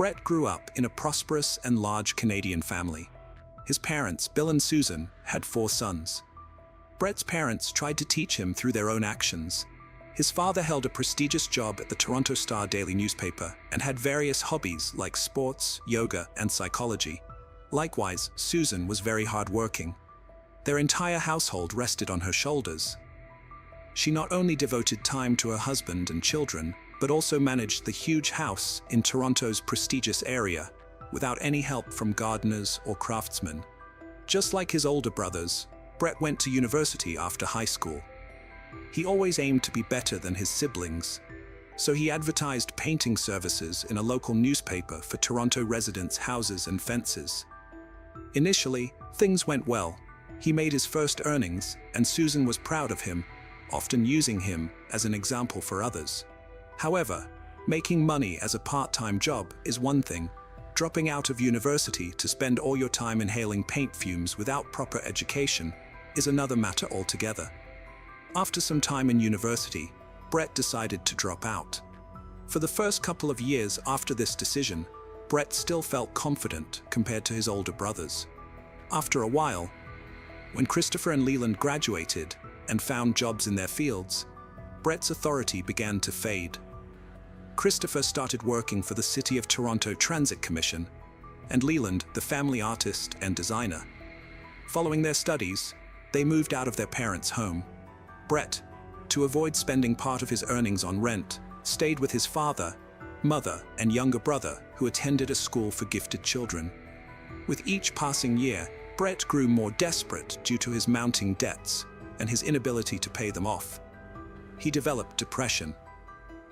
Brett grew up in a prosperous and large Canadian family. His parents, Bill and Susan, had 4 sons. Brett's parents tried to teach him through their own actions. His father held a prestigious job at the Toronto Star daily newspaper and had various hobbies like sports, yoga, and psychology. Likewise, Susan was very hardworking. Their entire household rested on her shoulders. She not only devoted time to her husband and children, but also managed the huge house in Toronto's prestigious area, without any help from gardeners or craftsmen. Just like his older brothers, Brett went to university after high school. He always aimed to be better than his siblings, so he advertised painting services in a local newspaper for Toronto residents' houses and fences. Initially, things went well. He made his first earnings, and Susan was proud of him, often using him as an example for others. However, making money as a part-time job is one thing. Dropping out of university to spend all your time inhaling paint fumes without proper education is another matter altogether. After some time in university, Brett decided to drop out. For the first couple of years after this decision, Brett still felt confident compared to his older brothers. After a while, when Christopher and Leland graduated and found jobs in their fields, Brett's authority began to fade. Christopher started working for the City of Toronto Transit Commission, and Leland, the family artist and designer. Following their studies, they moved out of their parents' home. Brett, to avoid spending part of his earnings on rent, stayed with his father, mother, and younger brother, who attended a school for gifted children. With each passing year, Brett grew more desperate due to his mounting debts and his inability to pay them off. He developed depression.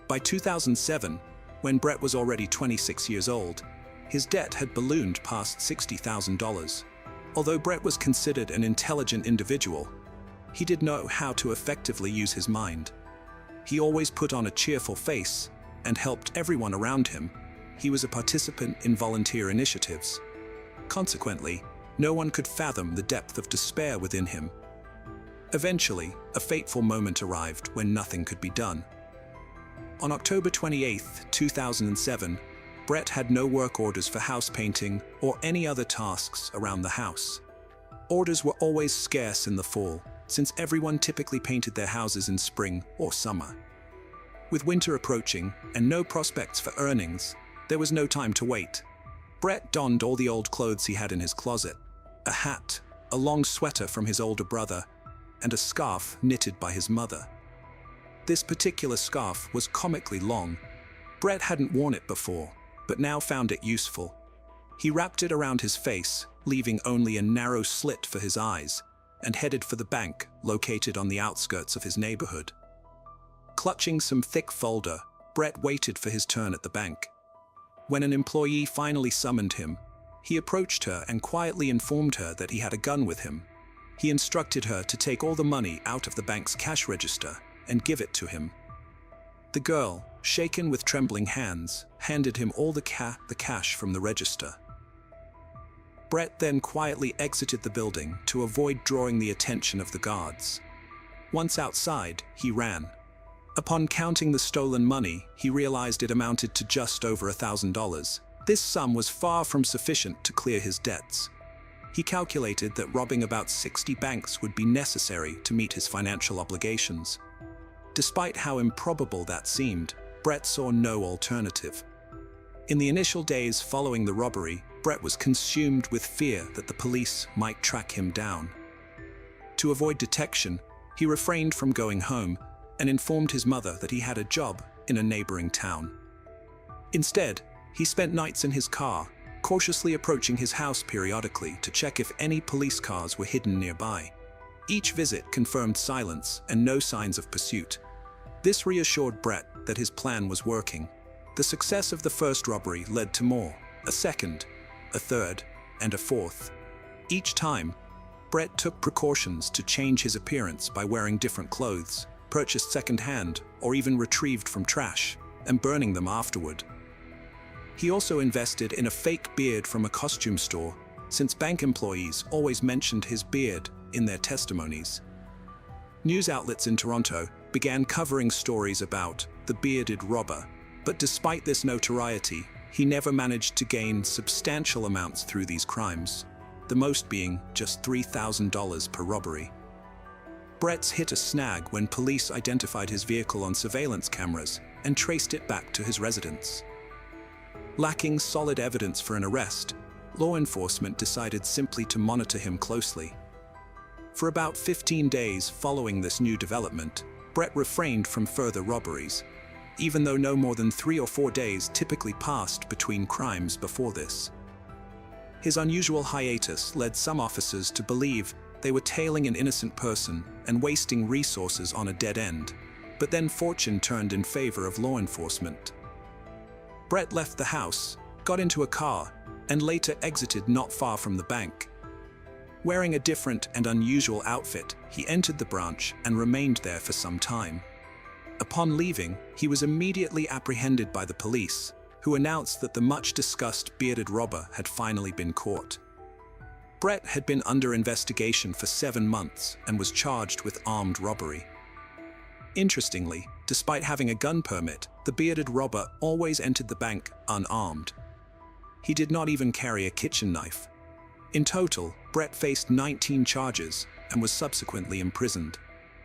By 2007, when Brett was already 26 years old, his debt had ballooned past $60,000. Although Brett was considered an intelligent individual, he did know how to effectively use his mind. He always put on a cheerful face and helped everyone around him. He was a participant in volunteer initiatives. Consequently, no one could fathom the depth of despair within him. Eventually, a fateful moment arrived when nothing could be done. On October 28, 2007, Brett had no work orders for house painting or any other tasks around the house. Orders were always scarce in the fall, since everyone typically painted their houses in spring or summer. With winter approaching and no prospects for earnings, there was no time to wait. Brett donned all the old clothes he had in his closet: a hat, a long sweater from his older brother, and a scarf knitted by his mother. This particular scarf was comically long. Brett hadn't worn it before, but now found it useful. He wrapped it around his face, leaving only a narrow slit for his eyes, and headed for the bank located on the outskirts of his neighborhood. Clutching some thick folder, Brett waited for his turn at the bank. When an employee finally summoned him, he approached her and quietly informed her that he had a gun with him. He instructed her to take all the money out of the bank's cash register and give it to him. The girl, shaken with trembling hands, handed him all the cash from the register. Brett then quietly exited the building to avoid drawing the attention of the guards. Once outside, he ran. Upon counting the stolen money, he realized it amounted to just over $1,000. This sum was far from sufficient to clear his debts. He calculated that robbing about 60 banks would be necessary to meet his financial obligations. Despite how improbable that seemed, Brett saw no alternative. In the initial days following the robbery, Brett was consumed with fear that the police might track him down. To avoid detection, he refrained from going home and informed his mother that he had a job in a neighboring town. Instead, he spent nights in his car, cautiously approaching his house periodically to check if any police cars were hidden nearby. Each visit confirmed silence and no signs of pursuit. This reassured Brett that his plan was working. The success of the first robbery led to more: a second, a third, and a fourth. Each time, Brett took precautions to change his appearance by wearing different clothes, purchased second-hand or even retrieved from trash, and burning them afterward. He also invested in a fake beard from a costume store, since bank employees always mentioned his beard in their testimonies. News outlets in Toronto began covering stories about the bearded robber, but despite this notoriety, he never managed to gain substantial amounts through these crimes, the most being just $3,000 per robbery. Brett hit a snag when police identified his vehicle on surveillance cameras and traced it back to his residence. Lacking solid evidence for an arrest, law enforcement decided simply to monitor him closely. For about 15 days following this new development, Brett refrained from further robberies, even though no more than 3 or 4 days typically passed between crimes before this. His unusual hiatus led some officers to believe they were tailing an innocent person and wasting resources on a dead end, but then fortune turned in favor of law enforcement. Brett left the house, got into a car, and later exited not far from the bank. Wearing a different and unusual outfit, he entered the branch and remained there for some time. Upon leaving, he was immediately apprehended by the police, who announced that the much-discussed bearded robber had finally been caught. Brett had been under investigation for 7 months and was charged with armed robbery. Interestingly, despite having a gun permit, the bearded robber always entered the bank unarmed. He did not even carry a kitchen knife. In total, Brett faced 19 charges and was subsequently imprisoned.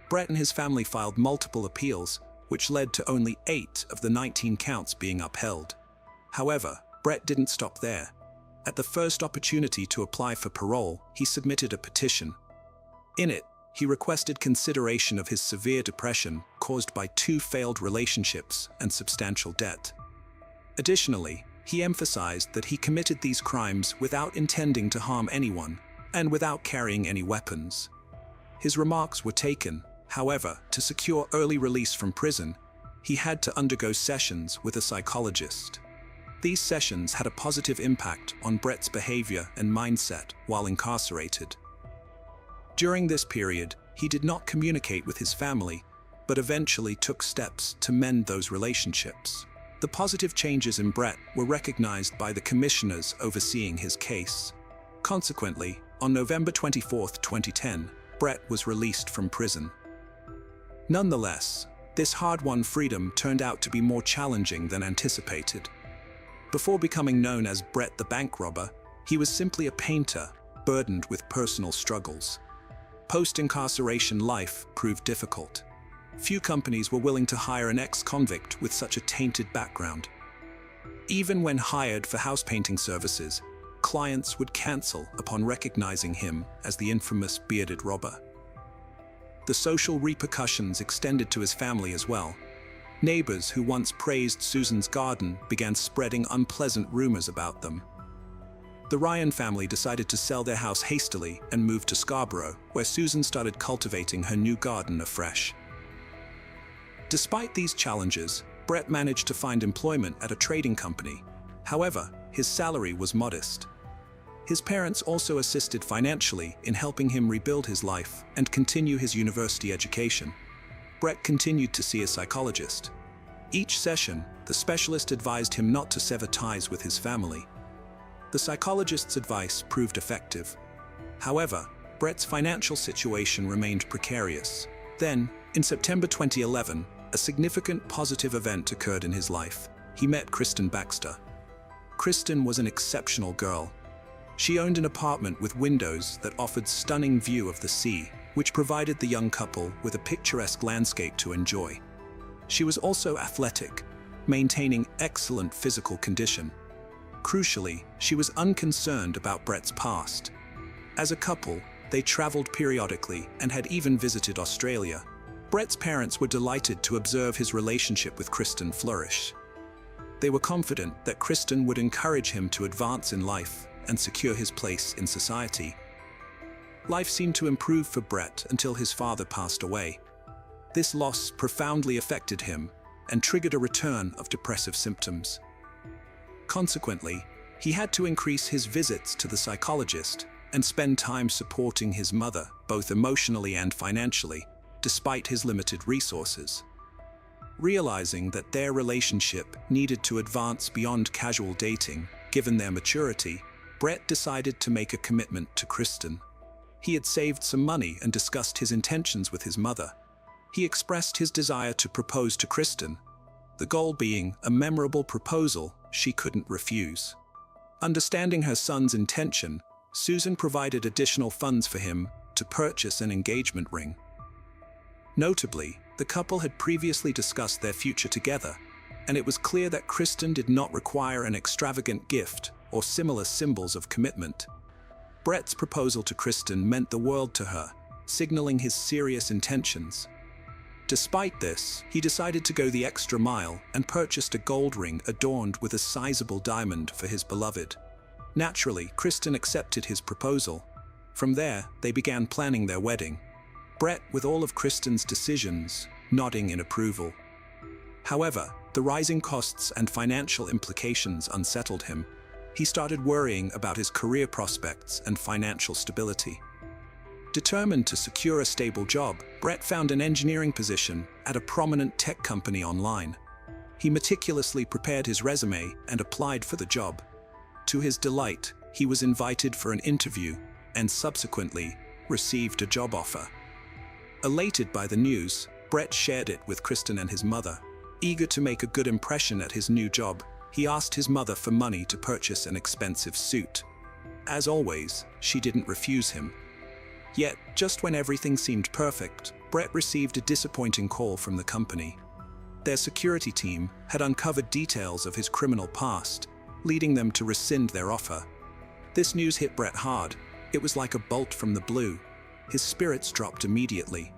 Brett and his family filed multiple appeals, which led to only 8 of the 19 counts being upheld. However, Brett didn't stop there. At the first opportunity to apply for parole, he submitted a petition. In it, he requested consideration of his severe depression caused by 2 failed relationships and substantial debt. Additionally, he emphasized that he committed these crimes without intending to harm anyone and without carrying any weapons. His remarks were taken. However, to secure early release from prison, he had to undergo sessions with a psychologist. These sessions had a positive impact on Brett's behavior and mindset while incarcerated. During this period, he did not communicate with his family, but eventually took steps to mend those relationships. The positive changes in Brett were recognized by the commissioners overseeing his case. Consequently, on November 24, 2010, Brett was released from prison. Nonetheless, this hard-won freedom turned out to be more challenging than anticipated. Before becoming known as Brett the Bank Robber, he was simply a painter, burdened with personal struggles. Post-incarceration life proved difficult. Few companies were willing to hire an ex-convict with such a tainted background. Even when hired for house painting services, clients would cancel upon recognizing him as the infamous bearded robber. The social repercussions extended to his family as well. Neighbors who once praised Susan's garden began spreading unpleasant rumors about them. The Ryan family decided to sell their house hastily and move to Scarborough, where Susan started cultivating her new garden afresh. Despite these challenges, Brett managed to find employment at a trading company. However, his salary was modest. His parents also assisted financially in helping him rebuild his life and continue his university education. Brett continued to see a psychologist. Each session, the specialist advised him not to sever ties with his family. The psychologist's advice proved effective. However, Brett's financial situation remained precarious. Then, in September 2011, a significant positive event occurred in his life. He met Kristen Baxter. Kristen was an exceptional girl. She owned an apartment with windows that offered stunning view of the sea, which provided the young couple with a picturesque landscape to enjoy. She was also athletic, maintaining excellent physical condition. Crucially, she was unconcerned about Brett's past. As a couple, they traveled periodically and had even visited Australia. Brett's parents were delighted to observe his relationship with Kristen flourish. They were confident that Kristen would encourage him to advance in life and secure his place in society. Life seemed to improve for Brett until his father passed away. This loss profoundly affected him and triggered a return of depressive symptoms. Consequently, he had to increase his visits to the psychologist and spend time supporting his mother, both emotionally and financially, despite his limited resources. Realizing that their relationship needed to advance beyond casual dating, given their maturity, Brett decided to make a commitment to Kristen. He had saved some money and discussed his intentions with his mother. He expressed his desire to propose to Kristen, the goal being a memorable proposal she couldn't refuse. Understanding her son's intention, Susan provided additional funds for him to purchase an engagement ring. Notably, the couple had previously discussed their future together, and it was clear that Kristen did not require an extravagant gift or similar symbols of commitment. Brett's proposal to Kristen meant the world to her, signaling his serious intentions. Despite this, he decided to go the extra mile and purchased a gold ring adorned with a sizable diamond for his beloved. Naturally, Kristen accepted his proposal. From there, they began planning their wedding. Brett, with all of Kristen's decisions, nodding in approval. However, the rising costs and financial implications unsettled him. He started worrying about his career prospects and financial stability. Determined to secure a stable job, Brett found an engineering position at a prominent tech company online. He meticulously prepared his resume and applied for the job. To his delight, he was invited for an interview and subsequently received a job offer. Elated by the news, Brett shared it with Kristen and his mother. Eager to make a good impression at his new job, he asked his mother for money to purchase an expensive suit. As always, she didn't refuse him. Yet, just when everything seemed perfect, Brett received a disappointing call from the company. Their security team had uncovered details of his criminal past, leading them to rescind their offer. This news hit Brett hard. It was like a bolt from the blue. His spirits dropped immediately.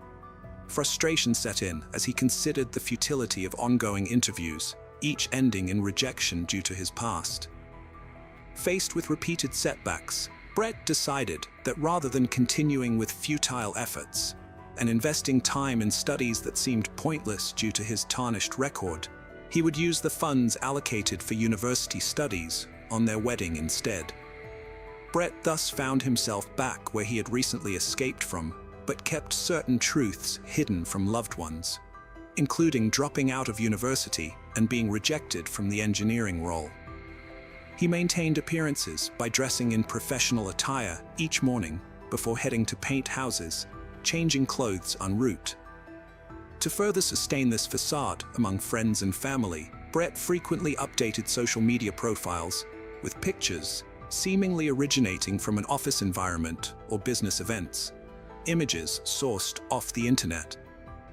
Frustration set in as he considered the futility of ongoing interviews, each ending in rejection due to his past. Faced with repeated setbacks, Brett decided that rather than continuing with futile efforts and investing time in studies that seemed pointless due to his tarnished record, he would use the funds allocated for university studies on their wedding instead. Brett thus found himself back where he had recently escaped from, but kept certain truths hidden from loved ones, including dropping out of university and being rejected from the engineering role. He maintained appearances by dressing in professional attire each morning before heading to paint houses, changing clothes en route. To further sustain this facade among friends and family, Brett frequently updated social media profiles with pictures seemingly originating from an office environment or business events, images sourced off the internet,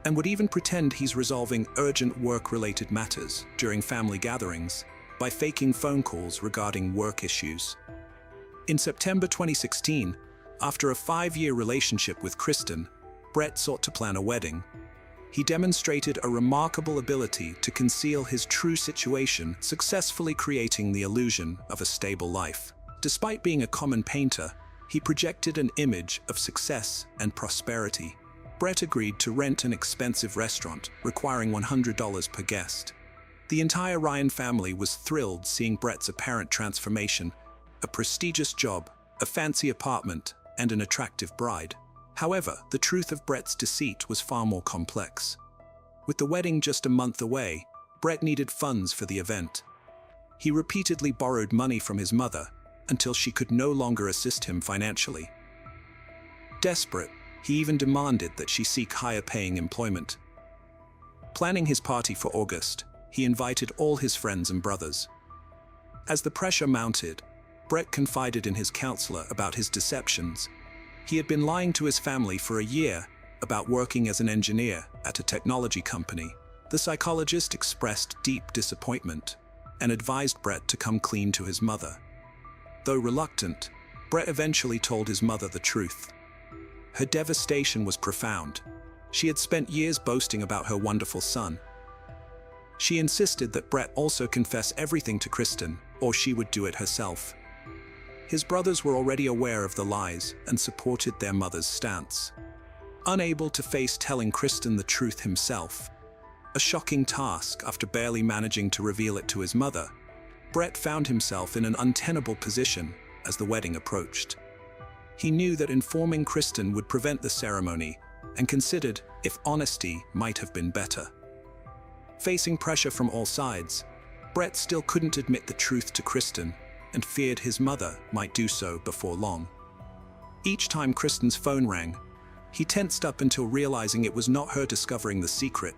and would even pretend he's resolving urgent work-related matters during family gatherings by faking phone calls regarding work issues. In September 2016, after a 5-year relationship with Kristen, Brett sought to plan a wedding. He demonstrated a remarkable ability to conceal his true situation, successfully creating the illusion of a stable life. Despite being a common painter, he projected an image of success and prosperity. Brett agreed to rent an expensive restaurant, requiring $100 per guest. The entire Ryan family was thrilled seeing Brett's apparent transformation: a prestigious job, a fancy apartment, and an attractive bride. However, the truth of Brett's deceit was far more complex. With the wedding just a month away, Brett needed funds for the event. He repeatedly borrowed money from his mother until she could no longer assist him financially. Desperate, he even demanded that she seek higher-paying employment. Planning his party for August, he invited all his friends and brothers. As the pressure mounted, Brett confided in his counselor about his deceptions. He had been lying to his family for a year about working as an engineer at a technology company. The psychologist expressed deep disappointment and advised Brett to come clean to his mother. Though reluctant, Brett eventually told his mother the truth. Her devastation was profound. She had spent years boasting about her wonderful son. She insisted that Brett also confess everything to Kristen, or she would do it herself. His brothers were already aware of the lies and supported their mother's stance. Unable to face telling Kristen the truth himself, a shocking task after barely managing to reveal it to his mother, Brett found himself in an untenable position as the wedding approached. He knew that informing Kristen would prevent the ceremony and considered if honesty might have been better. Facing pressure from all sides, Brett still couldn't admit the truth to Kristen and feared his mother might do so before long. Each time Kristen's phone rang, he tensed up until realizing it was not her discovering the secret,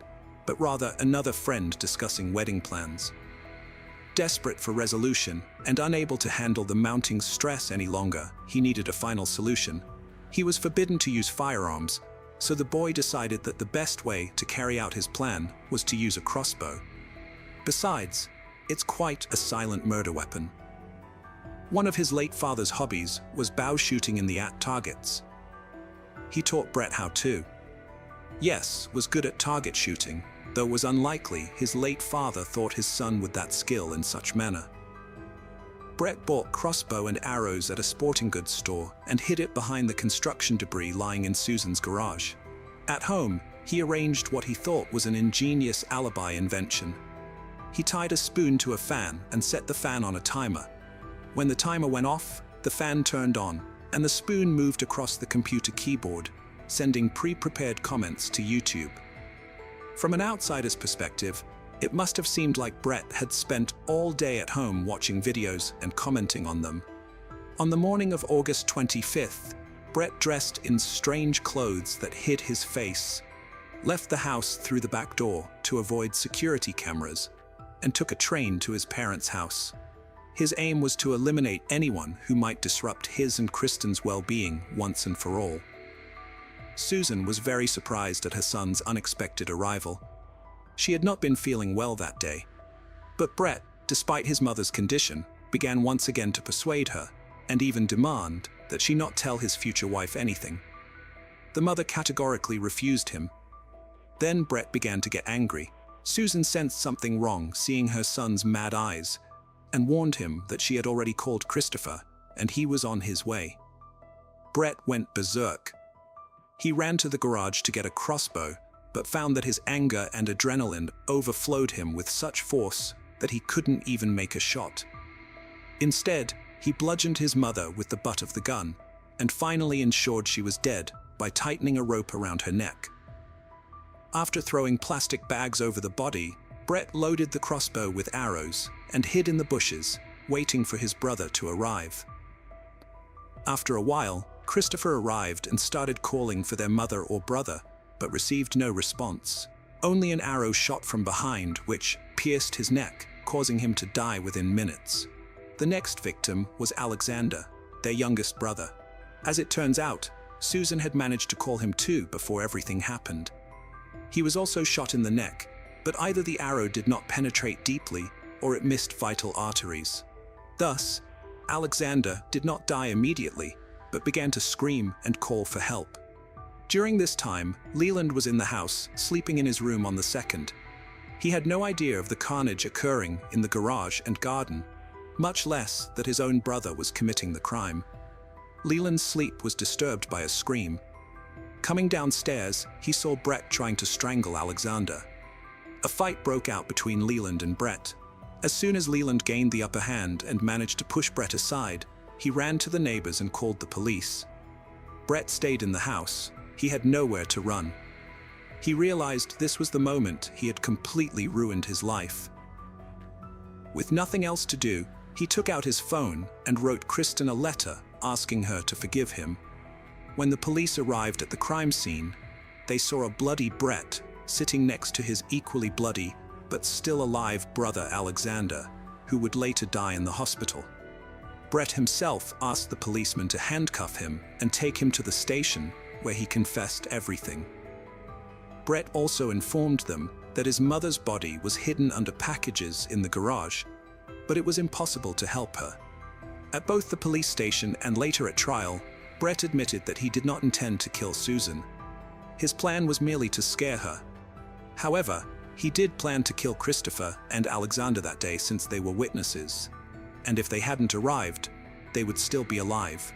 but rather another friend discussing wedding plans. Desperate for resolution and unable to handle the mounting stress any longer, he needed a final solution. He was forbidden to use firearms, so the boy decided that the best way to carry out his plan was to use a crossbow. Besides, it's quite a silent murder weapon. One of his late father's hobbies was bow shooting in the at targets. He taught Brett how to. Yes, was good at target shooting, though it was unlikely his late father thought his son would that skill in such manner. Brett bought crossbow and arrows at a sporting goods store and hid it behind the construction debris lying in Susan's garage. At home, he arranged what he thought was an ingenious alibi invention. He tied a spoon to a fan and set the fan on a timer. When the timer went off, the fan turned on, and the spoon moved across the computer keyboard, sending pre-prepared comments to YouTube. From an outsider's perspective, it must have seemed like Brett had spent all day at home watching videos and commenting on them. On the morning of August 25th, Brett dressed in strange clothes that hid his face, left the house through the back door to avoid security cameras, and took a train to his parents' house. His aim was to eliminate anyone who might disrupt his and Kristen's well-being once and for all. Susan was very surprised at her son's unexpected arrival. She had not been feeling well that day. But Brett, despite his mother's condition, began once again to persuade her, and even demand, that she not tell his future wife anything. The mother categorically refused him. Then Brett began to get angry. Susan sensed something wrong seeing her son's mad eyes, and warned him that she had already called Christopher, and he was on his way. Brett went berserk. He ran to the garage to get a crossbow, but found that his anger and adrenaline overflowed him with such force that he couldn't even make a shot. Instead, he bludgeoned his mother with the butt of the gun, and finally ensured she was dead by tightening a rope around her neck. After throwing plastic bags over the body, Brett loaded the crossbow with arrows and hid in the bushes, waiting for his brother to arrive. After a while, Christopher arrived and started calling for their mother or brother, but received no response. Only an arrow shot from behind, which pierced his neck, causing him to die within minutes. The next victim was Alexander, their youngest brother. As it turns out, Susan had managed to call him too before everything happened. He was also shot in the neck, but either the arrow did not penetrate deeply or it missed vital arteries. Thus, Alexander did not die immediately, but began to scream and call for help. During this time, Leland was in the house, sleeping in his room on the second. He had no idea of the carnage occurring in the garage and garden, much less that his own brother was committing the crime. Leland's sleep was disturbed by a scream. Coming downstairs, he saw Brett trying to strangle Alexander. A fight broke out between Leland and Brett. As soon as Leland gained the upper hand and managed to push Brett aside, he ran to the neighbors and called the police. Brett stayed in the house. He had nowhere to run. He realized this was the moment he had completely ruined his life. With nothing else to do, he took out his phone and wrote Kristen a letter asking her to forgive him. When the police arrived at the crime scene, they saw a bloody Brett sitting next to his equally bloody but still alive brother Alexander, who would later die in the hospital. Brett himself asked the policeman to handcuff him and take him to the station, where he confessed everything. Brett also informed them that his mother's body was hidden under packages in the garage, but it was impossible to help her. At both the police station and later at trial, Brett admitted that he did not intend to kill Susan. His plan was merely to scare her. However, he did plan to kill Christopher and Alexander that day since they were witnesses, and if they hadn't arrived, they would still be alive.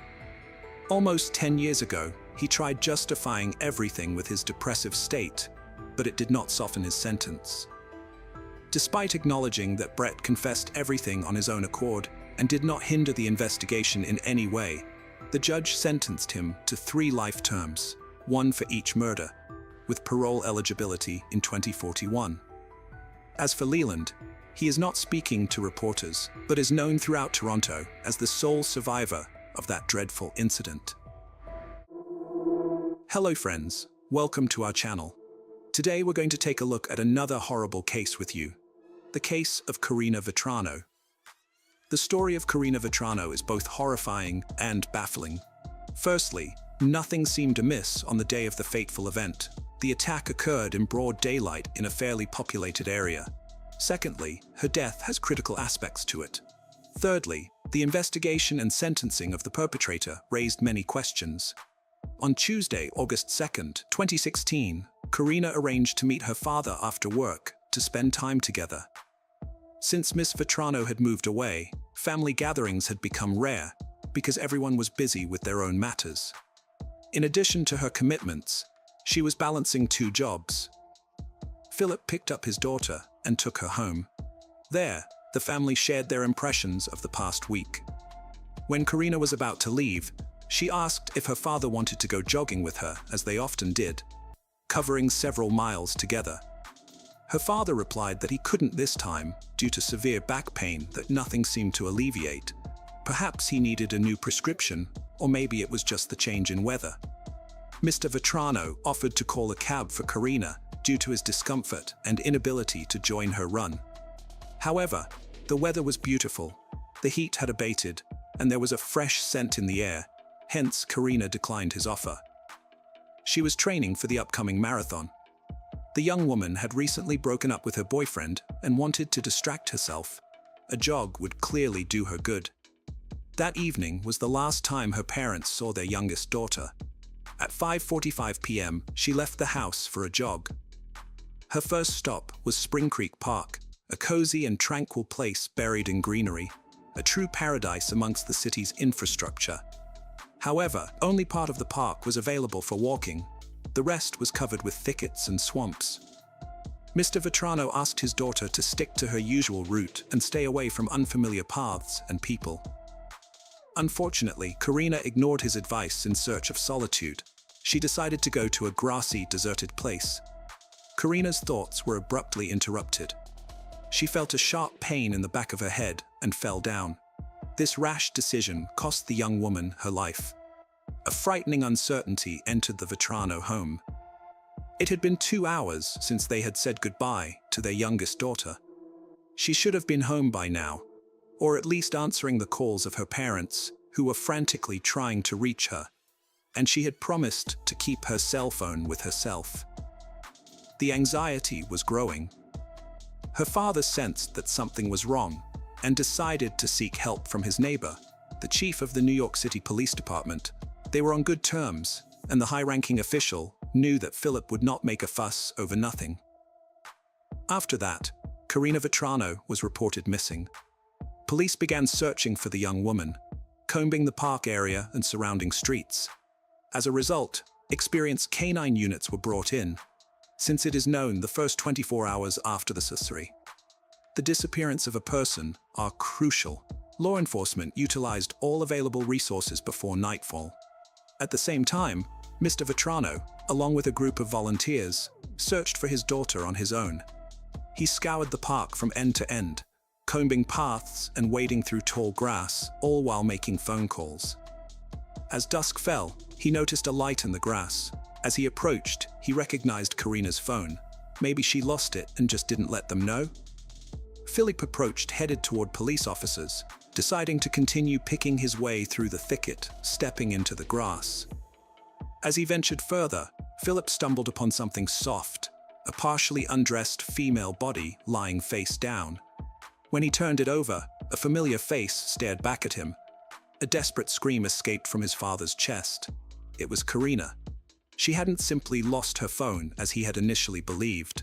Almost 10 years ago, he tried justifying everything with his depressive state, but it did not soften his sentence. Despite acknowledging that Brett confessed everything on his own accord and did not hinder the investigation in any way, the judge sentenced him to 3 life terms, 1 for each murder, with parole eligibility in 2041. As for Leland, he is not speaking to reporters, but is known throughout Toronto as the sole survivor of that dreadful incident. Hello friends, welcome to our channel. Today we're going to take a look at another horrible case with you, the case of Karina Vetrano, The story of Karina Vetrano is both horrifying and baffling. Firstly, nothing seemed amiss on the day of the fateful event. The attack occurred in broad daylight in a fairly populated area. Secondly, her death has critical aspects to it. Thirdly, the investigation and sentencing of the perpetrator raised many questions. On Tuesday, August 2nd, 2016, Karina arranged to meet her father after work to spend time together. Since Miss Vetrano had moved away, family gatherings had become rare because everyone was busy with their own matters. In addition to her commitments, she was balancing two jobs. Philip picked up his daughter and took her home. There, the family shared their impressions of the past week. When Karina was about to leave, she asked if her father wanted to go jogging with her, as they often did, covering several miles together. Her father replied that he couldn't this time due to severe back pain that nothing seemed to alleviate. Perhaps he needed a new prescription, or maybe it was just the change in weather. Mr. Vetrano offered to call a cab for Karina due to his discomfort and inability to join her run. However, the weather was beautiful, the heat had abated, and there was a fresh scent in the air, hence Karina declined his offer. She was training for the upcoming marathon. The young woman had recently broken up with her boyfriend and wanted to distract herself. A jog would clearly do her good. That evening was the last time her parents saw their youngest daughter. At 5:45 p.m., she left the house for a jog. Her first stop was Spring Creek Park, a cozy and tranquil place buried in greenery, a true paradise amongst the city's infrastructure. However, only part of the park was available for walking. The rest was covered with thickets and swamps. Mr. Vetrano asked his daughter to stick to her usual route and stay away from unfamiliar paths and people. Unfortunately, Karina ignored his advice in search of solitude. She decided to go to a grassy, deserted place. Karina's thoughts were abruptly interrupted. She felt a sharp pain in the back of her head and fell down. This rash decision cost the young woman her life. A frightening uncertainty entered the Vetrano home. It had been 2 hours since they had said goodbye to their youngest daughter. She should have been home by now, or at least answering the calls of her parents, who were frantically trying to reach her, and she had promised to keep her cell phone with herself. The anxiety was growing. Her father sensed that something was wrong and decided to seek help from his neighbor, the chief of the New York City Police Department. They were on good terms, and the high-ranking official knew that Philip would not make a fuss over nothing. After that, Karina Vetrano was reported missing. Police began searching for the young woman, combing the park area and surrounding streets. As a result, experienced canine units were brought in, since it is known the first 24 hours after the history. The disappearance of a person are crucial. Law enforcement utilized all available resources before nightfall. At the same time, Mr. Vetrano, along with a group of volunteers, searched for his daughter on his own. He scoured the park from end to end, combing paths and wading through tall grass, all while making phone calls. As dusk fell, he noticed a light in the grass. As he approached, he recognized Karina's phone. Maybe she lost it and just didn't let them know? Philip approached, headed toward police officers, deciding to continue picking his way through the thicket, stepping into the grass. As he ventured further, Philip stumbled upon something soft, a partially undressed female body lying face down. When he turned it over, a familiar face stared back at him. A desperate scream escaped from his father's chest. It was Karina. She hadn't simply lost her phone as he had initially believed.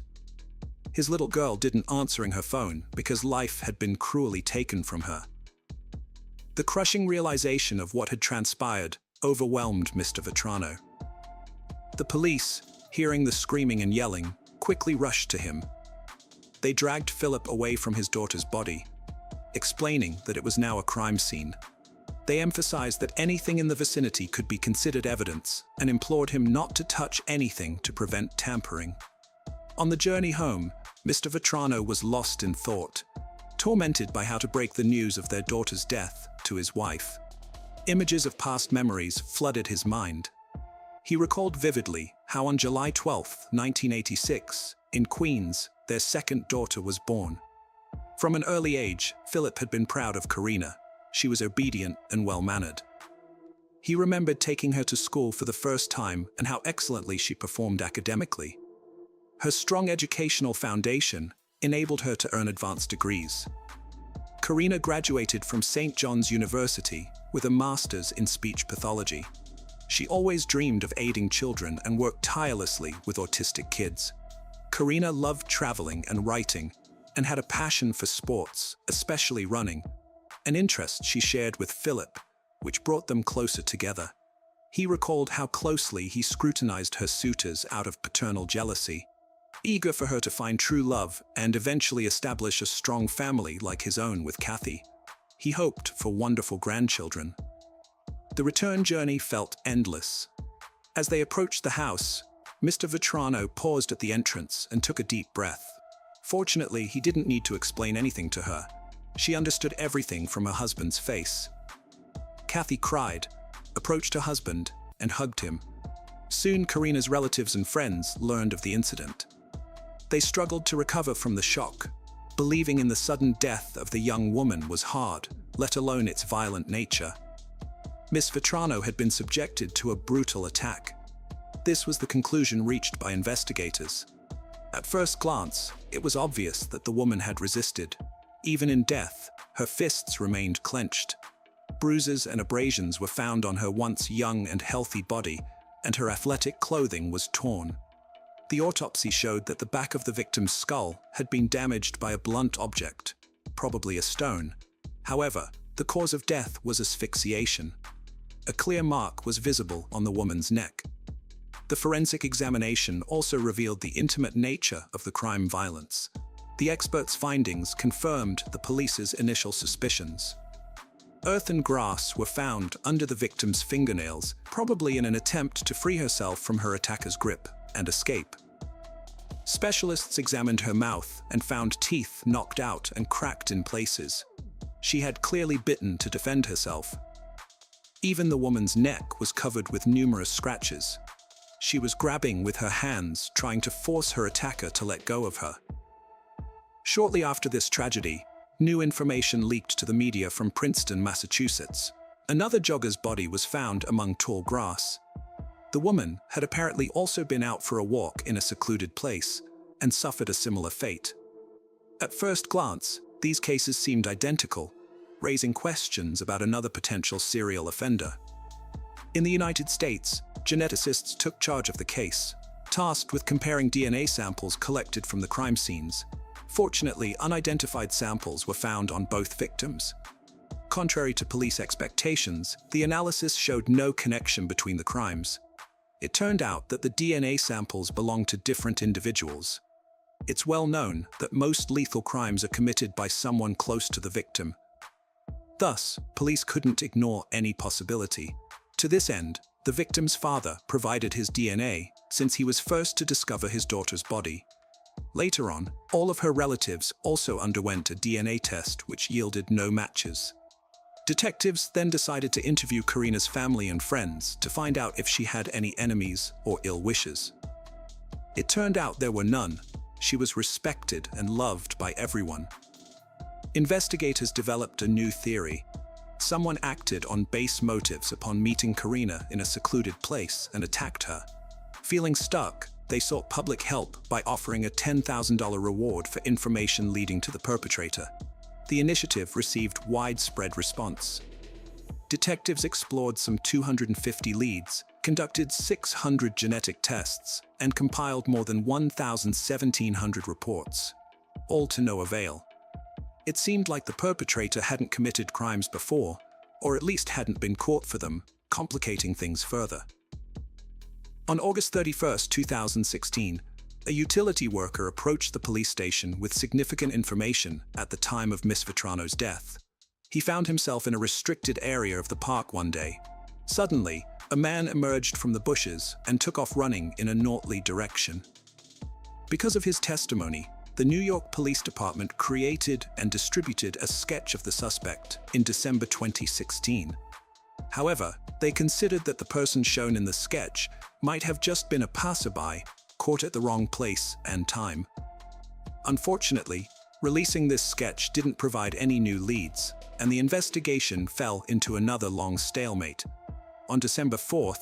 His little girl didn't answering her phone because life had been cruelly taken from her. The crushing realization of what had transpired overwhelmed Mr. Vetrano. The police, hearing the screaming and yelling, quickly rushed to him. They dragged Philip away from his daughter's body, explaining that it was now a crime scene. They emphasized that anything in the vicinity could be considered evidence and implored him not to touch anything to prevent tampering. On the journey home, Mr. Vetrano was lost in thought, tormented by how to break the news of their daughter's death to his wife. Images of past memories flooded his mind. He recalled vividly how on July 12, 1986, in Queens, their second daughter was born. From an early age, Philip had been proud of Karina. She was obedient and well-mannered. He remembered taking her to school for the first time and how excellently she performed academically. Her strong educational foundation enabled her to earn advanced degrees. Karina graduated from St. John's University with a master's in speech pathology. She always dreamed of aiding children and worked tirelessly with autistic kids. Karina loved traveling and writing and had a passion for sports, especially running, an interest she shared with Philip, which brought them closer together. He recalled how closely he scrutinized her suitors out of paternal jealousy, eager for her to find true love and eventually establish a strong family like his own with Kathy. He hoped for wonderful grandchildren. The return journey felt endless. As they approached the house, Mr. Vetrano paused at the entrance and took a deep breath. Fortunately, he didn't need to explain anything to her. She understood everything from her husband's face. Kathy cried, approached her husband, and hugged him. Soon, Karina's relatives and friends learned of the incident. They struggled to recover from the shock. Believing in the sudden death of the young woman was hard, let alone its violent nature. Miss Vetrano had been subjected to a brutal attack. This was the conclusion reached by investigators. At first glance, it was obvious that the woman had resisted. Even in death, her fists remained clenched. Bruises and abrasions were found on her once young and healthy body, and her athletic clothing was torn. The autopsy showed that the back of the victim's skull had been damaged by a blunt object, probably a stone. However, the cause of death was asphyxiation. A clear mark was visible on the woman's neck. The forensic examination also revealed the intimate nature of the crime violence. The experts' findings confirmed the police's initial suspicions. Earth and grass were found under the victim's fingernails, probably in an attempt to free herself from her attacker's grip and escape. Specialists examined her mouth and found teeth knocked out and cracked in places. She had clearly bitten to defend herself. Even the woman's neck was covered with numerous scratches. She was grabbing with her hands, trying to force her attacker to let go of her. Shortly after this tragedy, new information leaked to the media from Princeton, Massachusetts. Another jogger's body was found among tall grass. The woman had apparently also been out for a walk in a secluded place and suffered a similar fate. At first glance, these cases seemed identical, raising questions about another potential serial offender. In the United States, geneticists took charge of the case, tasked with comparing DNA samples collected from the crime scenes. Fortunately, unidentified samples were found on both victims. Contrary to police expectations, the analysis showed no connection between the crimes. It turned out that the DNA samples belonged to different individuals. It's well known that most lethal crimes are committed by someone close to the victim. Thus, police couldn't ignore any possibility. To this end, the victim's father provided his DNA, since he was first to discover his daughter's body. Later on, all of her relatives also underwent a DNA test which yielded no matches. Detectives then decided to interview Karina's family and friends to find out if she had any enemies or ill wishes. It turned out there were none. She was respected and loved by everyone. Investigators developed a new theory. Someone acted on base motives upon meeting Karina in a secluded place and attacked her. Feeling stuck, they sought public help by offering a $10,000 reward for information leading to the perpetrator. The initiative received widespread response. Detectives explored some 250 leads, conducted 600 genetic tests, and compiled more than 1,700 reports, all to no avail. It seemed like the perpetrator hadn't committed crimes before, or at least hadn't been caught for them, complicating things further. On August 31, 2016, a utility worker approached the police station with significant information at the time of Miss Vetrano's death. He found himself in a restricted area of the park one day. Suddenly, a man emerged from the bushes and took off running in a northerly direction. Because of his testimony, the New York Police Department created and distributed a sketch of the suspect in December 2016. However, they considered that the person shown in the sketch might have just been a passerby caught at the wrong place and time. Unfortunately, Releasing this sketch didn't provide any new leads, and the investigation fell into another long stalemate. On December 4,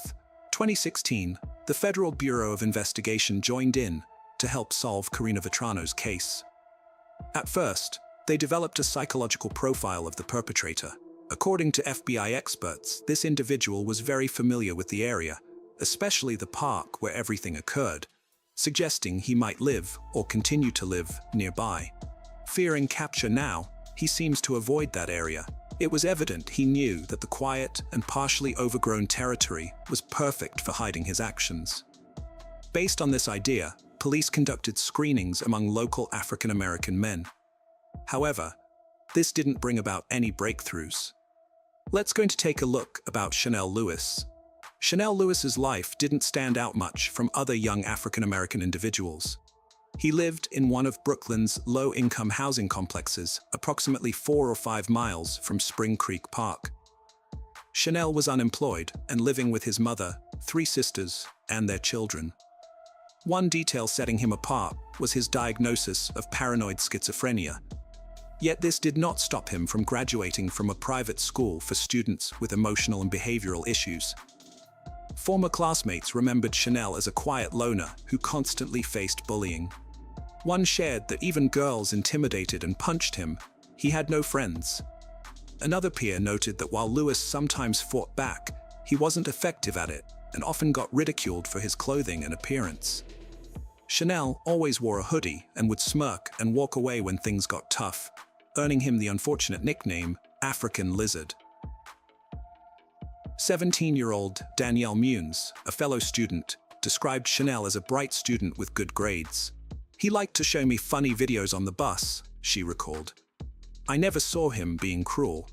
2016, the Federal Bureau of Investigation joined in to help solve Karina Vetrano's case. At first, they developed a psychological profile of the perpetrator. According to FBI experts, this individual was very familiar with the area, especially the park where everything occurred, suggesting he might live or continue to live nearby. Fearing capture now, he seems to avoid that area. It was evident he knew that the quiet and partially overgrown territory was perfect for hiding his actions. Based on this idea, police conducted screenings among local African American men. However, this didn't bring about any breakthroughs. Let's go to take a look about Chanel Lewis. Chanel Lewis's life didn't stand out much from other young African American individuals. He lived in one of Brooklyn's low-income housing complexes, approximately 4 or 5 miles from Spring Creek Park. Chanel was unemployed and living with his mother, 3 sisters, and their children. One detail setting him apart was his diagnosis of paranoid schizophrenia. Yet this did not stop him from graduating from a private school for students with emotional and behavioral issues. Former classmates remembered Chanel as a quiet loner who constantly faced bullying. One shared that even girls intimidated and punched him. He had no friends. Another peer noted that while Lewis sometimes fought back, he wasn't effective at it and often got ridiculed for his clothing and appearance. Chanel always wore a hoodie and would smirk and walk away when things got tough, earning him the unfortunate nickname African Lizard. 17-year-old Danielle Munes, a fellow student, described Chanel as a bright student with good grades. "He liked to show me funny videos on the bus," she recalled. "I never saw him being cruel."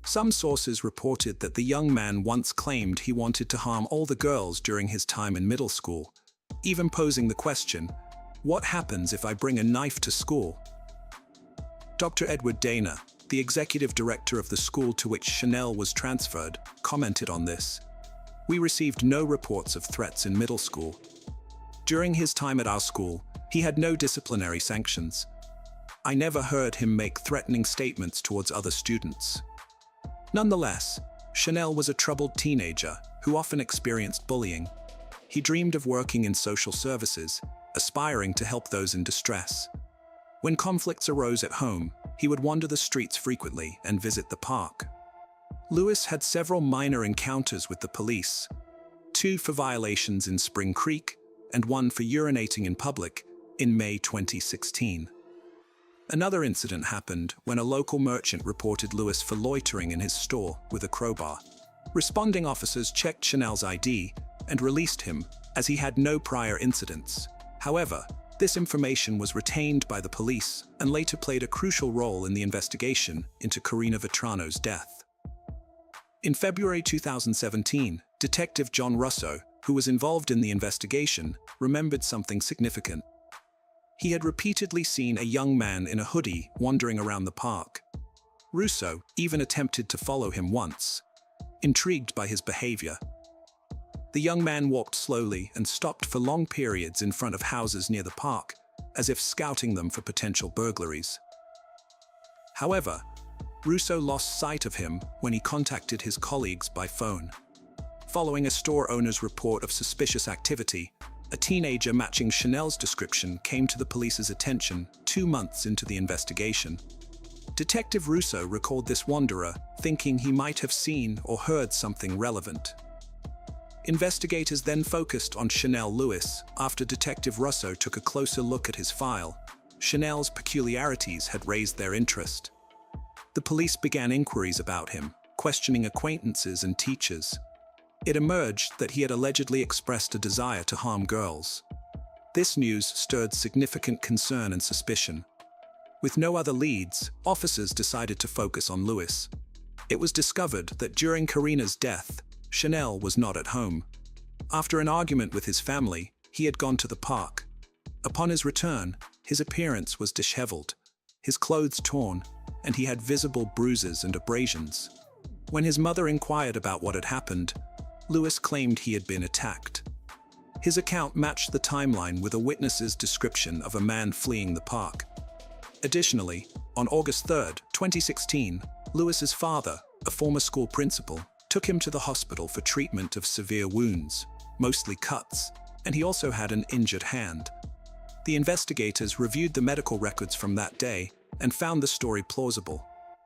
Some sources reported that the young man once claimed he wanted to harm all the girls during his time in middle school, even posing the question, "What happens if I bring a knife to school?" Dr. Edward Dana, the executive director of the school to which Chanel was transferred, commented on this. "We received no reports of threats in middle school. During his time at our school, he had no disciplinary sanctions. I never heard him make threatening statements towards other students." Nonetheless, Chanel was a troubled teenager who often experienced bullying. He dreamed of working in social services, aspiring to help those in distress. When conflicts arose at home, he would wander the streets frequently and visit the park. Lewis had several minor encounters with the police, 2 for violations in Spring Creek and 1 for urinating in public in May 2016. Another incident happened when a local merchant reported Lewis for loitering in his store with a crowbar. Responding officers checked Chanel's ID and released him as he had no prior incidents. However, this information was retained by the police and later played a crucial role in the investigation into Karina Vetrano's death. In February 2017, Detective John Russo, who was involved in the investigation, remembered something significant. He had repeatedly seen a young man in a hoodie wandering around the park. Russo even attempted to follow him once, intrigued by his behavior. The young man walked slowly and stopped for long periods in front of houses near the park, as if scouting them for potential burglaries. However, Russo lost sight of him when he contacted his colleagues by phone. Following a store owner's report of suspicious activity, a teenager matching Chanel's description came to the police's attention 2 months into the investigation. Detective Russo recalled this wanderer, thinking he might have seen or heard something relevant. Investigators then focused on Chanel Lewis after Detective Russo took a closer look at his file. Chanel's peculiarities had raised their interest. The police began inquiries about him, questioning acquaintances and teachers. It emerged that he had allegedly expressed a desire to harm girls. This news stirred significant concern and suspicion. With no other leads, officers decided to focus on Lewis. It was discovered that during Karina's death, Chanel was not at home. After an argument with his family, he had gone to the park. Upon his return, his appearance was disheveled, his clothes torn, and he had visible bruises and abrasions. When his mother inquired about what had happened, Lewis claimed he had been attacked. His account matched the timeline with a witness's description of a man fleeing the park. Additionally, on August 3, 2016, Lewis's father, a former school principal, took him to the hospital for treatment of severe wounds, mostly cuts, and he also had an injured hand. The investigators reviewed the medical records from that day and found the story plausible.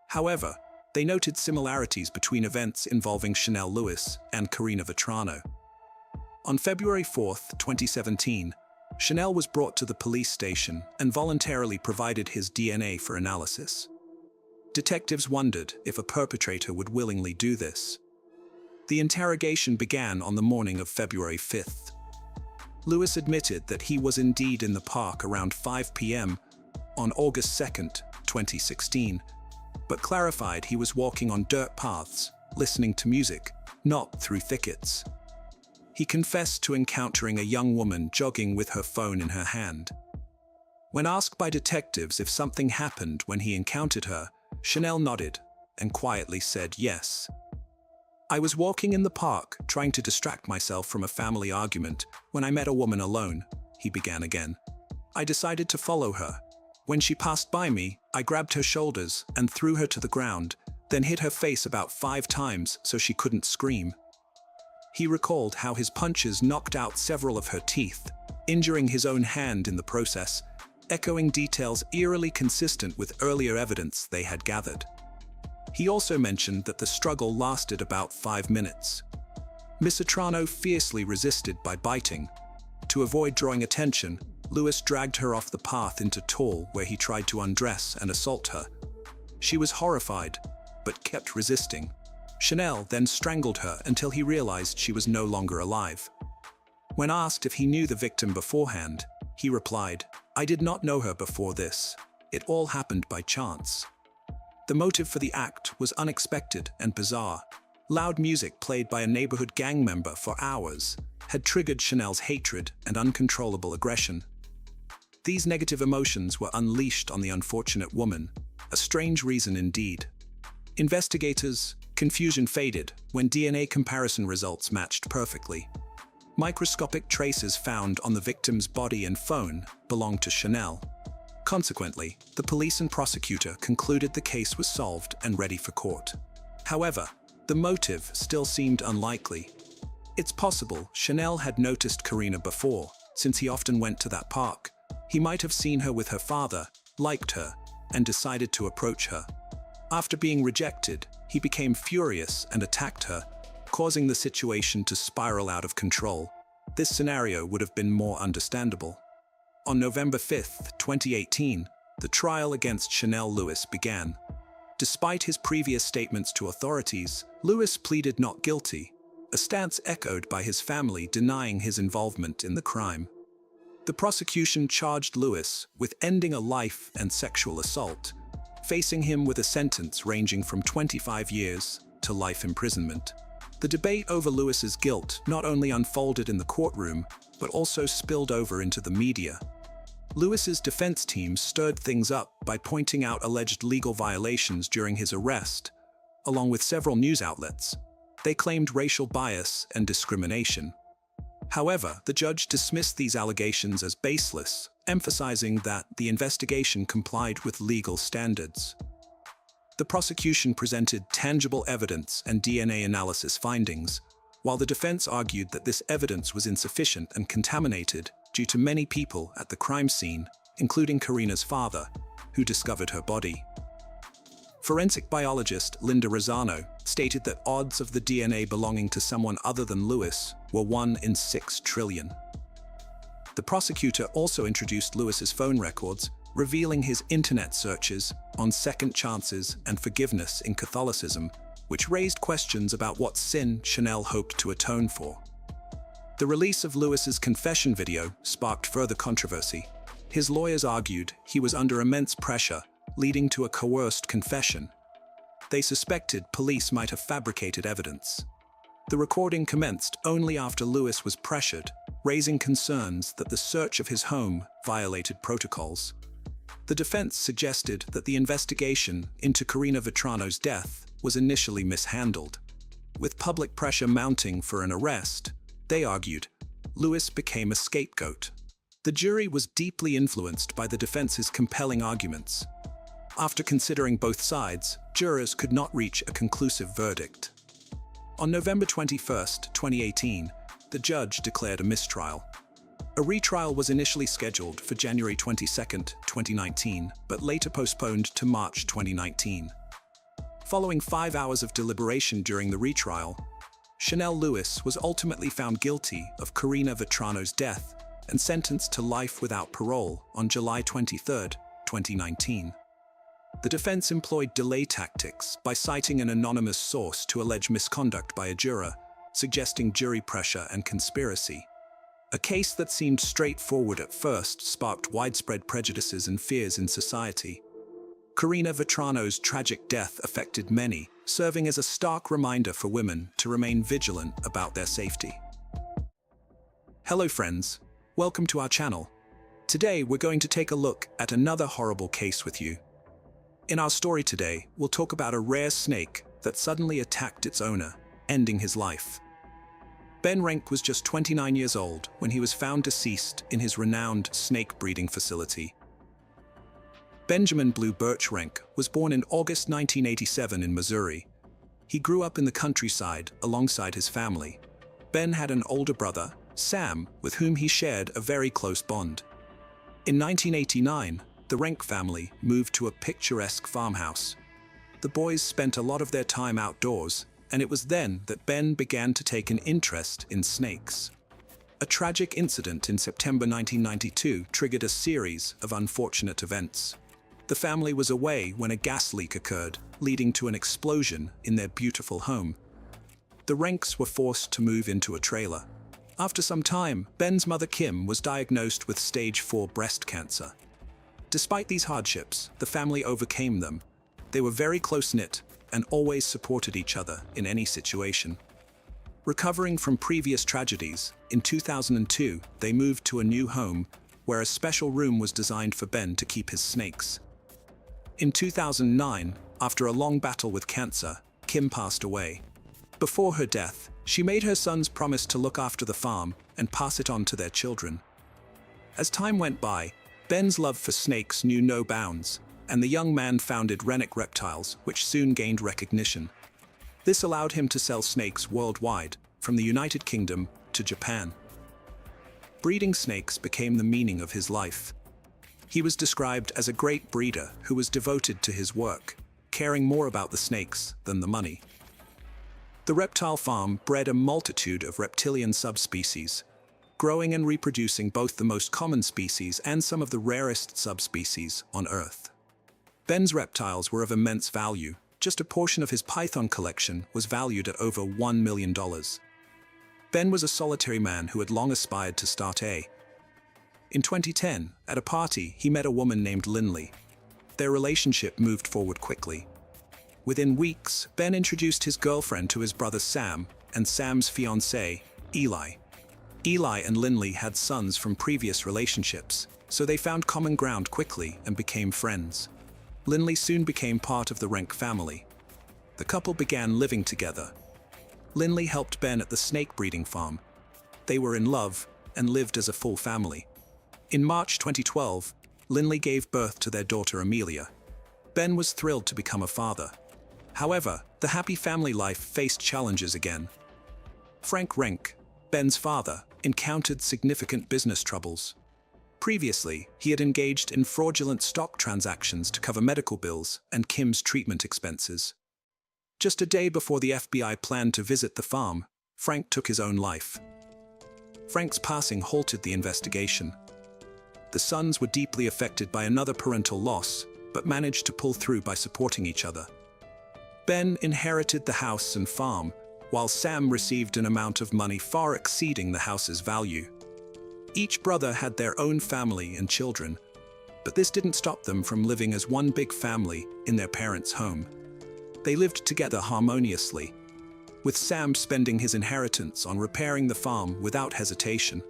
However, they noted similarities between events involving Chanel Lewis and Karina Vetrano. On February 4, 2017, Chanel was brought to the police station and voluntarily provided his DNA for analysis. Detectives wondered if a perpetrator would willingly do this. The interrogation began on the morning of February 5th. Lewis admitted that he was indeed in the park around 5 p.m. on August 2nd, 2016, but clarified he was walking on dirt paths, listening to music, not through thickets. He confessed to encountering a young woman jogging with her phone in her hand. When asked by detectives if something happened when he encountered her, Chanel nodded and quietly said yes. "I was walking in the park, trying to distract myself from a family argument, when I met a woman alone," he began again. "I decided to follow her. When she passed by me, I grabbed her shoulders and threw her to the ground, then hit her face about 5 times so she couldn't scream." He recalled how his punches knocked out several of her teeth, injuring his own hand in the process, echoing details eerily consistent with earlier evidence they had gathered. He also mentioned that the struggle lasted about 5 minutes. Miss Vetrano fiercely resisted by biting. To avoid drawing attention, Lewis dragged her off the path into Tall, where he tried to undress and assault her. She was horrified, but kept resisting. Chanel then strangled her until he realized she was no longer alive. When asked if he knew the victim beforehand, he replied, "I did not know her before this. It all happened by chance." The motive for the act was unexpected and bizarre. Loud music played by a neighborhood gang member for hours had triggered Chanel's hatred and uncontrollable aggression. These negative emotions were unleashed on the unfortunate woman, a strange reason indeed. Investigators' confusion faded when DNA comparison results matched perfectly. Microscopic traces found on the victim's body and phone belonged to Chanel. Consequently, the police and prosecutor concluded the case was solved and ready for court. However, the motive still seemed unlikely. It's possible Chanel had noticed Karina before, since he often went to that park. He might have seen her with her father, liked her, and decided to approach her. After being rejected, he became furious and attacked her, causing the situation to spiral out of control. This scenario would have been more understandable. On November 5, 2018, the trial against Chanel Lewis began. Despite his previous statements to authorities, Lewis pleaded not guilty, a stance echoed by his family denying his involvement in the crime. The prosecution charged Lewis with ending a life and sexual assault, facing him with a sentence ranging from 25 years to life imprisonment. The debate over Lewis's guilt not only unfolded in the courtroom, but also spilled over into the media. Lewis's defense team stirred things up by pointing out alleged legal violations during his arrest, along with several news outlets. They claimed racial bias and discrimination. However, the judge dismissed these allegations as baseless, emphasizing that the investigation complied with legal standards. The prosecution presented tangible evidence and DNA analysis findings, while the defense argued that this evidence was insufficient and contaminated due to many people at the crime scene, including Karina's father, who discovered her body. Forensic biologist Linda Rosano stated that odds of the DNA belonging to someone other than Lewis were 1 in 6 trillion. The prosecutor also introduced Lewis's phone records, revealing his internet searches on second chances and forgiveness in Catholicism, which raised questions about what sin Chanel hoped to atone for. The release of Lewis's confession video sparked further controversy. His lawyers argued he was under immense pressure, leading to a coerced confession. They suspected police might have fabricated evidence. The recording commenced only after Lewis was pressured, raising concerns that the search of his home violated protocols. The defense suggested that the investigation into Karina Vetrano's death was initially mishandled. With public pressure mounting for an arrest, they argued, Lewis became a scapegoat. The jury was deeply influenced by the defense's compelling arguments. After considering both sides, jurors could not reach a conclusive verdict. On November 21, 2018, the judge declared a mistrial. A retrial was initially scheduled for January 22, 2019, but later postponed to March 2019. Following 5 hours of deliberation during the retrial, Chanel Lewis was ultimately found guilty of Karina Vetrano's death and sentenced to life without parole on July 23, 2019. The defense employed delay tactics by citing an anonymous source to allege misconduct by a juror, suggesting jury pressure and conspiracy. A case that seemed straightforward at first sparked widespread prejudices and fears in society. Karina Vetrano's tragic death affected many, serving as a stark reminder for women to remain vigilant about their safety. Hello friends, welcome to our channel. Today we're going to take a look at another horrible case with you. In our story today, we'll talk about a rare snake that suddenly attacked its owner, ending his life. Ben Renk was just 29 years old when he was found deceased in his renowned snake breeding facility. Benjamin Blue Birch Renk was born in August 1987 in Missouri. He grew up in the countryside alongside his family. Ben had an older brother, Sam, with whom he shared a very close bond. In 1989, the Renk family moved to a picturesque farmhouse. The boys spent a lot of their time outdoors, and it was then that Ben began to take an interest in snakes. A tragic incident in September 1992 triggered a series of unfortunate events. The family was away when a gas leak occurred, leading to an explosion in their beautiful home. The Renks were forced to move into a trailer. After some time, Ben's mother Kim was diagnosed with stage 4 breast cancer. Despite these hardships, the family overcame them. They were very close-knit and always supported each other in any situation. Recovering from previous tragedies, in 2002 they moved to a new home where a special room was designed for Ben to keep his snakes. In 2009, after a long battle with cancer, Kim passed away. Before her death, she made her sons promise to look after the farm and pass it on to their children. As time went by, Ben's love for snakes knew no bounds, and the young man founded Rennick Reptiles, which soon gained recognition. This allowed him to sell snakes worldwide, from the United Kingdom to Japan. Breeding snakes became the meaning of his life. He was described as a great breeder who was devoted to his work, caring more about the snakes than the money. The reptile farm bred a multitude of reptilian subspecies, growing and reproducing both the most common species and some of the rarest subspecies on Earth. Ben's reptiles were of immense value. Just a portion of his python collection was valued at over $1 million. Ben was a solitary man who had long aspired to start a. In 2010, at a party, he met a woman named Linley. Their relationship moved forward quickly. Within weeks, Ben introduced his girlfriend to his brother Sam and Sam's fiancé, Eli. Eli and Linley had sons from previous relationships, so they found common ground quickly and became friends. Linley soon became part of the Renk family. The couple began living together. Linley helped Ben at the snake breeding farm. They were in love and lived as a full family. In March 2012, Linley gave birth to their daughter Amelia. Ben was thrilled to become a father. However, the happy family life faced challenges again. Frank Renk, Ben's father, encountered significant business troubles. Previously, he had engaged in fraudulent stock transactions to cover medical bills and Kim's treatment expenses. Just a day before the FBI planned to visit the farm, Frank took his own life. Frank's passing halted the investigation. The sons were deeply affected by another parental loss, but managed to pull through by supporting each other. Ben inherited the house and farm, while Sam received an amount of money far exceeding the house's value. Each brother had their own family and children, but this didn't stop them from living as one big family in their parents' home. They lived together harmoniously, with Sam spending his inheritance on repairing the farm without hesitation.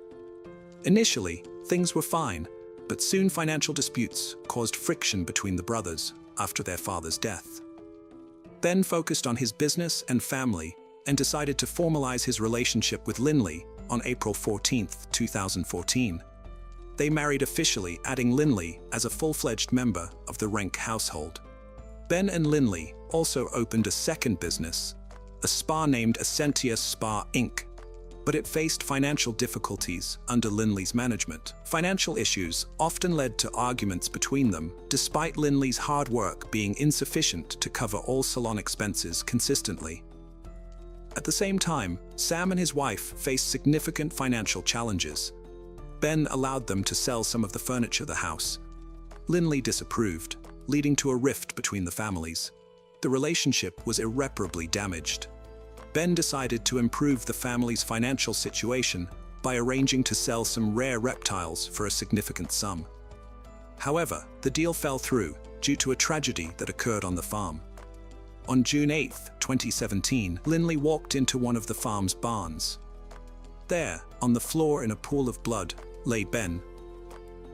Initially, things were fine, but soon financial disputes caused friction between the brothers after their father's death. Ben focused on his business and family and decided to formalize his relationship with Linley on April 14, 2014. They married officially, adding Linley as a full-fledged member of the Renck household. Ben and Linley also opened a second business, a spa named Essentia Spa Inc., but it faced financial difficulties under Linley's management. Financial issues often led to arguments between them, despite Linley's hard work being insufficient to cover all salon expenses consistently. At the same time, Sam and his wife faced significant financial challenges. Ben allowed them to sell some of the furniture of the house. Linley disapproved, leading to a rift between the families. The relationship was irreparably damaged. Ben decided to improve the family's financial situation by arranging to sell some rare reptiles for a significant sum. However, the deal fell through due to a tragedy that occurred on the farm. On June 8, 2017, Linley walked into one of the farm's barns. There, on the floor in a pool of blood, lay Ben.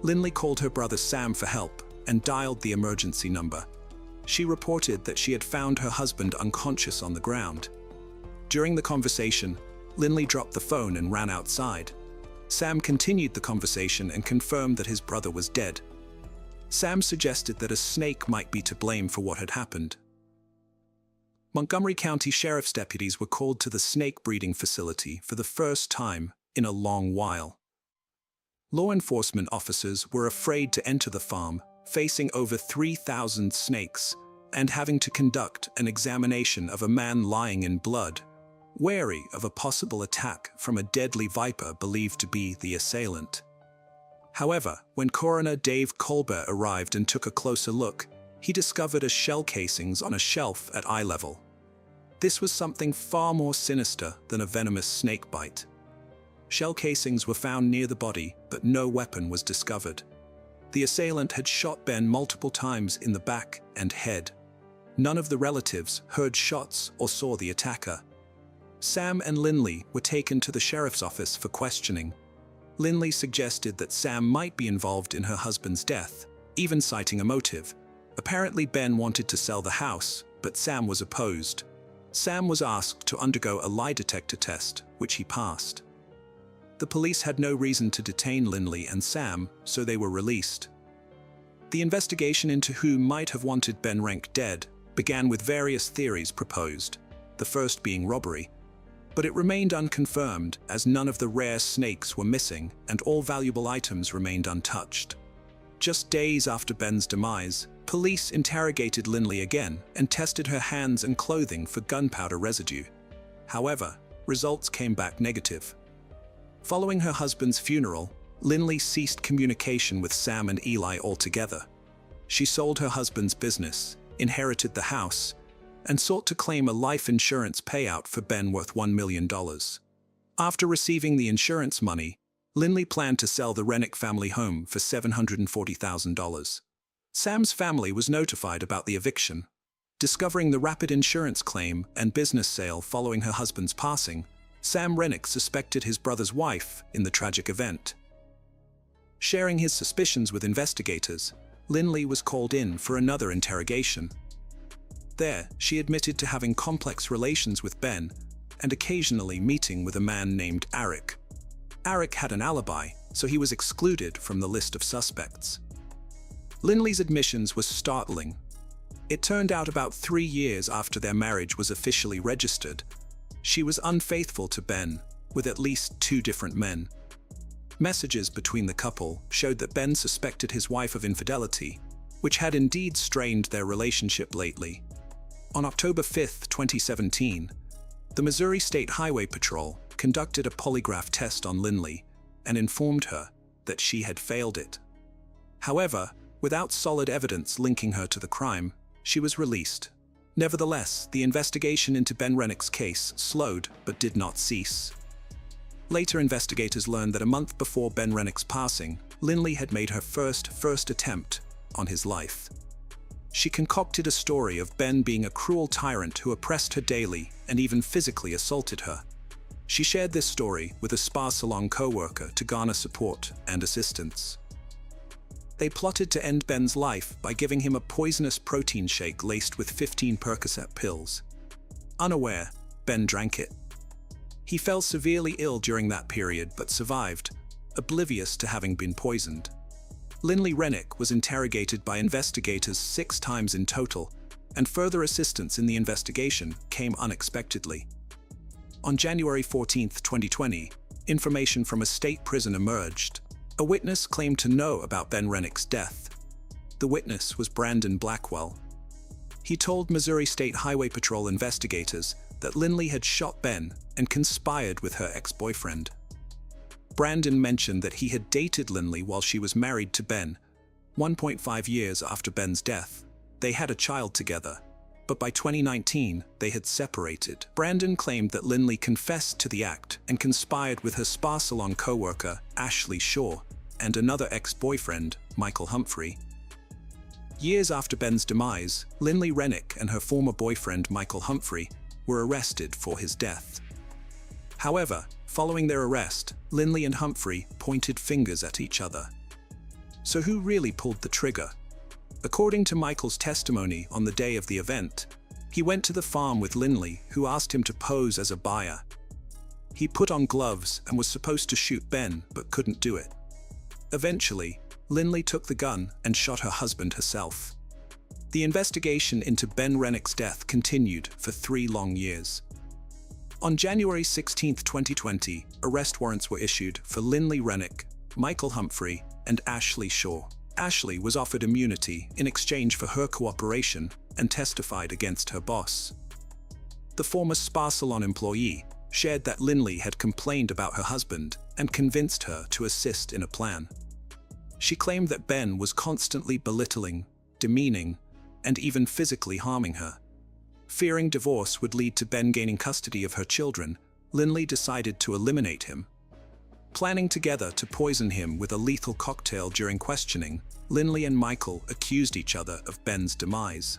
Linley called her brother Sam for help and dialed the emergency number. She reported that she had found her husband unconscious on the ground. During the conversation, Linley dropped the phone and ran outside. Sam continued the conversation and confirmed that his brother was dead. Sam suggested that a snake might be to blame for what had happened. Montgomery County Sheriff's deputies were called to the snake breeding facility for the first time in a long while. Law enforcement officers were afraid to enter the farm, facing over 3,000 snakes and having to conduct an examination of a man lying in blood, wary of a possible attack from a deadly viper believed to be the assailant. However, when coroner Dave Colbert arrived and took a closer look, he discovered a shell casings on a shelf at eye level. This was something far more sinister than a venomous snake bite. Shell casings were found near the body, but no weapon was discovered. The assailant had shot Ben multiple times in the back and head. None of the relatives heard shots or saw the attacker. Sam and Linley were taken to the sheriff's office for questioning. Linley suggested that Sam might be involved in her husband's death, even citing a motive. Apparently Ben wanted to sell the house, but Sam was opposed. Sam was asked to undergo a lie detector test, which he passed. The police had no reason to detain Linley and Sam, so they were released. The investigation into who might have wanted Ben Renck dead began with various theories proposed, the first being robbery. But it remained unconfirmed as none of the rare snakes were missing and all valuable items remained untouched. Just days after Ben's demise, police interrogated Linley again and tested her hands and clothing for gunpowder residue. However, results came back negative. Following her husband's funeral, Linley ceased communication with Sam and Eli altogether. She sold her husband's business, inherited the house, and sought to claim a life insurance payout for Ben worth $1 million. After receiving the insurance money, Linley planned to sell the Rennick family home for $740,000. Sam's family was notified about the eviction. Discovering the rapid insurance claim and business sale following her husband's passing, Sam Rennick suspected his brother's wife in the tragic event. Sharing his suspicions with investigators, Linley was called in for another interrogation. There, she admitted to having complex relations with Ben and occasionally meeting with a man named Eric. Eric had an alibi, so he was excluded from the list of suspects. Linley's admissions were startling. It turned out about 3 years after their marriage was officially registered, she was unfaithful to Ben, with at least 2 different men. Messages between the couple showed that Ben suspected his wife of infidelity, which had indeed strained their relationship lately. On October 5, 2017, the Missouri State Highway Patrol conducted a polygraph test on Linley and informed her that she had failed it. However, without solid evidence linking her to the crime, she was released. Nevertheless, the investigation into Ben Rennick's case slowed but did not cease. Later investigators learned that a month before Ben Rennick's passing, Linley had made her first attempt on his life. She concocted a story of Ben being a cruel tyrant who oppressed her daily and even physically assaulted her. She shared this story with a spa salon co-worker to garner support and assistance. They plotted to end Ben's life by giving him a poisonous protein shake laced with 15 Percocet pills. Unaware, Ben drank it. He fell severely ill during that period but survived. oblivious to having been poisoned. Linley Rennick was interrogated by investigators 6 times in total, and further assistance in the investigation came unexpectedly. On January 14, 2020, information from a state prison emerged. A witness claimed to know about Ben Rennick's death. The witness was Brandon Blackwell. He told Missouri State Highway Patrol investigators that Linley had shot Ben and conspired with her ex-boyfriend. Brandon mentioned that he had dated Linley while she was married to Ben. 1.5 years after Ben's death, they had a child together, but by 2019, they had separated. Brandon claimed that Linley confessed to the act and conspired with her spa salon co-worker, Ashley Shaw, and another ex-boyfriend, Michael Humphrey. Years after Ben's demise, Linley Rennick and her former boyfriend, Michael Humphrey, were arrested for his death. However, following their arrest, Linley and Humphrey pointed fingers at each other. So who really pulled the trigger? According to Michael's testimony on the day of the event, he went to the farm with Linley, who asked him to pose as a buyer. He put on gloves and was supposed to shoot Ben, but couldn't do it. Eventually, Linley took the gun and shot her husband herself. The investigation into Ben Rennick's death continued for 3 long years. On January 16, 2020, arrest warrants were issued for Linley Rennick, Michael Humphrey, and Ashley Shaw. Ashley was offered immunity in exchange for her cooperation and testified against her boss. The former spa salon employee shared that Linley had complained about her husband and convinced her to assist in a plan. She claimed that Ben was constantly belittling, demeaning, and even physically harming her. Fearing divorce would lead to Ben gaining custody of her children, Linley decided to eliminate him. Planning together to poison him with a lethal cocktail during questioning, Linley and Michael accused each other of Ben's demise.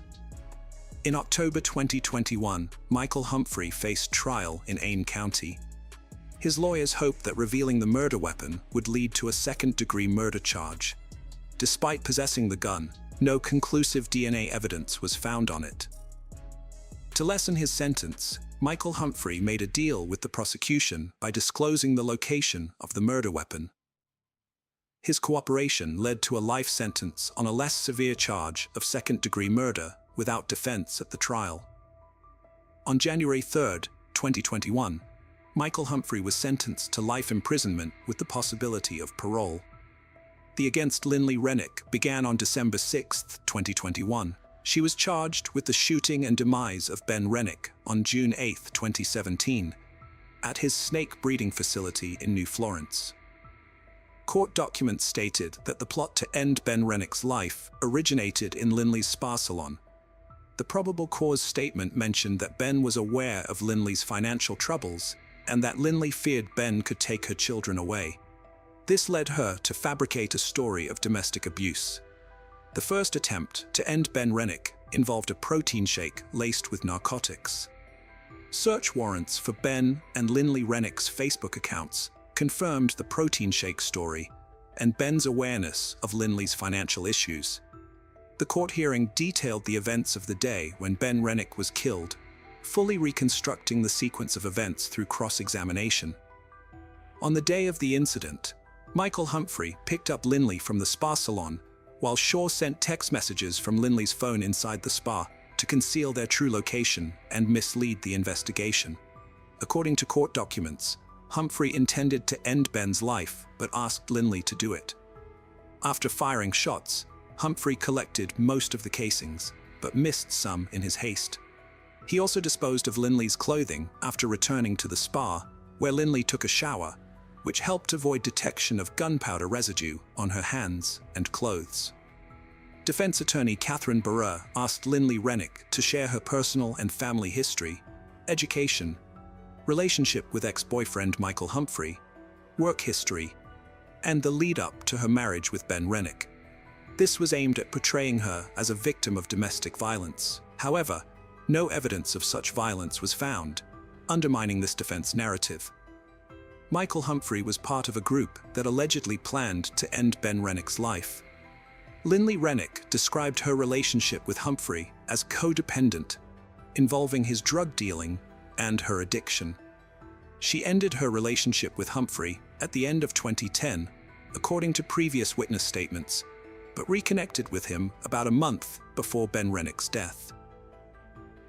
In October 2021, Michael Humphrey faced trial in Ain County. His lawyers hoped that revealing the murder weapon would lead to a second-degree murder charge. Despite possessing the gun, no conclusive DNA evidence was found on it. To lessen his sentence, Michael Humphrey made a deal with the prosecution by disclosing the location of the murder weapon. His cooperation led to a life sentence on a less severe charge of second-degree murder without defense at the trial. On January 3, 2021, Michael Humphrey was sentenced to life imprisonment with the possibility of parole. The against Linley Rennick began on December 6, 2021. She was charged with the shooting and demise of Ben Rennick on June 8, 2017, at his snake breeding facility in New Florence. Court documents stated that the plot to end Ben Rennick's life originated in Linley's spa salon. The probable cause statement mentioned that Ben was aware of Linley's financial troubles and that Linley feared Ben could take her children away. This led her to fabricate a story of domestic abuse. The first attempt to end Ben Rennick involved a protein shake laced with narcotics. Search warrants for Ben and Linley Rennick's Facebook accounts confirmed the protein shake story and Ben's awareness of Linley's financial issues. The court hearing detailed the events of the day when Ben Rennick was killed, fully reconstructing the sequence of events through cross-examination. On the day of the incident, Michael Humphrey picked up Linley from the spa salon, while Shaw sent text messages from Linley's phone inside the spa to conceal their true location and mislead the investigation. According to court documents, Humphrey intended to end Ben's life, but asked Linley to do it. After firing shots, Humphrey collected most of the casings, but missed some in his haste. He also disposed of Linley's clothing after returning to the spa, where Linley took a shower, which helped avoid detection of gunpowder residue on her hands and clothes. Defense attorney Catherine Barreur asked Linley Rennick to share her personal and family history, education, relationship with ex-boyfriend Michael Humphrey, work history, and the lead-up to her marriage with Ben Rennick. This was aimed at portraying her as a victim of domestic violence. However, no evidence of such violence was found, undermining this defense narrative. Michael Humphrey was part of a group that allegedly planned to end Ben Rennick's life. Linley Rennick described her relationship with Humphrey as codependent, involving his drug dealing and her addiction. She ended her relationship with Humphrey at the end of 2010, according to previous witness statements, but reconnected with him about a month before Ben Rennick's death.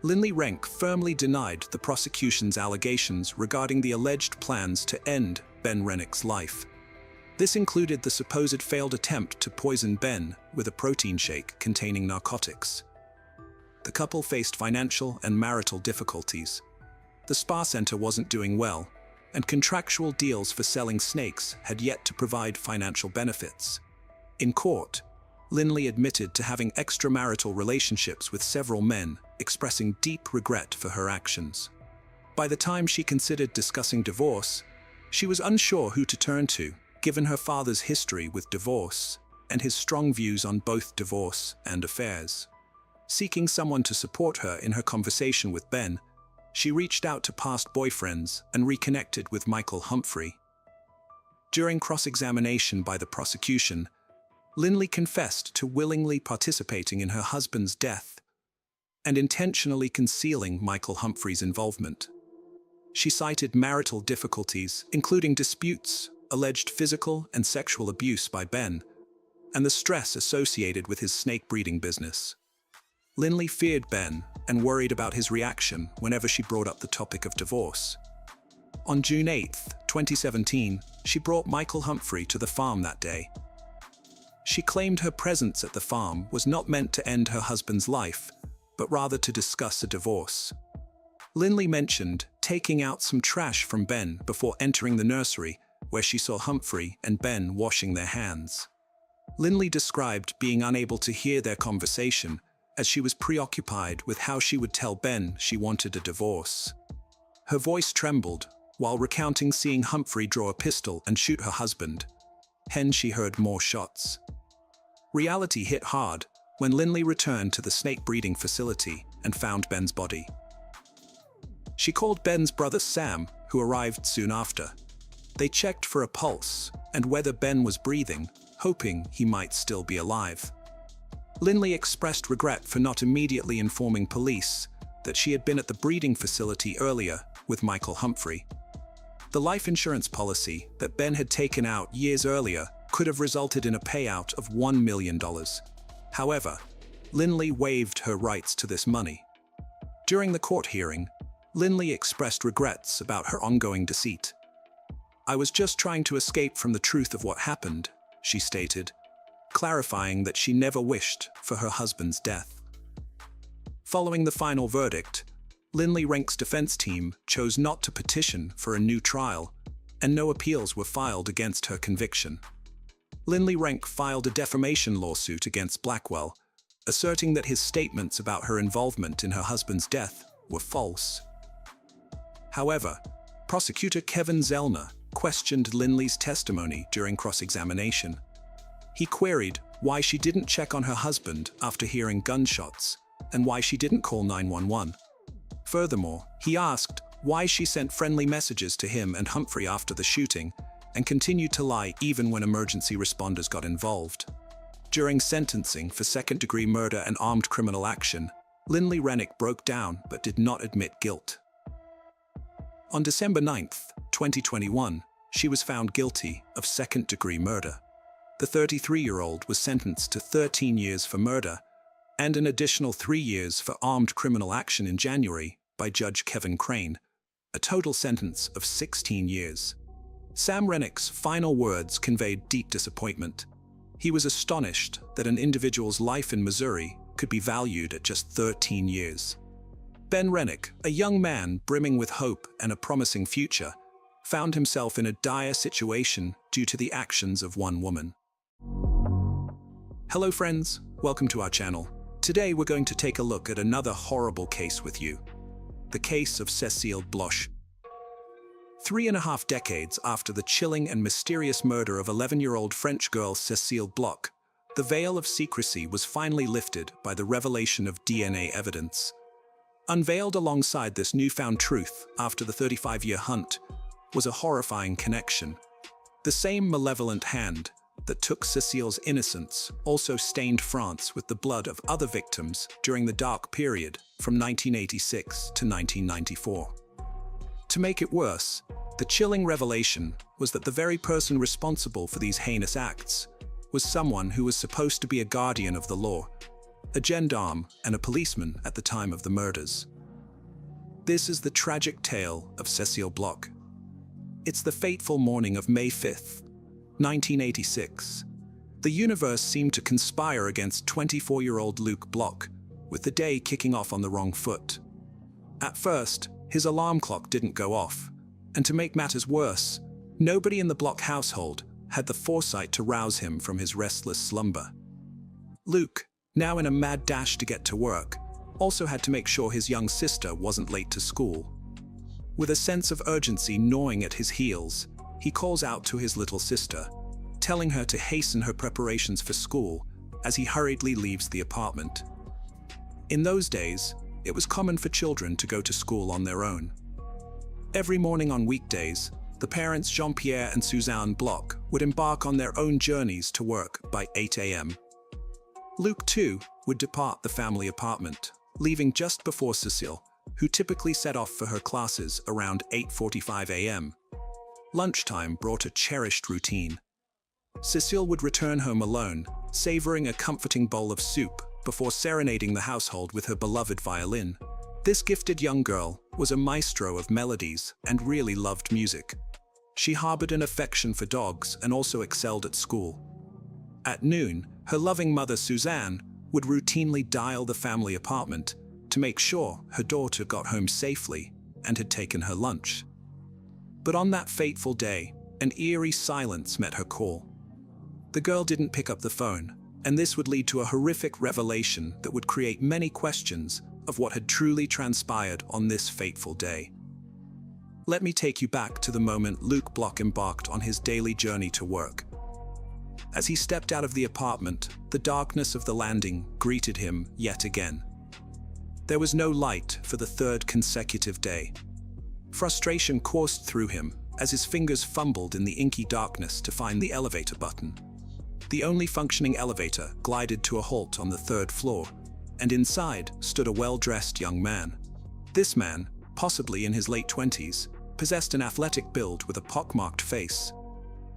Linley Renck firmly denied the prosecution's allegations regarding the alleged plans to end Ben Rennick's life. This included the supposed failed attempt to poison Ben with a protein shake containing narcotics. The couple faced financial and marital difficulties. The spa center wasn't doing well, and contractual deals for selling snakes had yet to provide financial benefits. In court, Linley admitted to having extramarital relationships with several men, expressing deep regret for her actions. By the time she considered discussing divorce, she was unsure who to turn to, given her father's history with divorce and his strong views on both divorce and affairs. Seeking someone to support her in her conversation with Ben, she reached out to past boyfriends and reconnected with Michael Humphrey. During cross-examination by the prosecution, Linley confessed to willingly participating in her husband's death and intentionally concealing Michael Humphrey's involvement. She cited marital difficulties, including disputes, alleged physical and sexual abuse by Ben, and the stress associated with his snake breeding business. Linley feared Ben and worried about his reaction whenever she brought up the topic of divorce. On June 8, 2017, she brought Michael Humphrey to the farm that day. She claimed her presence at the farm was not meant to end her husband's life, but rather to discuss a divorce. Linley mentioned taking out some trash from Ben before entering the nursery, where she saw Humphrey and Ben washing their hands. Linley described being unable to hear their conversation, as she was preoccupied with how she would tell Ben she wanted a divorce. Her voice trembled while recounting seeing Humphrey draw a pistol and shoot her husband. Hence she heard more shots. Reality hit hard when Linley returned to the snake breeding facility and found Ben's body. She called Ben's brother Sam, who arrived soon after. They checked for a pulse and whether Ben was breathing, hoping he might still be alive. Linley expressed regret for not immediately informing police that she had been at the breeding facility earlier with Michael Humphrey. The life insurance policy that Ben had taken out years earlier could have resulted in a payout of $1 million. However, Linley waived her rights to this money. During the court hearing, Linley expressed regrets about her ongoing deceit. "I was just trying to escape from the truth of what happened," she stated, clarifying that she never wished for her husband's death. Following the final verdict, Linley Renck's defense team chose not to petition for a new trial, and no appeals were filed against her conviction. Linley Renck filed a defamation lawsuit against Blackwell, asserting that his statements about her involvement in her husband's death were false. However, prosecutor Kevin Zellner questioned Linley's testimony during cross-examination. He queried why she didn't check on her husband after hearing gunshots and why she didn't call 911. Furthermore, he asked why she sent friendly messages to him and Humphrey after the shooting and continued to lie even when emergency responders got involved. During sentencing for second-degree murder and armed criminal action, Linley Rennick broke down but did not admit guilt. On December 9, 2021, she was found guilty of second-degree murder. The 33-year-old was sentenced to 13 years for murder and an additional 3 years for armed criminal action in January by Judge Kevin Crane, a total sentence of 16 years. Sam Rennick's final words conveyed deep disappointment. He was astonished that an individual's life in Missouri could be valued at just 13 years. Ben Rennick, a young man brimming with hope and a promising future, found himself in a dire situation due to the actions of one woman. Hello friends, welcome to our channel. Today we're going to take a look at another horrible case with you. The case of Cecile Bloch. 3.5 decades after the chilling and mysterious murder of 11-year-old French girl Cecile Bloch, the veil of secrecy was finally lifted by the revelation of DNA evidence. Unveiled alongside this newfound truth after the 35-year hunt was a horrifying connection. The same malevolent hand that took Cecile's innocence also stained France with the blood of other victims during the dark period from 1986 to 1994. To make it worse, the chilling revelation was that the very person responsible for these heinous acts was someone who was supposed to be a guardian of the law, a gendarme and a policeman at the time of the murders. This is the tragic tale of Cecile Bloch. It's the fateful morning of May 5th, 1986. The universe seemed to conspire against 24-year-old Luc Bloch, with the day kicking off on the wrong foot. At first, his alarm clock didn't go off, and to make matters worse, nobody in the Bloch household had the foresight to rouse him from his restless slumber. Luc, now in a mad dash to get to work, also had to make sure his young sister wasn't late to school. With a sense of urgency gnawing at his heels, he calls out to his little sister, telling her to hasten her preparations for school as he hurriedly leaves the apartment. In those days, it was common for children to go to school on their own. Every morning on weekdays, the parents Jean-Pierre and Suzanne Bloch would embark on their own journeys to work by 8 a.m. Luc, too, would depart the family apartment, leaving just before Cecile, who typically set off for her classes around 8:45 a.m. Lunchtime brought a cherished routine. Cecile would return home alone, savoring a comforting bowl of soup before serenading the household with her beloved violin. This gifted young girl was a maestro of melodies and really loved music. She harbored an affection for dogs and also excelled at school. At noon, her loving mother Suzanne would routinely dial the family apartment to make sure her daughter got home safely and had taken her lunch. But on that fateful day, an eerie silence met her call. The girl didn't pick up the phone, and this would lead to a horrific revelation that would create many questions of what had truly transpired on this fateful day. Let me take you back to the moment Luc Bloch embarked on his daily journey to work. As he stepped out of the apartment, the darkness of the landing greeted him yet again. There was no light for the third consecutive day. Frustration coursed through him as his fingers fumbled in the inky darkness to find the elevator button. The only functioning elevator glided to a halt on the third floor, and inside stood a well-dressed young man. This man, possibly in his late 20s, possessed an athletic build with a pockmarked face.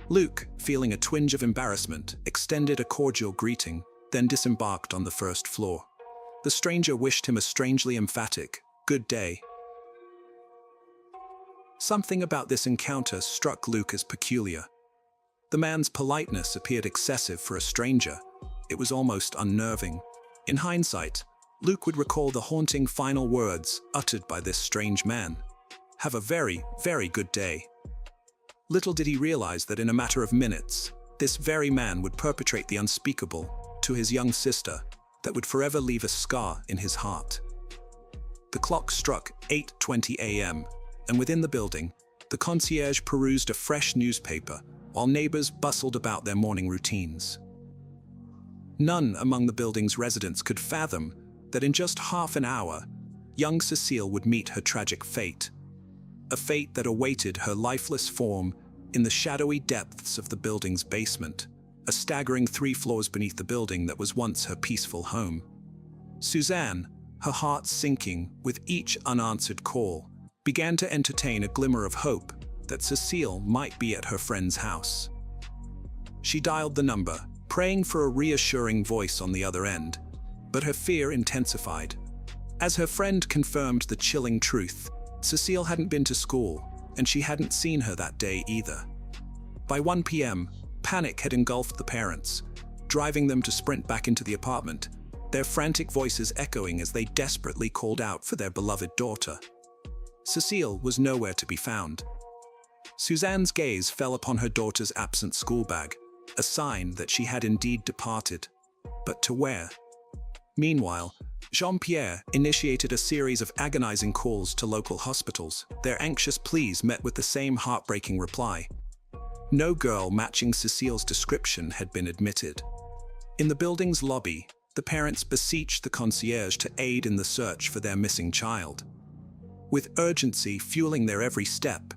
Luc, feeling a twinge of embarrassment, extended a cordial greeting, then disembarked on the first floor. The stranger wished him a strangely emphatic, "Good day." Something about this encounter struck Luc as peculiar. The man's politeness appeared excessive for a stranger. It was almost unnerving. In hindsight, Luc would recall the haunting final words uttered by this strange man. "Have a very, very good day." Little did he realize that in a matter of minutes, this very man would perpetrate the unspeakable to his young sister that would forever leave a scar in his heart. The clock struck 8:20 a.m., and within the building, the concierge perused a fresh newspaper while neighbors bustled about their morning routines. None among the building's residents could fathom that in just half an hour, young Cecile would meet her tragic fate. A fate that awaited her lifeless form in the shadowy depths of the building's basement, a staggering 3 floors beneath the building that was once her peaceful home. Suzanne, her heart sinking with each unanswered call, began to entertain a glimmer of hope that Cecile might be at her friend's house. She dialed the number, praying for a reassuring voice on the other end, but her fear intensified. As her friend confirmed the chilling truth, Cecile hadn't been to school, and she hadn't seen her that day either. By 1 p.m., panic had engulfed the parents, driving them to sprint back into the apartment, their frantic voices echoing as they desperately called out for their beloved daughter. Cecile was nowhere to be found. Suzanne's gaze fell upon her daughter's absent school bag, a sign that she had indeed departed. But to where? Meanwhile, Jean-Pierre initiated a series of agonizing calls to local hospitals. Their anxious pleas met with the same heartbreaking reply. No girl matching Cecile's description had been admitted. In the building's lobby, the parents beseeched the concierge to aid in the search for their missing child. With urgency fueling their every step,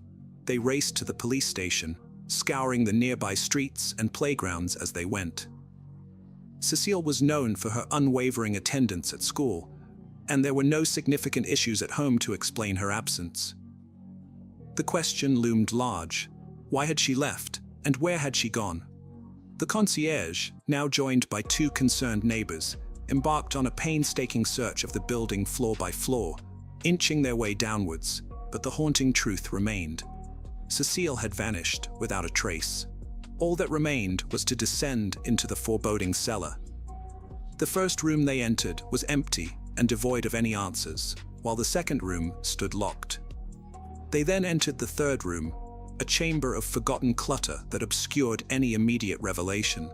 they raced to the police station, scouring the nearby streets and playgrounds as they went. Cecile was known for her unwavering attendance at school, and there were no significant issues at home to explain her absence. The question loomed large. Why had she left, and where had she gone? The concierge, now joined by two concerned neighbors, embarked on a painstaking search of the building floor by floor, inching their way downwards, but the haunting truth remained. Cecile had vanished without a trace. All that remained was to descend into the foreboding cellar. The first room they entered was empty and devoid of any answers, while the second room stood locked. They then entered the third room, a chamber of forgotten clutter that obscured any immediate revelation.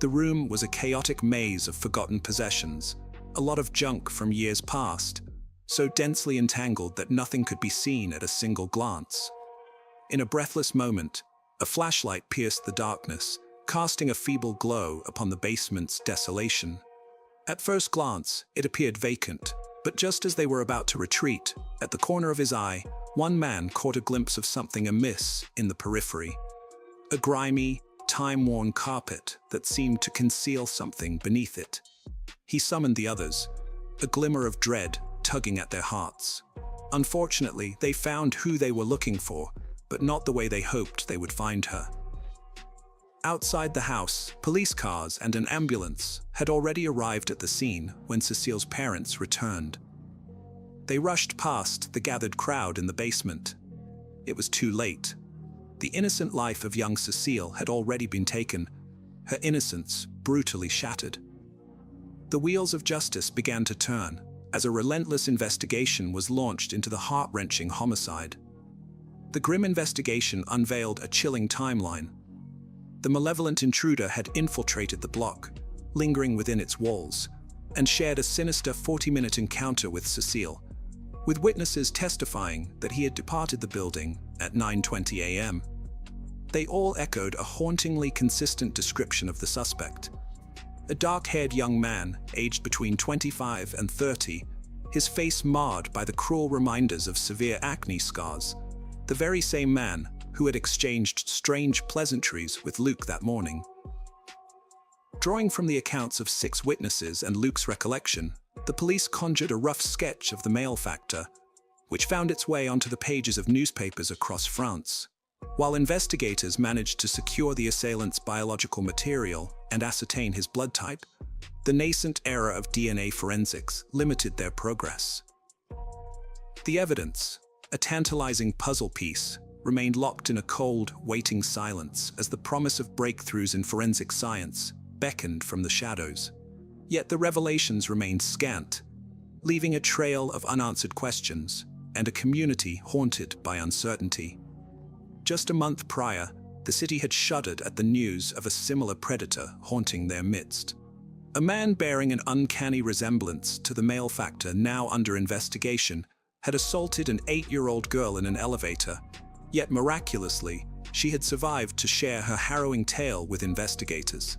The room was a chaotic maze of forgotten possessions, a lot of junk from years past, so densely entangled that nothing could be seen at a single glance. In a breathless moment, a flashlight pierced the darkness, casting a feeble glow upon the basement's desolation. At first glance, it appeared vacant, but just as they were about to retreat, at the corner of his eye, one man caught a glimpse of something amiss in the periphery. A grimy, time-worn carpet that seemed to conceal something beneath it. He summoned the others, a glimmer of dread tugging at their hearts. Unfortunately, they found who they were looking for, but not the way they hoped they would find her. Outside the house, police cars and an ambulance had already arrived at the scene when Cecile's parents returned. They rushed past the gathered crowd in the basement. It was too late. The innocent life of young Cecile had already been taken, her innocence brutally shattered. The wheels of justice began to turn as a relentless investigation was launched into the heart-wrenching homicide. The grim investigation unveiled a chilling timeline. The malevolent intruder had infiltrated the block, lingering within its walls, and shared a sinister 40-minute encounter with Cecile, with witnesses testifying that he had departed the building at 9:20 a.m. They all echoed a hauntingly consistent description of the suspect. A dark-haired young man, aged between 25 and 30, his face marred by the cruel reminders of severe acne scars, the very same man who had exchanged strange pleasantries with Luke that morning. Drawing from the accounts of 6 witnesses and Luke's recollection, the police conjured a rough sketch of the malefactor, which found its way onto the pages of newspapers across France. While investigators managed to secure the assailant's biological material and ascertain his blood type, the nascent era of DNA forensics limited their progress. The evidence, a tantalizing puzzle piece, remained locked in a cold, waiting silence as the promise of breakthroughs in forensic science beckoned from the shadows. Yet the revelations remained scant, leaving a trail of unanswered questions and a community haunted by uncertainty. Just a month prior, the city had shuddered at the news of a similar predator haunting their midst. A man bearing an uncanny resemblance to the malefactor now under investigation had assaulted an 8-year-old girl in an elevator, yet miraculously, she had survived to share her harrowing tale with investigators.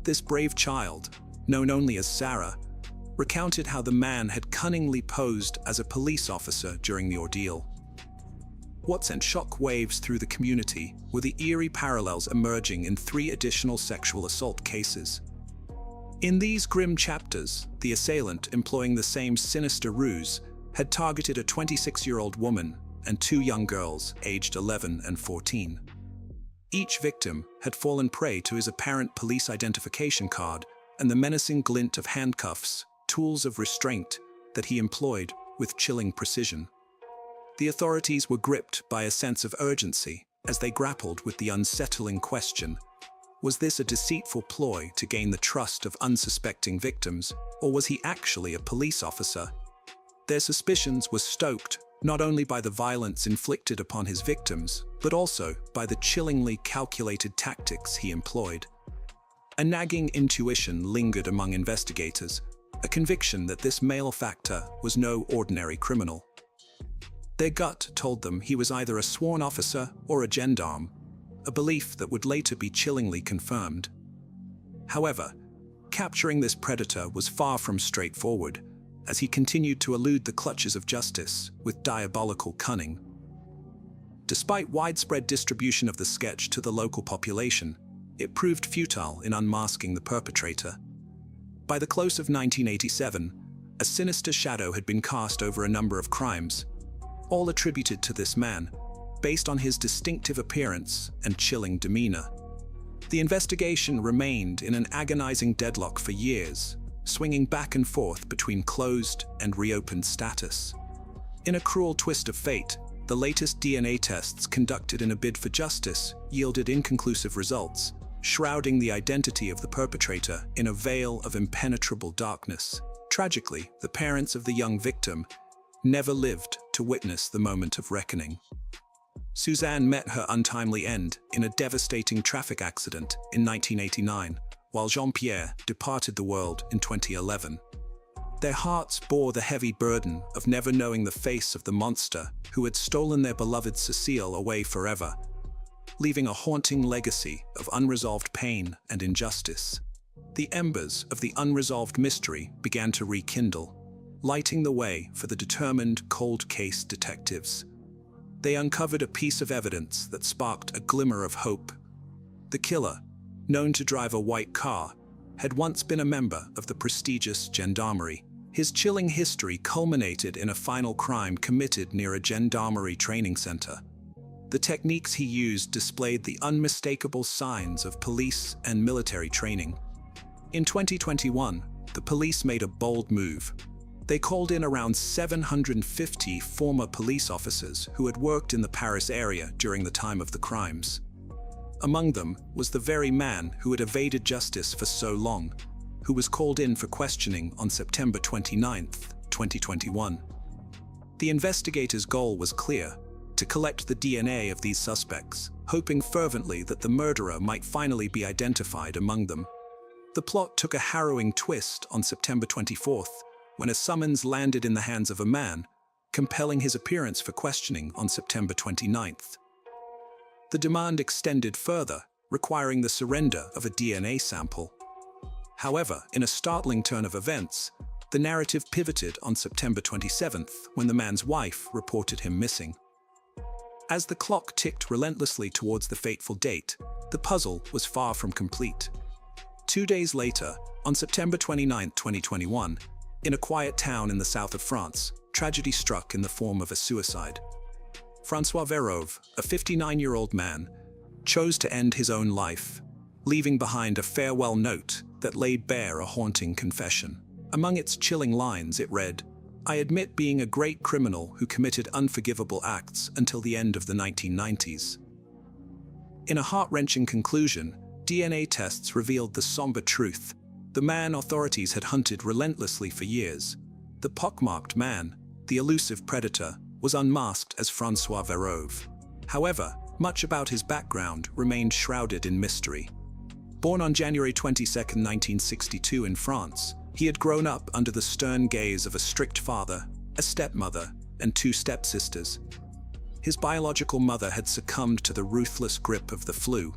This brave child, known only as Sarah, recounted how the man had cunningly posed as a police officer during the ordeal. What sent shock waves through the community were the eerie parallels emerging in 3 additional sexual assault cases. In these grim chapters, the assailant, employing the same sinister ruse, had targeted a 26-year-old woman and 2 young girls aged 11 and 14. Each victim had fallen prey to his apparent police identification card and the menacing glint of handcuffs, tools of restraint that he employed with chilling precision. The authorities were gripped by a sense of urgency as they grappled with the unsettling question: was this a deceitful ploy to gain the trust of unsuspecting victims, or was he actually a police officer? Their suspicions were stoked not only by the violence inflicted upon his victims, but also by the chillingly calculated tactics he employed. A nagging intuition lingered among investigators, a conviction that this malefactor was no ordinary criminal. Their gut told them he was either a sworn officer or a gendarme, a belief that would later be chillingly confirmed. However, capturing this predator was far from straightforward, as he continued to elude the clutches of justice with diabolical cunning. Despite widespread distribution of the sketch to the local population, it proved futile in unmasking the perpetrator. By the close of 1987, a sinister shadow had been cast over a number of crimes, all attributed to this man, based on his distinctive appearance and chilling demeanor. The investigation remained in an agonizing deadlock for years, swinging back and forth between closed and reopened status. In a cruel twist of fate, the latest DNA tests conducted in a bid for justice yielded inconclusive results, shrouding the identity of the perpetrator in a veil of impenetrable darkness. Tragically, the parents of the young victim never lived to witness the moment of reckoning. Suzanne met her untimely end in a devastating traffic accident in 1989, while Jean-Pierre departed the world in 2011. Their hearts bore the heavy burden of never knowing the face of the monster who had stolen their beloved Cécile away forever, leaving a haunting legacy of unresolved pain and injustice. The embers of the unresolved mystery began to rekindle, lighting the way for the determined cold case detectives. They uncovered a piece of evidence that sparked a glimmer of hope. The killer, known to drive a white car, had once been a member of the prestigious gendarmerie. His chilling history culminated in a final crime committed near a gendarmerie training center. The techniques he used displayed the unmistakable signs of police and military training. In 2021, the police made a bold move. They called in around 750 former police officers who had worked in the Paris area during the time of the crimes. Among them was the very man who had evaded justice for so long, who was called in for questioning on September 29, 2021. The investigators' goal was clear: to collect the DNA of these suspects, hoping fervently that the murderer might finally be identified among them. The plot took a harrowing twist on September 24th, when a summons landed in the hands of a man, compelling his appearance for questioning on September 29th. The demand extended further, requiring the surrender of a DNA sample. However, in a startling turn of events, the narrative pivoted on September 27th when the man's wife reported him missing. As the clock ticked relentlessly towards the fateful date, the puzzle was far from complete. 2 days later, on September 29, 2021, in a quiet town in the south of France, tragedy struck in the form of a suicide. François Verove, a 59-year-old man, chose to end his own life, leaving behind a farewell note that laid bare a haunting confession. Among its chilling lines, it read, "I admit being a great criminal who committed unforgivable acts until the end of the 1990s." In a heart-wrenching conclusion, DNA tests revealed the somber truth. The man authorities had hunted relentlessly for years. The pockmarked man, the elusive predator, was unmasked as François Verove. However, much about his background remained shrouded in mystery. Born on January 22, 1962 in France, he had grown up under the stern gaze of a strict father, a stepmother, and 2 stepsisters. His biological mother had succumbed to the ruthless grip of the flu.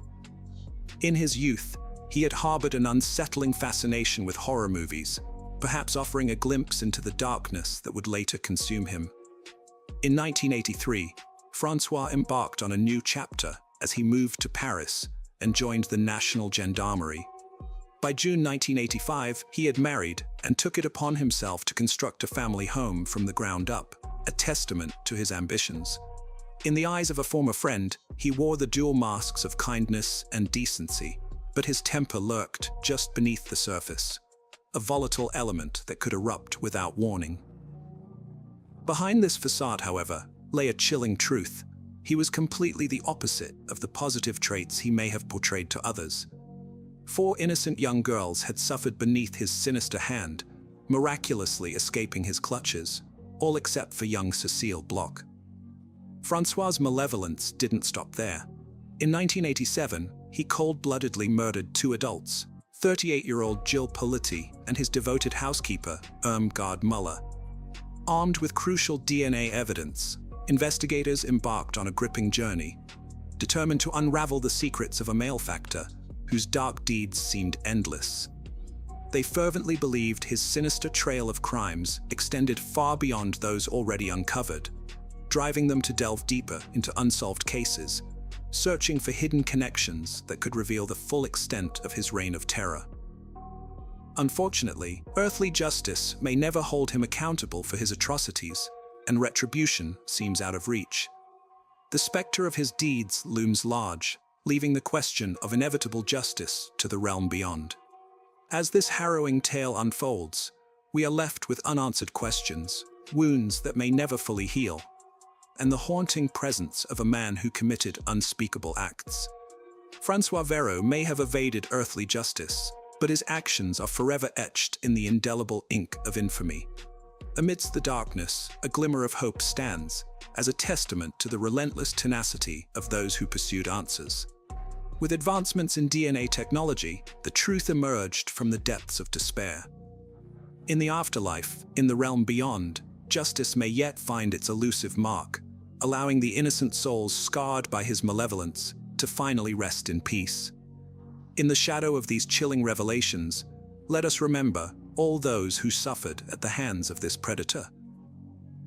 In his youth, he had harbored an unsettling fascination with horror movies, perhaps offering a glimpse into the darkness that would later consume him. In 1983, François embarked on a new chapter as he moved to Paris and joined the National Gendarmerie. By June 1985, he had married and took it upon himself to construct a family home from the ground up, a testament to his ambitions. In the eyes of a former friend, he wore the dual masks of kindness and decency, but his temper lurked just beneath the surface, a volatile element that could erupt without warning. Behind this facade, however, lay a chilling truth. He was completely the opposite of the positive traits he may have portrayed to others. 4 innocent young girls had suffered beneath his sinister hand, miraculously escaping his clutches, all except for young Cécile Bloch. François' malevolence didn't stop there. In 1987, he cold-bloodedly murdered 2 adults, 38-year-old Gilles Politi and his devoted housekeeper, Irmgard Muller. Armed with crucial DNA evidence, investigators embarked on a gripping journey, determined to unravel the secrets of a malefactor whose dark deeds seemed endless. They fervently believed his sinister trail of crimes extended far beyond those already uncovered, driving them to delve deeper into unsolved cases, searching for hidden connections that could reveal the full extent of his reign of terror. Unfortunately, earthly justice may never hold him accountable for his atrocities, and retribution seems out of reach. The specter of his deeds looms large, leaving the question of inevitable justice to the realm beyond. As this harrowing tale unfolds, we are left with unanswered questions, wounds that may never fully heal, and the haunting presence of a man who committed unspeakable acts. François Vérot may have evaded earthly justice, but his actions are forever etched in the indelible ink of infamy. Amidst the darkness, a glimmer of hope stands, as a testament to the relentless tenacity of those who pursued answers. With advancements in DNA technology, the truth emerged from the depths of despair. In the afterlife, in the realm beyond, justice may yet find its elusive mark, allowing the innocent souls scarred by his malevolence to finally rest in peace. In the shadow of these chilling revelations, let us remember all those who suffered at the hands of this predator.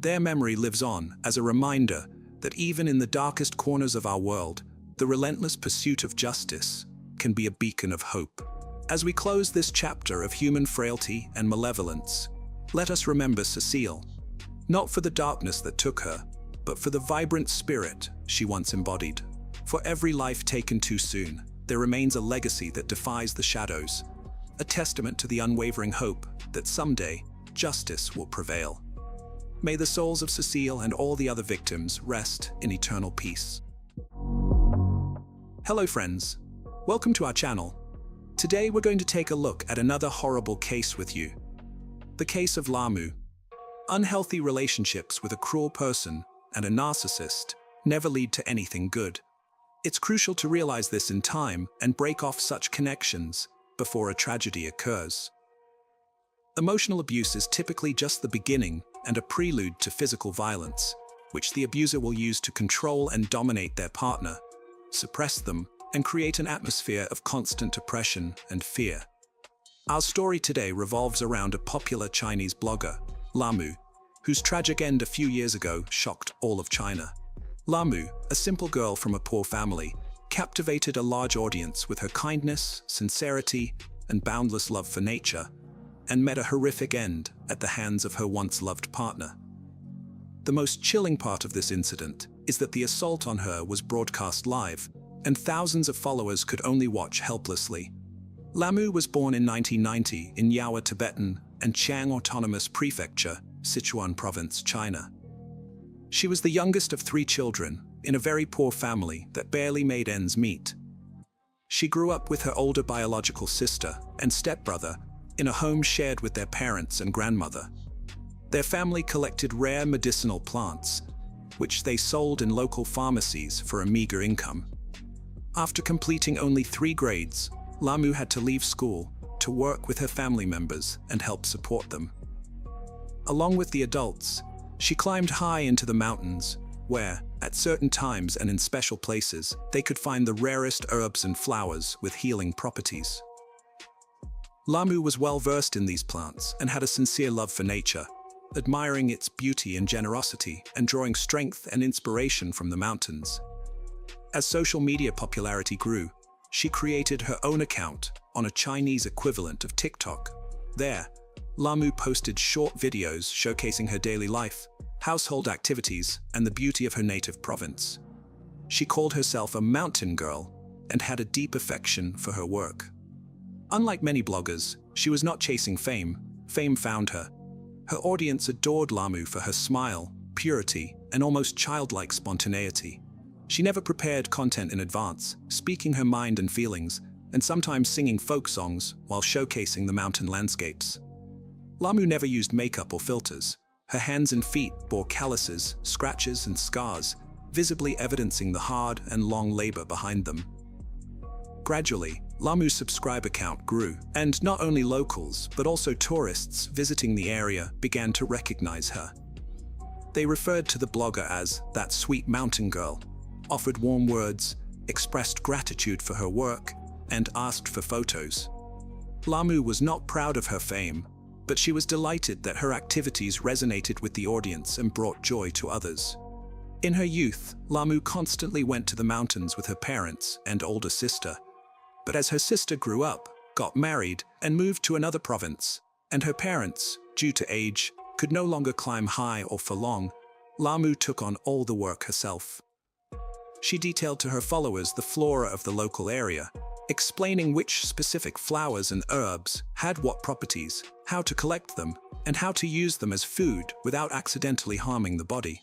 Their memory lives on as a reminder that even in the darkest corners of our world, the relentless pursuit of justice can be a beacon of hope. As we close this chapter of human frailty and malevolence, let us remember Cecile, not for the darkness that took her, but for the vibrant spirit she once embodied. For every life taken too soon, there remains a legacy that defies the shadows, a testament to the unwavering hope that someday justice will prevail. May the souls of Cecile and all the other victims rest in eternal peace. Hello friends, welcome to our channel. Today we're going to take a look at another horrible case with you. The case of Lamu. Unhealthy relationships with a cruel person and a narcissist never lead to anything good. It's crucial to realize this in time and break off such connections before a tragedy occurs. Emotional abuse is typically just the beginning and a prelude to physical violence, which the abuser will use to control and dominate their partner, suppress them, and create an atmosphere of constant oppression and fear. Our story today revolves around a popular Chinese blogger, Lamu, whose tragic end a few years ago shocked all of China. Lamu, a simple girl from a poor family, captivated a large audience with her kindness, sincerity, and boundless love for nature, and met a horrific end at the hands of her once-loved partner. The most chilling part of this incident is that the assault on her was broadcast live, and thousands of followers could only watch helplessly. Lamu was born in 1990 in Yaowa Tibetan and Chiang Autonomous Prefecture, Sichuan Province, China. She was the youngest of 3 children in a very poor family that barely made ends meet. She grew up with her older biological sister and stepbrother in a home shared with their parents and grandmother. Their family collected rare medicinal plants, which they sold in local pharmacies for a meager income. After completing only 3 grades, Lamu had to leave school to work with her family members and help support them. Along with the adults, she climbed high into the mountains, where, at certain times and in special places, they could find the rarest herbs and flowers with healing properties. Lamu was well versed in these plants and had a sincere love for nature, admiring its beauty and generosity and drawing strength and inspiration from the mountains. As social media popularity grew, she created her own account on a Chinese equivalent of TikTok. There, Lamu posted short videos showcasing her daily life, household activities, and the beauty of her native province. She called herself a mountain girl and had a deep affection for her work. Unlike many bloggers, she was not chasing fame. Fame found her. Her audience adored Lamu for her smile, purity, and almost childlike spontaneity. She never prepared content in advance, speaking her mind and feelings, and sometimes singing folk songs while showcasing the mountain landscapes. Lamu never used makeup or filters. Her hands and feet bore calluses, scratches, and scars, visibly evidencing the hard and long labor behind them. Gradually, Lamu's subscriber count grew, and not only locals, but also tourists visiting the area began to recognize her. They referred to the blogger as that sweet mountain girl, offered warm words, expressed gratitude for her work, and asked for photos. Lamu was not proud of her fame, but she was delighted that her activities resonated with the audience and brought joy to others. In her youth, Lamu constantly went to the mountains with her parents and older sister. But as her sister grew up, got married, and moved to another province, and her parents, due to age, could no longer climb high or for long, Lamu took on all the work herself. She detailed to her followers the flora of the local area, explaining which specific flowers and herbs had what properties, how to collect them, and how to use them as food without accidentally harming the body.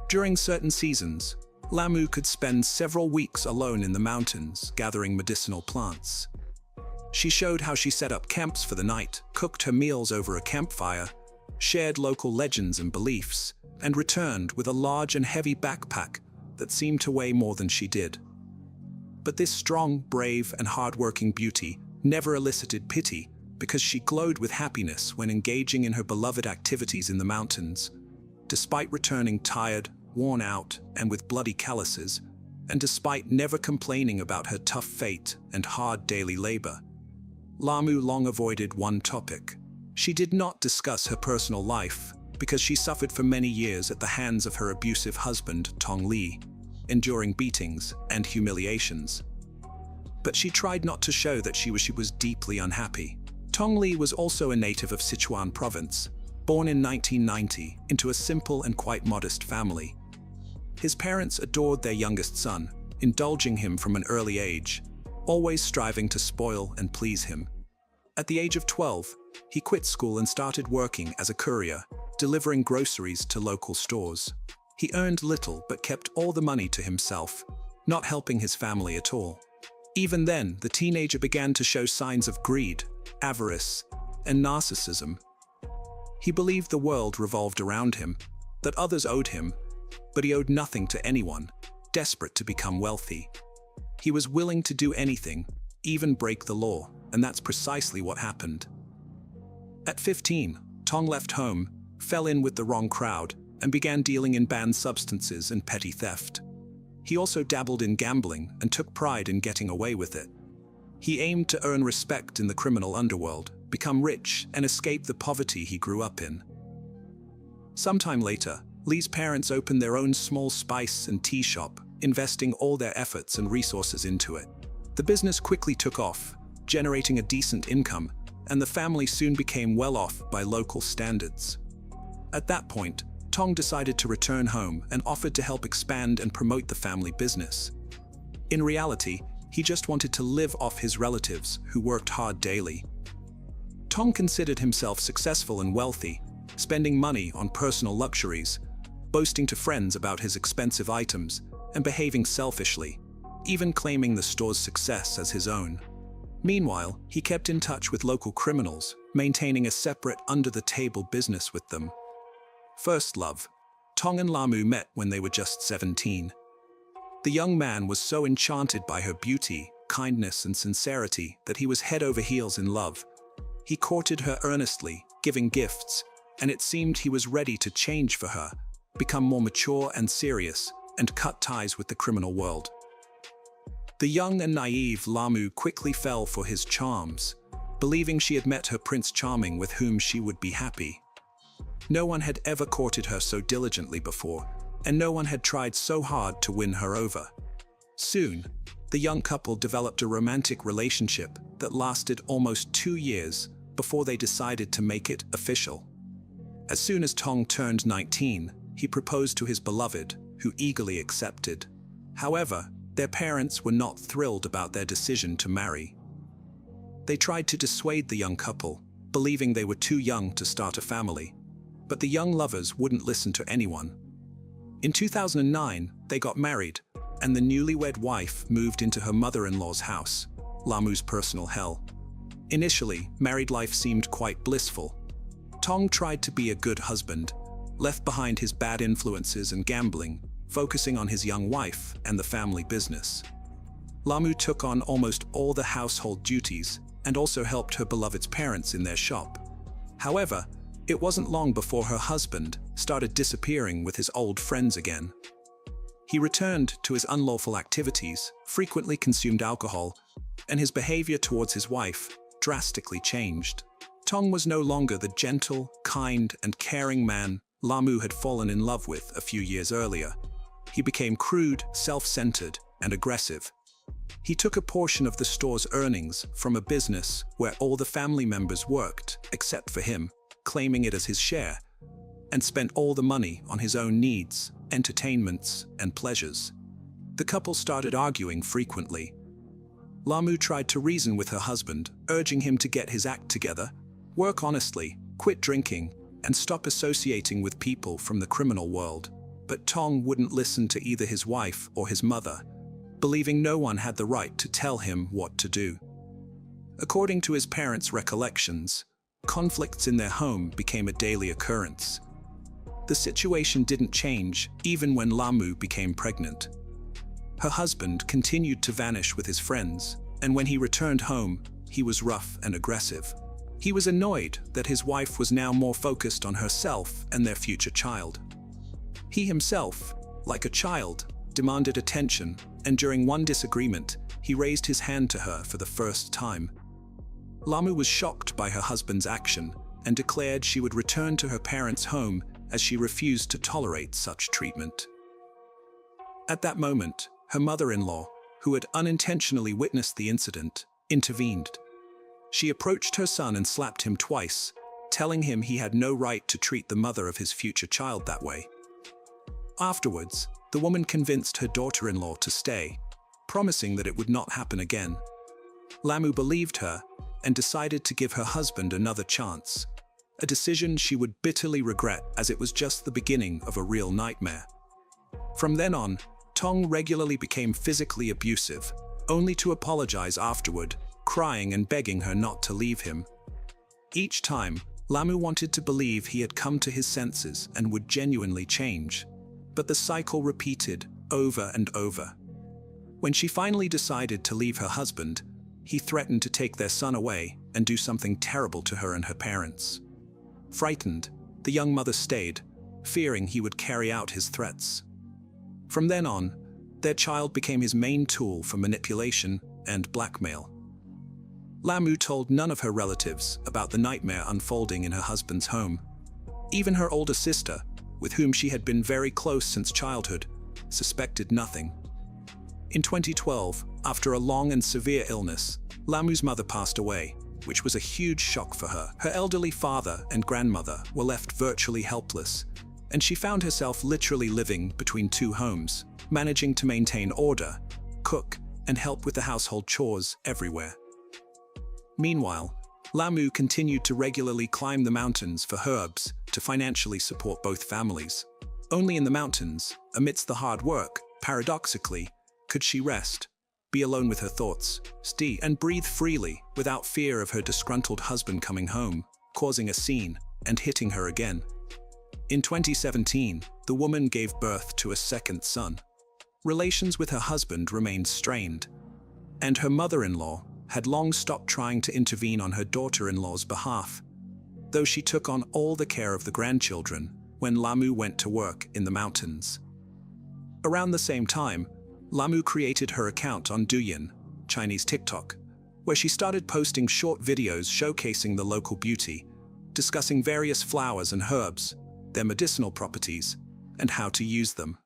During certain seasons, Lamu could spend several weeks alone in the mountains gathering medicinal plants. She showed how she set up camps for the night, cooked her meals over a campfire, shared local legends and beliefs, and returned with a large and heavy backpack that seemed to weigh more than she did. But this strong, brave, and hard-working beauty never elicited pity because she glowed with happiness when engaging in her beloved activities in the mountains. Despite returning tired, worn out, and with bloody calluses, and despite never complaining about her tough fate and hard daily labor, Lamu long avoided one topic. She did not discuss her personal life because she suffered for many years at the hands of her abusive husband, Tong Li, enduring beatings and humiliations. But she tried not to show that she was deeply unhappy. Tong Li was also a native of Sichuan province, born in 1990 into a simple and quite modest family. His parents adored their youngest son, indulging him from an early age, always striving to spoil and please him. At the age of 12, he quit school and started working as a courier, delivering groceries to local stores. He earned little but kept all the money to himself, not helping his family at all. Even then, the teenager began to show signs of greed, avarice, and narcissism. He believed the world revolved around him, that others owed him, but he owed nothing to anyone, desperate to become wealthy. He was willing to do anything, even break the law, and that's precisely what happened. At 15, Tong left home, fell in with the wrong crowd, and began dealing in banned substances and petty theft. He also dabbled in gambling and took pride in getting away with it. He aimed to earn respect in the criminal underworld, become rich, and escape the poverty he grew up in. Sometime later, Li's parents opened their own small spice and tea shop, investing all their efforts and resources into it. The business quickly took off, generating a decent income, and the family soon became well off by local standards. At that point, Tong decided to return home and offered to help expand and promote the family business. In reality, he just wanted to live off his relatives who worked hard daily. Tong considered himself successful and wealthy, spending money on personal luxuries, boasting to friends about his expensive items, and behaving selfishly, even claiming the store's success as his own. Meanwhile, he kept in touch with local criminals, maintaining a separate, under-the-table business with them. First love. Tong and Lamu met when they were just 17. The young man was so enchanted by her beauty, kindness, and sincerity that he was head over heels in love. He courted her earnestly, giving gifts, and it seemed he was ready to change for her, become more mature and serious, and cut ties with the criminal world. The young and naive Lamu quickly fell for his charms, believing she had met her Prince Charming with whom she would be happy. No one had ever courted her so diligently before, and no one had tried so hard to win her over. Soon, the young couple developed a romantic relationship that lasted almost 2 years before they decided to make it official. As soon as Tong turned 19, he proposed to his beloved, who eagerly accepted. However, their parents were not thrilled about their decision to marry. They tried to dissuade the young couple, believing they were too young to start a family. But the young lovers wouldn't listen to anyone. In 2009, they got married, and the newlywed wife moved into her mother-in-law's house, Lamu's personal hell. Initially, married life seemed quite blissful. Tong tried to be a good husband, left behind his bad influences and gambling, focusing on his young wife and the family business. Lamu took on almost all the household duties and also helped her beloved's parents in their shop. However, it wasn't long before her husband started disappearing with his old friends again. He returned to his unlawful activities, frequently consumed alcohol, and his behavior towards his wife drastically changed. Tong was no longer the gentle, kind, and caring man Lamu had fallen in love with a few years earlier. He became crude, self-centered, and aggressive. He took a portion of the store's earnings from a business where all the family members worked, except for him, claiming it as his share. and spent all the money on his own needs, entertainments, and pleasures. The couple started arguing frequently. Lamu tried to reason with her husband, urging him to get his act together, work honestly, quit drinking, and stop associating with people from the criminal world. But Tong wouldn't listen to either his wife or his mother, believing no one had the right to tell him what to do. According to his parents' recollections, conflicts in their home became a daily occurrence. The situation didn't change even when Lamu became pregnant. Her husband continued to vanish with his friends, and when he returned home, he was rough and aggressive. He was annoyed that his wife was now more focused on herself and their future child. He himself, like a child, demanded attention, and during one disagreement, he raised his hand to her for the first time. Lamu was shocked by her husband's action and declared she would return to her parents' home as she refused to tolerate such treatment. At that moment, her mother-in-law, who had unintentionally witnessed the incident, intervened. She approached her son and slapped him twice, telling him he had no right to treat the mother of his future child that way. Afterwards, the woman convinced her daughter-in-law to stay, promising that it would not happen again. Lamu believed her and decided to give her husband another chance, a decision she would bitterly regret as it was just the beginning of a real nightmare. From then on, Tong regularly became physically abusive, only to apologize afterward, crying and begging her not to leave him. Each time, Lamu wanted to believe he had come to his senses and would genuinely change, but the cycle repeated over and over. When she finally decided to leave her husband, he threatened to take their son away and do something terrible to her and her parents. Frightened, the young mother stayed, fearing he would carry out his threats. From then on, their child became his main tool for manipulation and blackmail. Lamu told none of her relatives about the nightmare unfolding in her husband's home. Even her older sister, with whom she had been very close since childhood, suspected nothing. In 2012, after a long and severe illness, Lamu's mother passed away, which was a huge shock for her. Her elderly father and grandmother were left virtually helpless, and she found herself literally living between two homes, managing to maintain order, cook, and help with the household chores everywhere. Meanwhile, Lamu continued to regularly climb the mountains for herbs to financially support both families. Only in the mountains, amidst the hard work, paradoxically, could she rest, be alone with her thoughts, and breathe freely without fear of her disgruntled husband coming home, causing a scene, and hitting her again. In 2017, the woman gave birth to a second son. Relations with her husband remained strained, and her mother-in-law had long stopped trying to intervene on her daughter-in-law's behalf, though she took on all the care of the grandchildren when Lamu went to work in the mountains. Around the same time, Lamu created her account on Douyin, Chinese TikTok, where she started posting short videos showcasing the local beauty, discussing various flowers and herbs, their medicinal properties, and how to use them.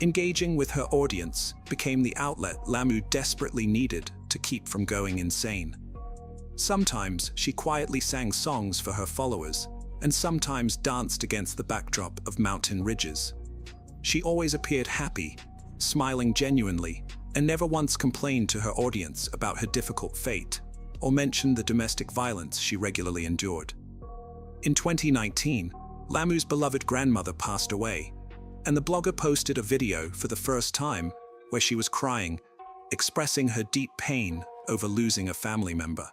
Engaging with her audience became the outlet Lamu desperately needed to keep from going insane. Sometimes she quietly sang songs for her followers, and sometimes danced against the backdrop of mountain ridges. She always appeared happy, smiling genuinely, and never once complained to her audience about her difficult fate, or mentioned the domestic violence she regularly endured. In 2019, Lamu's beloved grandmother passed away, and the blogger posted a video for the first time where she was crying, expressing her deep pain over losing a family member.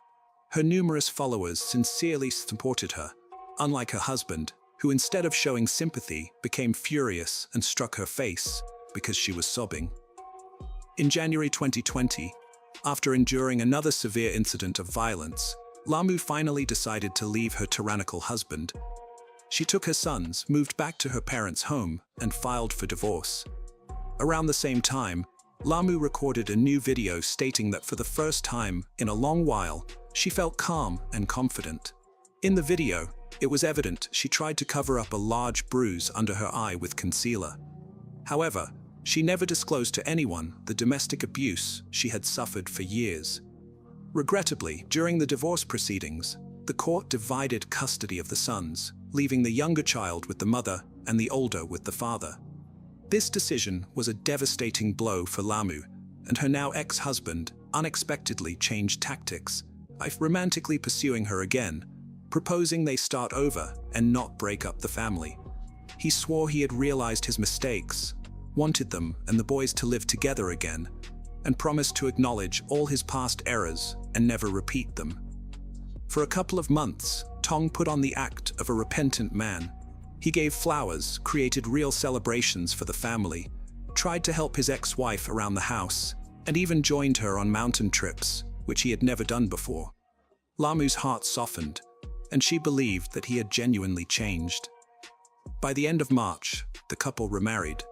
Her numerous followers sincerely supported her, unlike her husband, who instead of showing sympathy became furious and struck her face because she was sobbing. In January 2020, after enduring another severe incident of violence, Lamu finally decided to leave her tyrannical husband. She took her sons, moved back to her parents' home, and filed for divorce. Around the same time, Lamu recorded a new video stating that for the first time in a long while, she felt calm and confident. In the video, it was evident she tried to cover up a large bruise under her eye with concealer. However, she never disclosed to anyone the domestic abuse she had suffered for years. Regrettably, during the divorce proceedings, the court divided custody of the sons, leaving the younger child with the mother and the older with the father. This decision was a devastating blow for Lamu, and her now ex-husband unexpectedly changed tactics, romantically pursuing her again, proposing they start over and not break up the family. He swore he had realized his mistakes, wanted them and the boys to live together again, and promised to acknowledge all his past errors and never repeat them. For a couple of months, Tong put on the act of a repentant man. He gave flowers, created real celebrations for the family, tried to help his ex-wife around the house, and even joined her on mountain trips, which he had never done before. Lamu's heart softened, and she believed that he had genuinely changed. By the end of March, the couple remarried.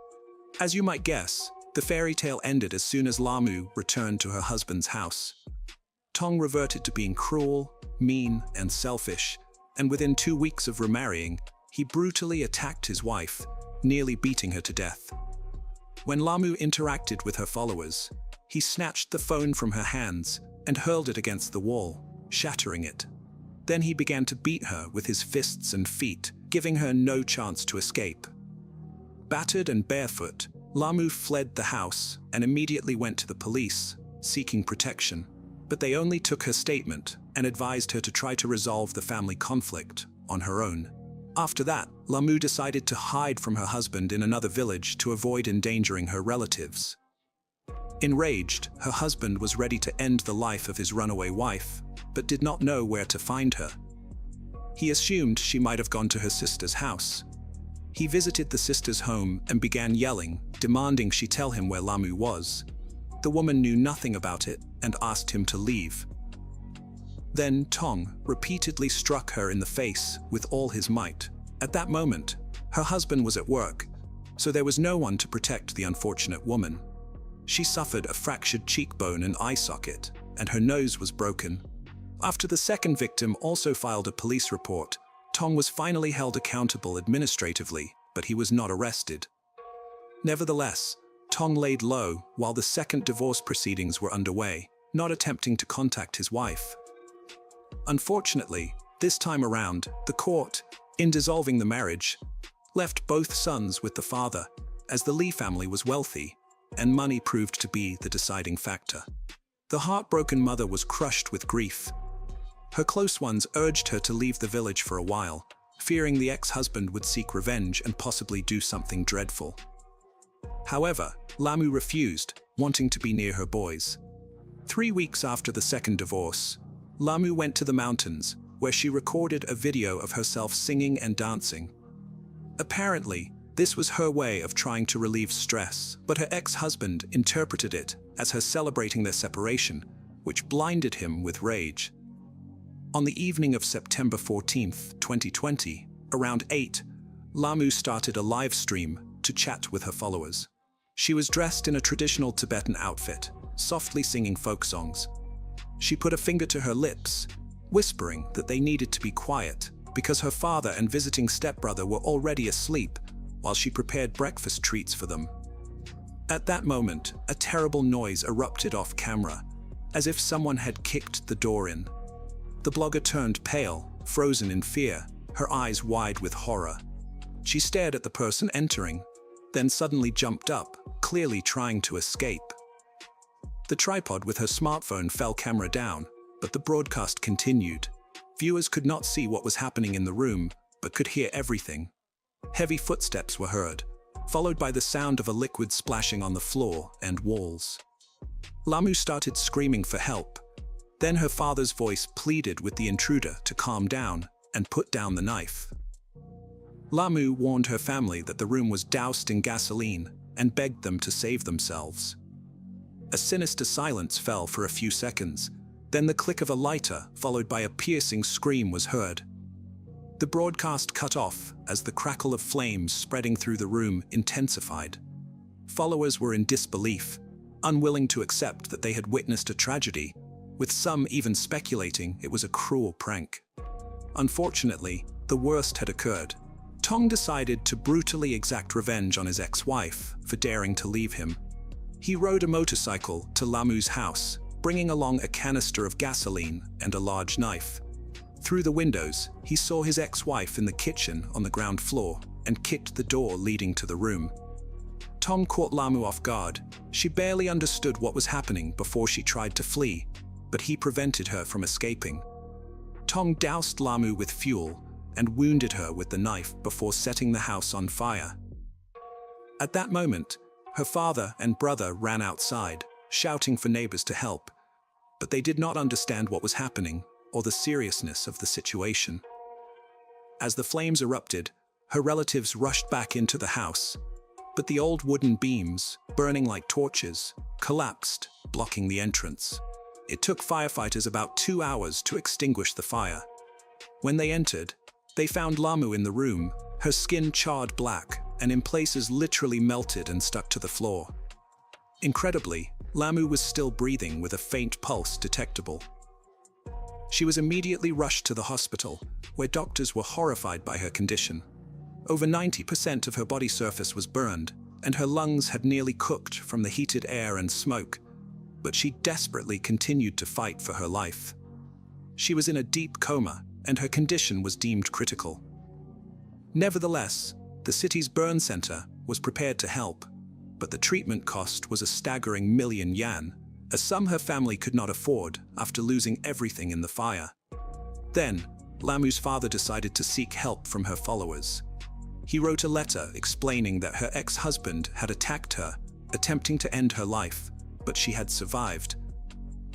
As you might guess, the fairy tale ended as soon as Lamu returned to her husband's house. Tong reverted to being cruel, mean, and selfish, and within 2 weeks of remarrying, he brutally attacked his wife, nearly beating her to death. When Lamu interacted with her followers, he snatched the phone from her hands and hurled it against the wall, shattering it. Then he began to beat her with his fists and feet, giving her no chance to escape. Battered and barefoot, Lamu fled the house and immediately went to the police, seeking protection. But they only took her statement and advised her to try to resolve the family conflict on her own. After that, Lamu decided to hide from her husband in another village to avoid endangering her relatives. Enraged, her husband was ready to end the life of his runaway wife, but did not know where to find her. He assumed she might have gone to her sister's house. He visited the sister's home and began yelling, demanding she tell him where Lamu was. The woman knew nothing about it and asked him to leave. Then Tong repeatedly struck her in the face with all his might. At that moment, her husband was at work, so there was no one to protect the unfortunate woman. She suffered a fractured cheekbone and eye socket, and her nose was broken. After the second victim also filed a police report, Tong was finally held accountable administratively, but he was not arrested. Nevertheless, Tong laid low while the second divorce proceedings were underway, not attempting to contact his wife. Unfortunately, this time around, the court, in dissolving the marriage, left both sons with the father, as the Lee family was wealthy, and money proved to be the deciding factor. The heartbroken mother was crushed with grief. Her close ones urged her to leave the village for a while, fearing the ex-husband would seek revenge and possibly do something dreadful. However, Lamu refused, wanting to be near her boys. 3 weeks after the second divorce, Lamu went to the mountains, where she recorded a video of herself singing and dancing. Apparently, this was her way of trying to relieve stress, but her ex-husband interpreted it as her celebrating their separation, which blinded him with rage. On the evening of September 14, 2020, around 8, Lamu started a live stream to chat with her followers. She was dressed in a traditional Tibetan outfit, softly singing folk songs. She put a finger to her lips, whispering that they needed to be quiet because her father and visiting stepbrother were already asleep while she prepared breakfast treats for them. At that moment, a terrible noise erupted off camera, as if someone had kicked the door in. The blogger turned pale, frozen in fear, her eyes wide with horror. She stared at the person entering, then suddenly jumped up, clearly trying to escape. The tripod with her smartphone fell camera down, but the broadcast continued. Viewers could not see what was happening in the room, but could hear everything. Heavy footsteps were heard, followed by the sound of a liquid splashing on the floor and walls. Lamu started screaming for help. Then her father's voice pleaded with the intruder to calm down and put down the knife. Lamu warned her family that the room was doused in gasoline and begged them to save themselves. A sinister silence fell for a few seconds. Then the click of a lighter, followed by a piercing scream, was heard. The broadcast cut off as the crackle of flames spreading through the room intensified. Followers were in disbelief, unwilling to accept that they had witnessed a tragedy, with some even speculating it was a cruel prank. Unfortunately, the worst had occurred. Tong decided to brutally exact revenge on his ex-wife for daring to leave him. He rode a motorcycle to Lamu's house, bringing along a canister of gasoline and a large knife. Through the windows, he saw his ex-wife in the kitchen on the ground floor and kicked the door leading to the room. Tong caught Lamu off guard. She barely understood what was happening before she tried to flee, but he prevented her from escaping. Tong doused Lamu with fuel and wounded her with the knife before setting the house on fire. At that moment, her father and brother ran outside, shouting for neighbors to help, but they did not understand what was happening or the seriousness of the situation. As the flames erupted, her relatives rushed back into the house, but the old wooden beams, burning like torches, collapsed, blocking the entrance. It took firefighters about 2 hours to extinguish the fire. When they entered, they found Lamu in the room, her skin charred black and in places literally melted and stuck to the floor. Incredibly, Lamu was still breathing with a faint pulse detectable. She was immediately rushed to the hospital, where doctors were horrified by her condition. Over 90% of her body surface was burned, and her lungs had nearly cooked from the heated air and smoke, but she desperately continued to fight for her life. She was in a deep coma, and her condition was deemed critical. Nevertheless, the city's burn center was prepared to help, but the treatment cost was a staggering £1,000,000, a sum her family could not afford after losing everything in the fire. Then, Lamu's father decided to seek help from her followers. He wrote a letter explaining that her ex-husband had attacked her, attempting to end her life, but she had survived,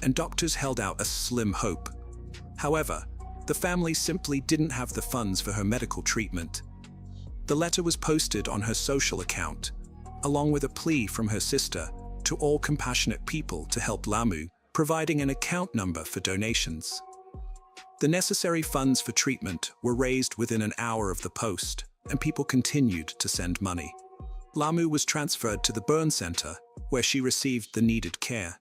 and doctors held out a slim hope. However, the family simply didn't have the funds for her medical treatment. The letter was posted on her social account, along with a plea from her sister to all compassionate people to help Lamu, providing an account number for donations. The necessary funds for treatment were raised within an hour of the post, and people continued to send money. Lamu was transferred to the burn center, where she received the needed care.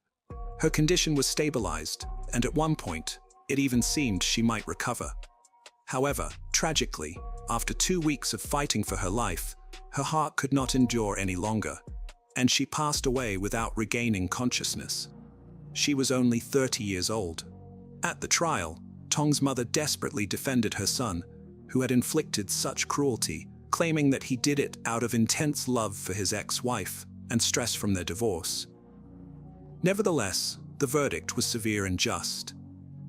Her condition was stabilized, and at one point, it even seemed she might recover. However, tragically, after 2 weeks of fighting for her life, her heart could not endure any longer, and she passed away without regaining consciousness. She was only 30 years old. At the trial, Tong's mother desperately defended her son, who had inflicted such cruelty, claiming that he did it out of intense love for his ex-wife and stress from their divorce. Nevertheless, the verdict was severe and just.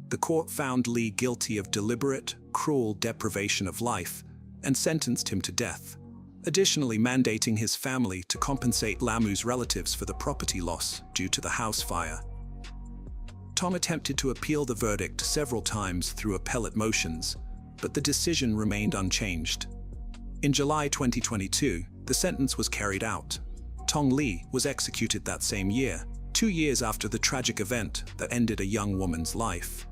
The court found Lee guilty of deliberate, cruel deprivation of life and sentenced him to death, additionally mandating his family to compensate Lamu's relatives for the property loss due to the house fire. Tong attempted to appeal the verdict several times through appellate motions, but the decision remained unchanged. In July 2022, the sentence was carried out. Tong Lee was executed that same year, 2 years after the tragic event that ended a young woman's life.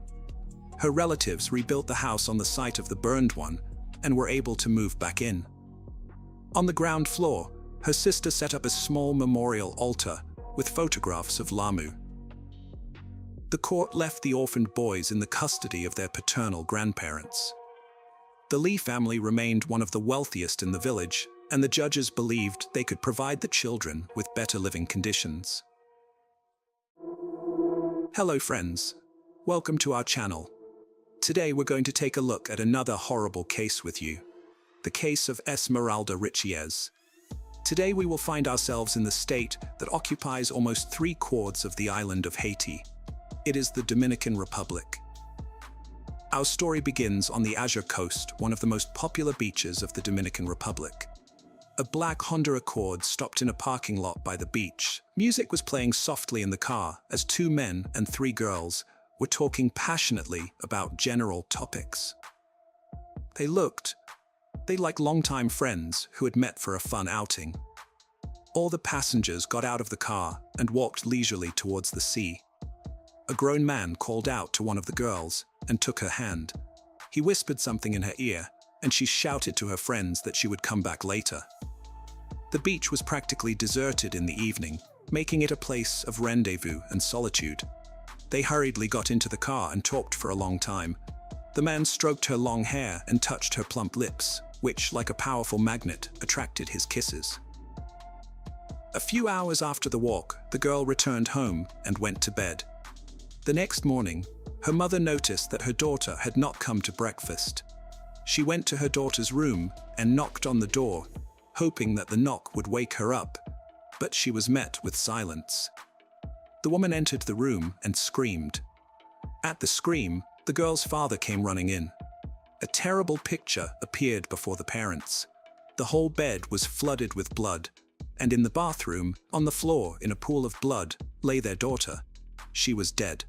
Her relatives rebuilt the house on the site of the burned one and were able to move back in. On the ground floor, her sister set up a small memorial altar with photographs of Lamu. The court left the orphaned boys in the custody of their paternal grandparents. The Lee family remained one of the wealthiest in the village, and the judges believed they could provide the children with better living conditions. Hello friends, welcome to our channel. Today we're going to take a look at another horrible case with you, the case of Esmeralda Richiez. Today we will find ourselves in the state that occupies almost 3/4 of the island of Haiti. It is the Dominican Republic. Our story begins on the Azure Coast, one of the most popular beaches of the Dominican Republic. A black Honda Accord stopped in a parking lot by the beach. Music was playing softly in the car as 2 men and 3 girls were talking passionately about general topics. They looked like longtime friends who had met for a fun outing. All the passengers got out of the car and walked leisurely towards the sea. A grown man called out to one of the girls and took her hand. He whispered something in her ear, and she shouted to her friends that she would come back later. The beach was practically deserted in the evening, making it a place of rendezvous and solitude. They hurriedly got into the car and talked for a long time. The man stroked her long hair and touched her plump lips, which, like a powerful magnet, attracted his kisses. A few hours after the walk, the girl returned home and went to bed. The next morning, her mother noticed that her daughter had not come to breakfast. She went to her daughter's room and knocked on the door, hoping that the knock would wake her up, but she was met with silence. The woman entered the room and screamed. At the scream, the girl's father came running in. A terrible picture appeared before the parents. The whole bed was flooded with blood, and in the bathroom, on the floor in a pool of blood, lay their daughter. She was dead.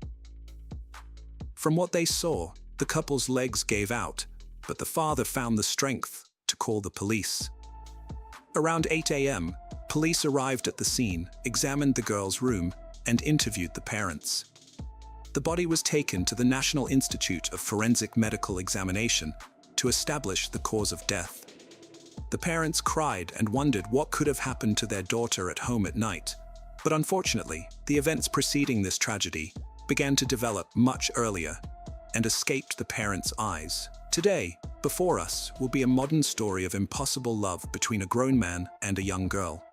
From what they saw, the couple's legs gave out, but the father found the strength to call the police. Around 8 a.m., police arrived at the scene, examined the girl's room, and interviewed the parents. The body was taken to the National Institute of Forensic Medical Examination to establish the cause of death. The parents cried and wondered what could have happened to their daughter at home at night, but unfortunately, the events preceding this tragedy began to develop much earlier and escaped the parents' eyes. Today, before us, will be a modern story of impossible love between a grown man and a young girl.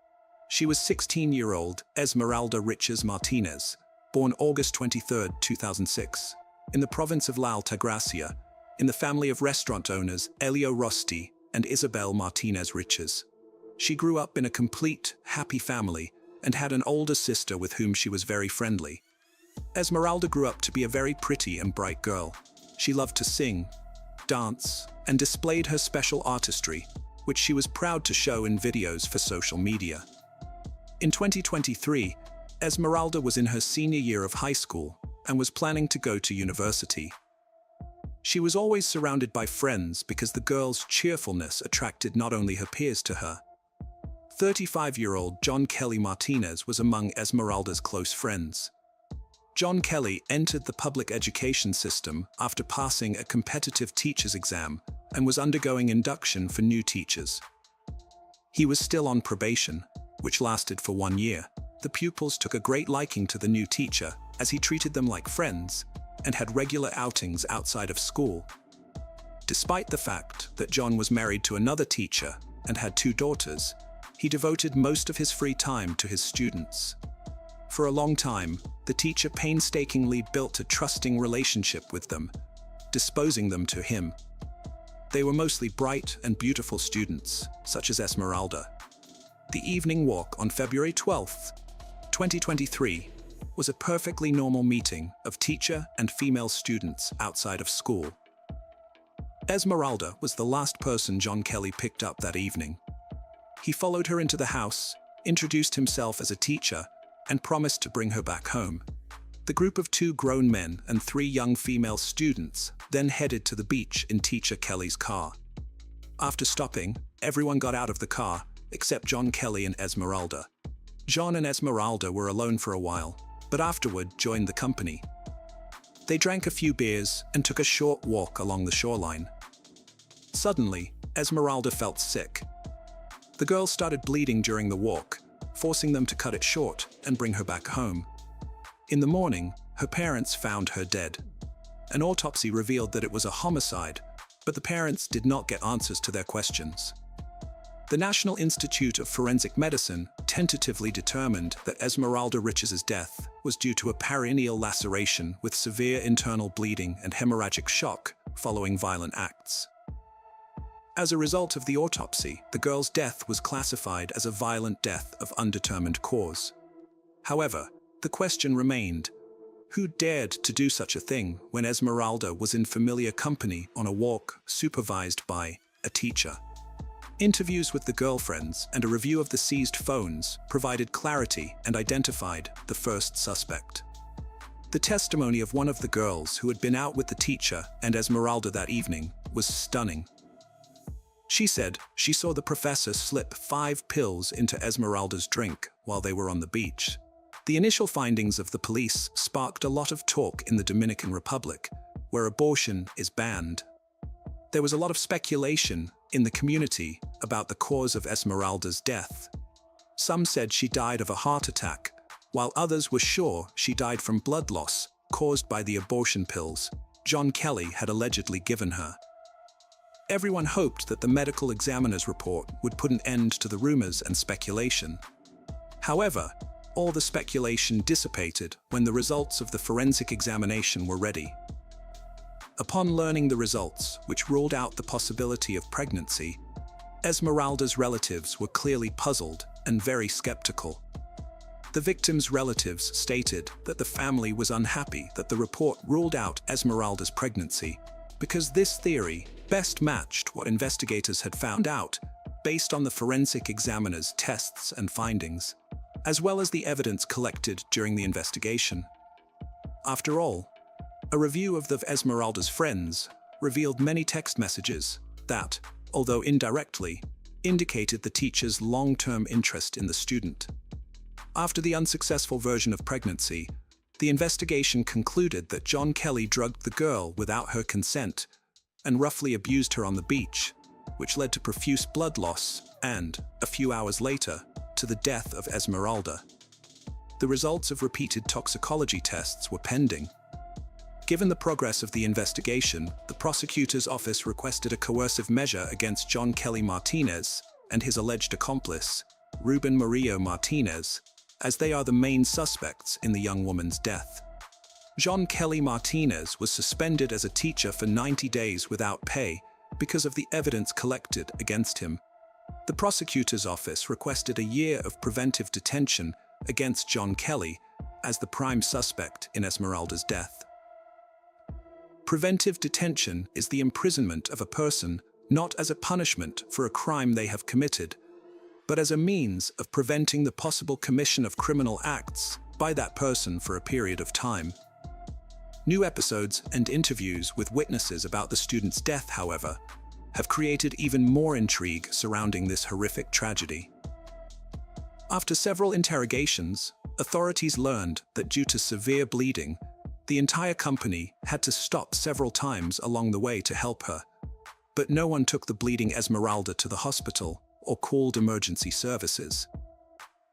She was 16-year-old Esmeralda Riches Martinez, born August 23, 2006, in the province of La Altagracia, in the family of restaurant owners Elio Rosti and Isabel Martinez Riches. She grew up in a complete, happy family and had an older sister with whom she was very friendly. Esmeralda grew up to be a very pretty and bright girl. She loved to sing, dance, and displayed her special artistry, which she was proud to show in videos for social media. In 2023, Esmeralda was in her senior year of high school and was planning to go to university. She was always surrounded by friends because the girl's cheerfulness attracted not only her peers to her. 35-year-old John Kelly Martinez was among Esmeralda's close friends. John Kelly entered the public education system after passing a competitive teacher's exam and was undergoing induction for new teachers. He was still on probation, which lasted for 1 year. The pupils took a great liking to the new teacher as he treated them like friends and had regular outings outside of school. Despite the fact that John was married to another teacher and had 2 daughters, he devoted most of his free time to his students. For a long time, the teacher painstakingly built a trusting relationship with them, disposing them to him. They were mostly bright and beautiful students, such as Esmeralda. The evening walk on February 12, 2023, was a perfectly normal meeting of teacher and female students outside of school. Esmeralda was the last person John Kelly picked up that evening. He followed her into the house, introduced himself as a teacher, and promised to bring her back home. The group of 2 grown men and 3 young female students then headed to the beach in teacher Kelly's car. After stopping, everyone got out of the car, except John Kelly and Esmeralda. John and Esmeralda were alone for a while, but afterward joined the company. They drank a few beers and took a short walk along the shoreline. Suddenly, Esmeralda felt sick. The girl started bleeding during the walk, forcing them to cut it short and bring her back home. In the morning, her parents found her dead. An autopsy revealed that it was a homicide, but the parents did not get answers to their questions. The National Institute of Forensic Medicine tentatively determined that Esmeralda Riches' death was due to a perineal laceration with severe internal bleeding and hemorrhagic shock following violent acts. As a result of the autopsy, the girl's death was classified as a violent death of undetermined cause. However, the question remained, who dared to do such a thing when Esmeralda was in familiar company on a walk supervised by a teacher? Interviews with the girlfriends and a review of the seized phones provided clarity and identified the first suspect. The testimony of one of the girls who had been out with the teacher and Esmeralda that evening was stunning. She said she saw the professor slip 5 pills into Esmeralda's drink while they were on the beach. The initial findings of the police sparked a lot of talk in the Dominican Republic, where abortion is banned. There was a lot of speculation in the community about the cause of Esmeralda's death. Some said she died of a heart attack, while others were sure she died from blood loss caused by the abortion pills John Kelly had allegedly given her. Everyone hoped that the medical examiner's report would put an end to the rumors and speculation. However, all the speculation dissipated when the results of the forensic examination were ready. Upon learning the results, which ruled out the possibility of pregnancy, Esmeralda's relatives were clearly puzzled and very skeptical. The victim's relatives stated that the family was unhappy that the report ruled out Esmeralda's pregnancy because this theory best matched what investigators had found out based on the forensic examiner's tests and findings, as well as the evidence collected during the investigation. After all, a review of the Esmeralda's friends revealed many text messages that, although indirectly, indicated the teacher's long-term interest in the student. After the unsuccessful version of pregnancy, the investigation concluded that John Kelly drugged the girl without her consent and roughly abused her on the beach, which led to profuse blood loss and, a few hours later, to the death of Esmeralda. The results of repeated toxicology tests were pending. Given the progress of the investigation, the prosecutor's office requested a coercive measure against John Kelly Martinez and his alleged accomplice, Ruben Murillo Martinez, as they are the main suspects in the young woman's death. John Kelly Martinez was suspended as a teacher for 90 days without pay because of the evidence collected against him. The prosecutor's office requested a year of preventive detention against John Kelly as the prime suspect in Esmeralda's death. Preventive detention is the imprisonment of a person not as a punishment for a crime they have committed, but as a means of preventing the possible commission of criminal acts by that person for a period of time. New episodes and interviews with witnesses about the student's death, however, have created even more intrigue surrounding this horrific tragedy. After several interrogations, authorities learned that due to severe bleeding, the entire company had to stop several times along the way to help her, but no one took the bleeding Esmeralda to the hospital or called emergency services.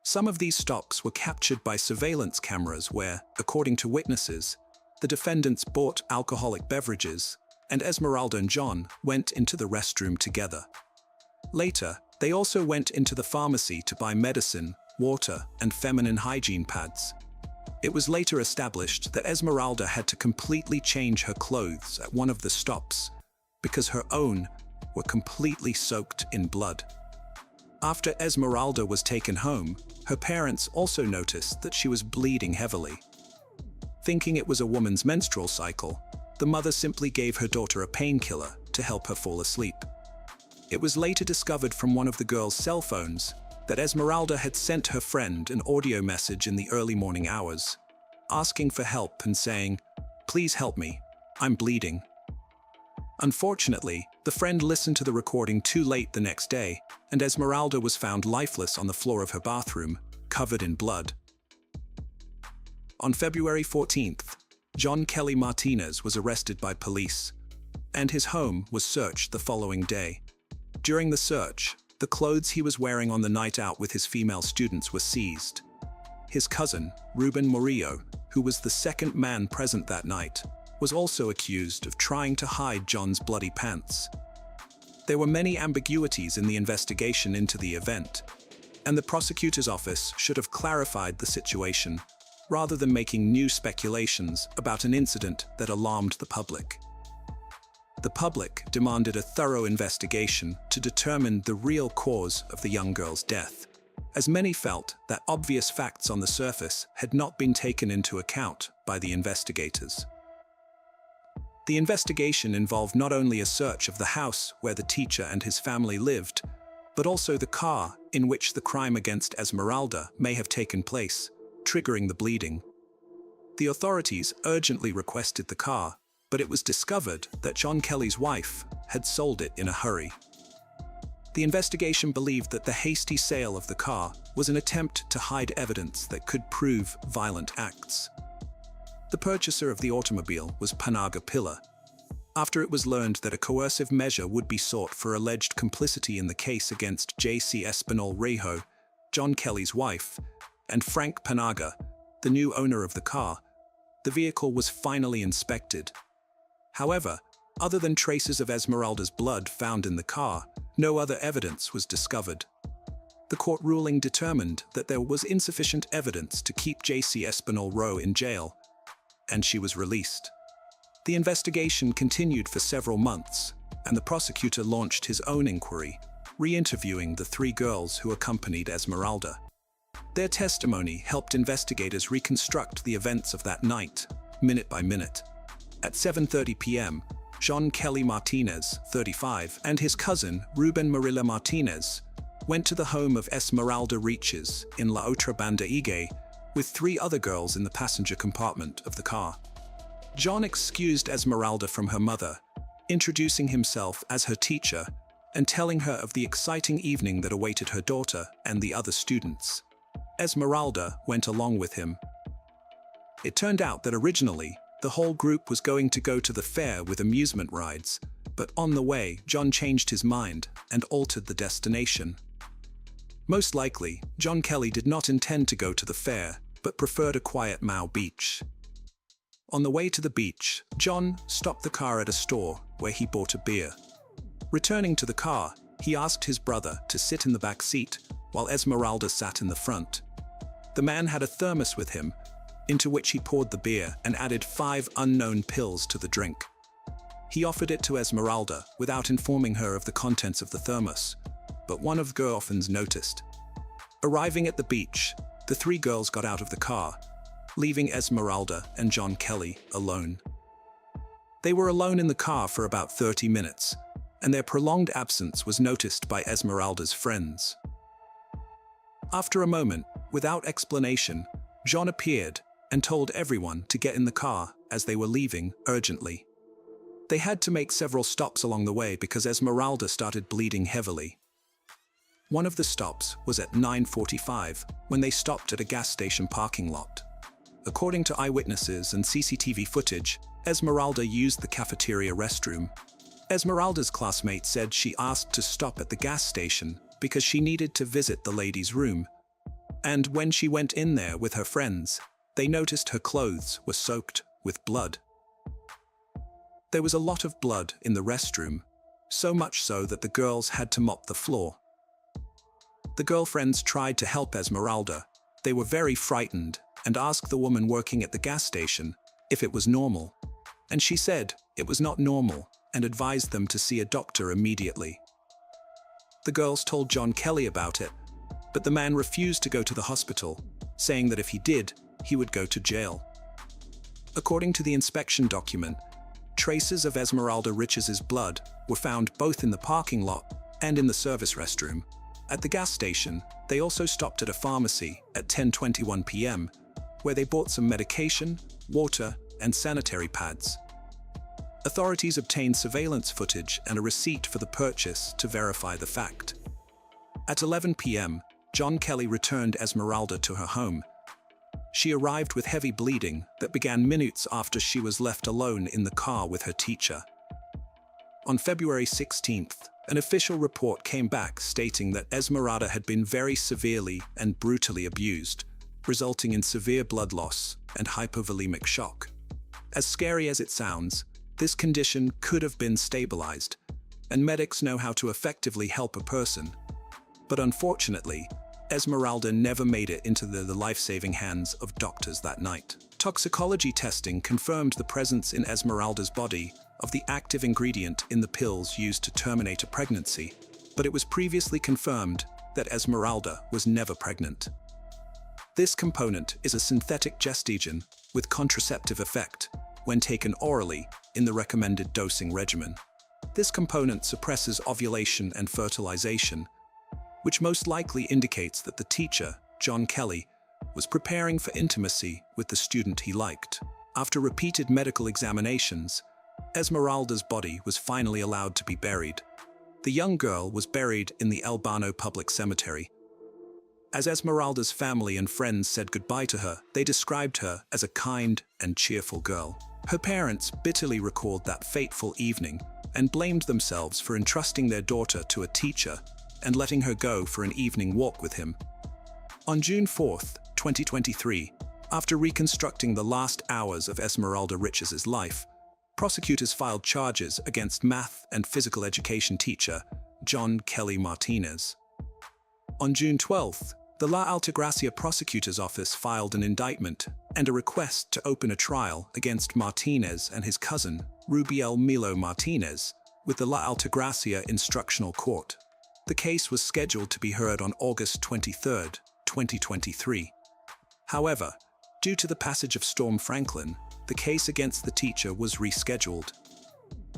Some of these stops were captured by surveillance cameras where, according to witnesses, the defendants bought alcoholic beverages, and Esmeralda and John went into the restroom together. Later, they also went into the pharmacy to buy medicine, water, and feminine hygiene pads. It was later established that Esmeralda had to completely change her clothes at one of the stops because her own were completely soaked in blood. After Esmeralda was taken home, her parents also noticed that she was bleeding heavily. Thinking it was a woman's menstrual cycle, the mother simply gave her daughter a painkiller to help her fall asleep. It was later discovered from one of the girl's cell phones that Esmeralda had sent her friend an audio message in the early morning hours, asking for help and saying, "Please help me, I'm bleeding." Unfortunately, the friend listened to the recording too late the next day, and Esmeralda was found lifeless on the floor of her bathroom, covered in blood. On February 14th, John Kelly Martinez was arrested by police, and his home was searched the following day. During the search, the clothes he was wearing on the night out with his female students were seized. His cousin, Ruben Murillo, who was the second man present that night, was also accused of trying to hide John's bloody pants. There were many ambiguities in the investigation into the event, and the prosecutor's office should have clarified the situation rather than making new speculations about an incident that alarmed the public. The public demanded a thorough investigation to determine the real cause of the young girl's death, as many felt that obvious facts on the surface had not been taken into account by the investigators. The investigation involved not only a search of the house where the teacher and his family lived, but also the car in which the crime against Esmeralda may have taken place, triggering the bleeding. The authorities urgently requested the car, but it was discovered that John Kelly's wife had sold it in a hurry. The investigation believed that the hasty sale of the car was an attempt to hide evidence that could prove violent acts. The purchaser of the automobile was Panaga Pilla. After it was learned that a coercive measure would be sought for alleged complicity in the case against J.C. Espinal Rejo, John Kelly's wife, and Frank Panaga, the new owner of the car, the vehicle was finally inspected. However, other than traces of Esmeralda's blood found in the car, no other evidence was discovered. The court ruling determined that there was insufficient evidence to keep J.C. Espinal-Rowe in jail, and she was released. The investigation continued for several months, and the prosecutor launched his own inquiry, re-interviewing the 3 girls who accompanied Esmeralda. Their testimony helped investigators reconstruct the events of that night, minute by minute. At 7:30 p.m., John Kelly Martinez, 35, and his cousin, Ruben Marilla Martinez, went to the home of Esmeralda Reaches in La Otra Banda Ige, with 3 other girls in the passenger compartment of the car. John excused Esmeralda from her mother, introducing himself as her teacher and telling her of the exciting evening that awaited her daughter and the other students. Esmeralda went along with him. It turned out that originally, the whole group was going to go to the fair with amusement rides, but on the way, John changed his mind and altered the destination. Most likely, John Kelly did not intend to go to the fair, but preferred a quiet Mau beach. On the way to the beach, John stopped the car at a store where he bought a beer. Returning to the car, he asked his brother to sit in the back seat while Esmeralda sat in the front. The man had a thermos with him, into which he poured the beer and added 5 unknown pills to the drink. He offered it to Esmeralda without informing her of the contents of the thermos, but one of the girlfriends noticed. Arriving at the beach, the 3 girls got out of the car, leaving Esmeralda and John Kelly alone. They were alone in the car for about 30 minutes, and their prolonged absence was noticed by Esmeralda's friends. After a moment, without explanation, John appeared and told everyone to get in the car as they were leaving urgently. They had to make several stops along the way because Esmeralda started bleeding heavily. One of the stops was at 9:45 when they stopped at a gas station parking lot. According to eyewitnesses and CCTV footage, Esmeralda used the cafeteria restroom. Esmeralda's classmate said she asked to stop at the gas station because she needed to visit the ladies' room. And when she went in there with her friends, they noticed her clothes were soaked with blood. There was a lot of blood in the restroom, so much so that the girls had to mop the floor. The girlfriends tried to help Esmeralda. They were very frightened and asked the woman working at the gas station if it was normal, and she said it was not normal and advised them to see a doctor immediately. The girls told John Kelly about it, but the man refused to go to the hospital, saying that if he did, he would go to jail. According to the inspection document, traces of Esmeralda Riches's blood were found both in the parking lot and in the service restroom. At the gas station, they also stopped at a pharmacy at 10:21 p.m., where they bought some medication, water, and sanitary pads. Authorities obtained surveillance footage and a receipt for the purchase to verify the fact. At 11 p.m., John Kelly returned Esmeralda to her home. She arrived with heavy bleeding that began minutes after she was left alone in the car with her teacher. On February 16th, an official report came back stating that Esmeralda had been very severely and brutally abused, resulting in severe blood loss and hypovolemic shock. As scary as it sounds, this condition could have been stabilized, and medics know how to effectively help a person. But unfortunately, Esmeralda never made it into the life-saving hands of doctors that night. Toxicology testing confirmed the presence in Esmeralda's body of the active ingredient in the pills used to terminate a pregnancy, but it was previously confirmed that Esmeralda was never pregnant. This component is a synthetic gestagen with contraceptive effect when taken orally in the recommended dosing regimen. This component suppresses ovulation and fertilization, which most likely indicates that the teacher, John Kelly, was preparing for intimacy with the student he liked. After repeated medical examinations, Esmeralda's body was finally allowed to be buried. The young girl was buried in the Albano Public Cemetery. As Esmeralda's family and friends said goodbye to her, they described her as a kind and cheerful girl. Her parents bitterly recalled that fateful evening and blamed themselves for entrusting their daughter to a teacher and letting her go for an evening walk with him. On June 4, 2023, after reconstructing the last hours of Esmeralda Riches's life, prosecutors filed charges against math and physical education teacher John Kelly Martinez. On June 12th, the La Altagracia prosecutor's office filed an indictment and a request to open a trial against Martinez and his cousin, Rubiel Milo Martinez, with the La Altagracia Instructional Court. The case was scheduled to be heard on August 23, 2023. However, due to the passage of Storm Franklin, the case against the teacher was rescheduled.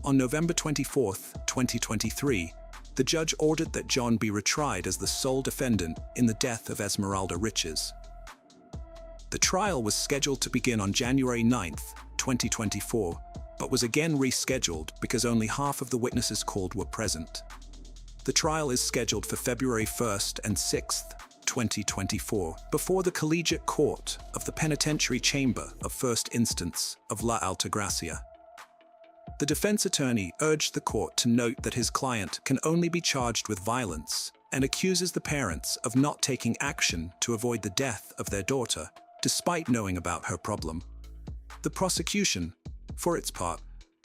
On November 24, 2023, the judge ordered that John be retried as the sole defendant in the death of Esmeralda Riches. The trial was scheduled to begin on January 9, 2024, but was again rescheduled because only half of the witnesses called were present. The trial is scheduled for February 1st and 6th, 2024, before the Collegiate Court of the Penitentiary Chamber of First Instance of La Altagracia. The defense attorney urged the court to note that his client can only be charged with violence and accuses the parents of not taking action to avoid the death of their daughter, despite knowing about her problem. The prosecution, for its part,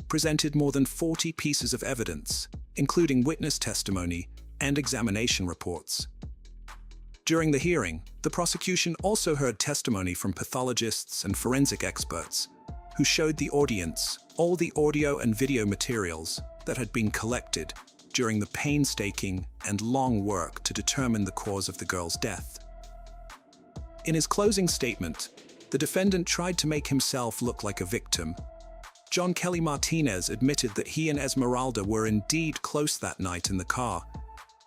presented more than 40 pieces of evidence, including witness testimony and examination reports. During the hearing, the prosecution also heard testimony from pathologists and forensic experts, who showed the audience all the audio and video materials that had been collected during the painstaking and long work to determine the cause of the girl's death. In his closing statement, the defendant tried to make himself look like a victim. John Kelly Martinez admitted that he and Esmeralda were indeed close that night in the car,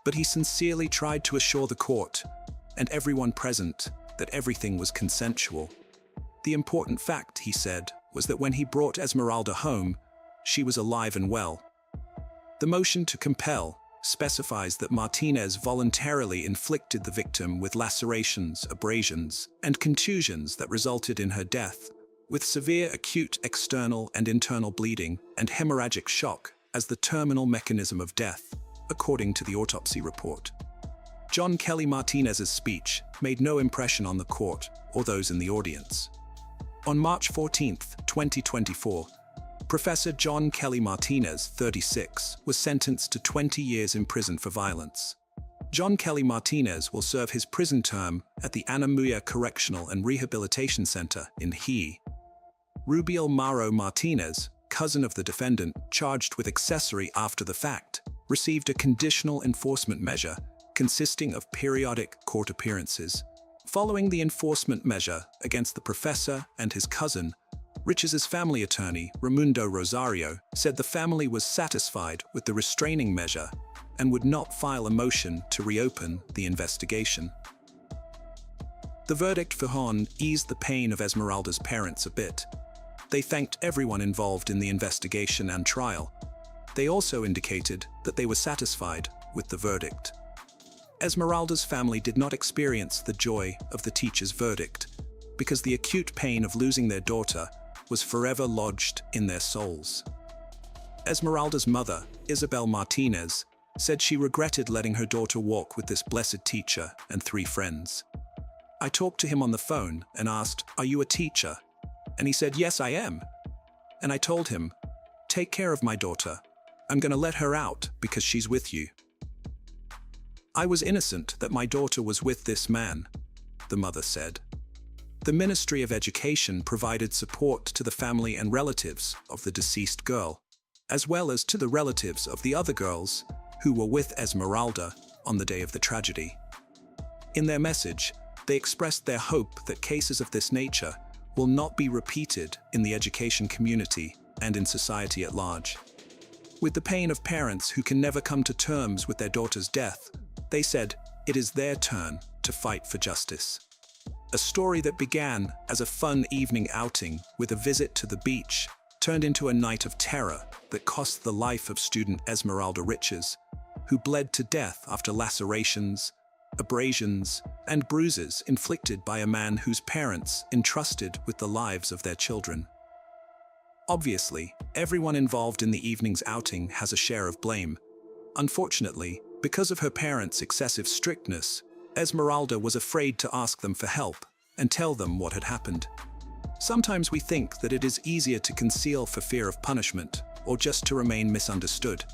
but he sincerely tried to assure the court and everyone present that everything was consensual. The important fact, he said, was that when he brought Esmeralda home, she was alive and well. The motion to compel specifies that Martinez voluntarily inflicted the victim with lacerations, abrasions, and contusions that resulted in her death, with severe acute external and internal bleeding and hemorrhagic shock as the terminal mechanism of death, according to the autopsy report. John Kelly Martinez's speech made no impression on the court or those in the audience. On March 14, 2024, Professor John Kelly Martinez, 36, was sentenced to 20 years in prison for violence. John Kelly Martinez will serve his prison term at the Anamuya Correctional and Rehabilitation Center in He. Rubiel Maro Martinez, cousin of the defendant charged with accessory after the fact, received a conditional enforcement measure consisting of periodic court appearances. Following the enforcement measure against the professor and his cousin, Riches's family attorney, Raimundo Rosario, said the family was satisfied with the restraining measure and would not file a motion to reopen the investigation. The verdict for Hon eased the pain of Esmeralda's parents a bit. They thanked everyone involved in the investigation and trial. They also indicated that they were satisfied with the verdict. Esmeralda's family did not experience the joy of the teacher's verdict because the acute pain of losing their daughter was forever lodged in their souls. Esmeralda's mother, Isabel Martinez, said she regretted letting her daughter walk with this blessed teacher and 3 friends. I talked to him on the phone and asked, "Are you a teacher?" And he said, "Yes, I am." And I told him, "Take care of my daughter. I'm going to let her out because she's with you." I was innocent that my daughter was with this man, the mother said. The Ministry of Education provided support to the family and relatives of the deceased girl, as well as to the relatives of the other girls who were with Esmeralda on the day of the tragedy. In their message, they expressed their hope that cases of this nature will not be repeated in the education community and in society at large. With the pain of parents who can never come to terms with their daughter's death, they said it is their turn to fight for justice. A story that began as a fun evening outing with a visit to the beach turned into a night of terror that cost the life of student Esmeralda Riches, who bled to death after lacerations, abrasions, and bruises inflicted by a man whose parents entrusted with the lives of their children. Obviously, everyone involved in the evening's outing has a share of blame. Unfortunately, because of her parents' excessive strictness, Esmeralda was afraid to ask them for help and tell them what had happened. Sometimes we think that it is easier to conceal for fear of punishment or just to remain misunderstood.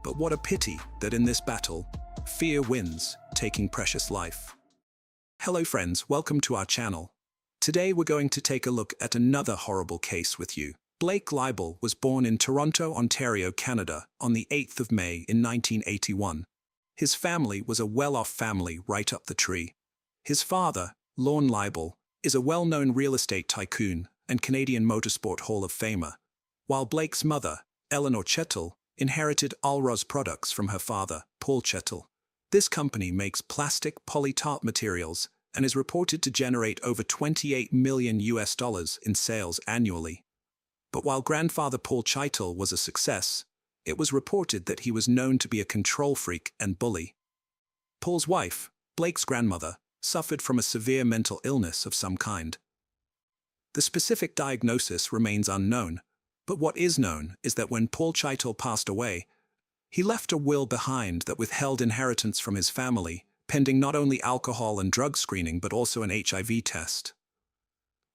But what a pity that in this battle, fear wins, taking precious life. Hello friends, welcome to our channel. Today we're going to take a look at another horrible case with you. Blake Leibel was born in Toronto, Ontario, Canada, on the 8th of May in 1981. His family was a well-off family right up the tree. His father, Lorne Leibel, is a well-known real estate tycoon and Canadian Motorsport Hall of Famer, while Blake's mother, Eleanor Chettle, inherited Alros products from her father, Paul Chettle. This company makes plastic polytop materials and is reported to generate over $28 million in sales annually. But while grandfather Paul Chettle was a success, it was reported that he was known to be a control freak and bully. Paul's wife, Blake's grandmother, suffered from a severe mental illness of some kind. The specific diagnosis remains unknown, but what is known is that when Paul Chettle passed away, he left a will behind that withheld inheritance from his family, pending not only alcohol and drug screening but also an HIV test.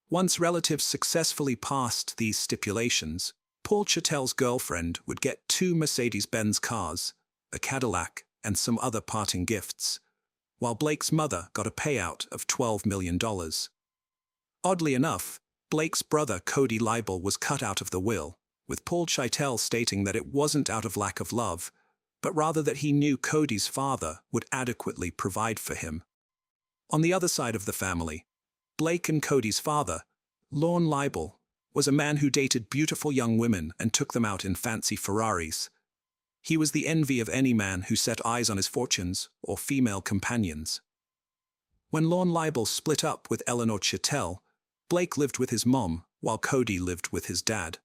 Once relatives successfully passed these stipulations, Paul Chettle's girlfriend would get 2 Mercedes-Benz cars, a Cadillac, and some other parting gifts, while Blake's mother got a payout of $12 million. Oddly enough, Blake's brother Cody Leibel was cut out of the will, with Paul Chettle stating that it wasn't out of lack of love, but rather that he knew Cody's father would adequately provide for him. On the other side of the family, Blake and Cody's father, Lorne Leibel, was a man who dated beautiful young women and took them out in fancy Ferraris. He was the envy of any man who set eyes on his fortunes or female companions. When Lorne Leibel split up with Eleanor Chettle, Blake lived with his mom, while Cody lived with his dad.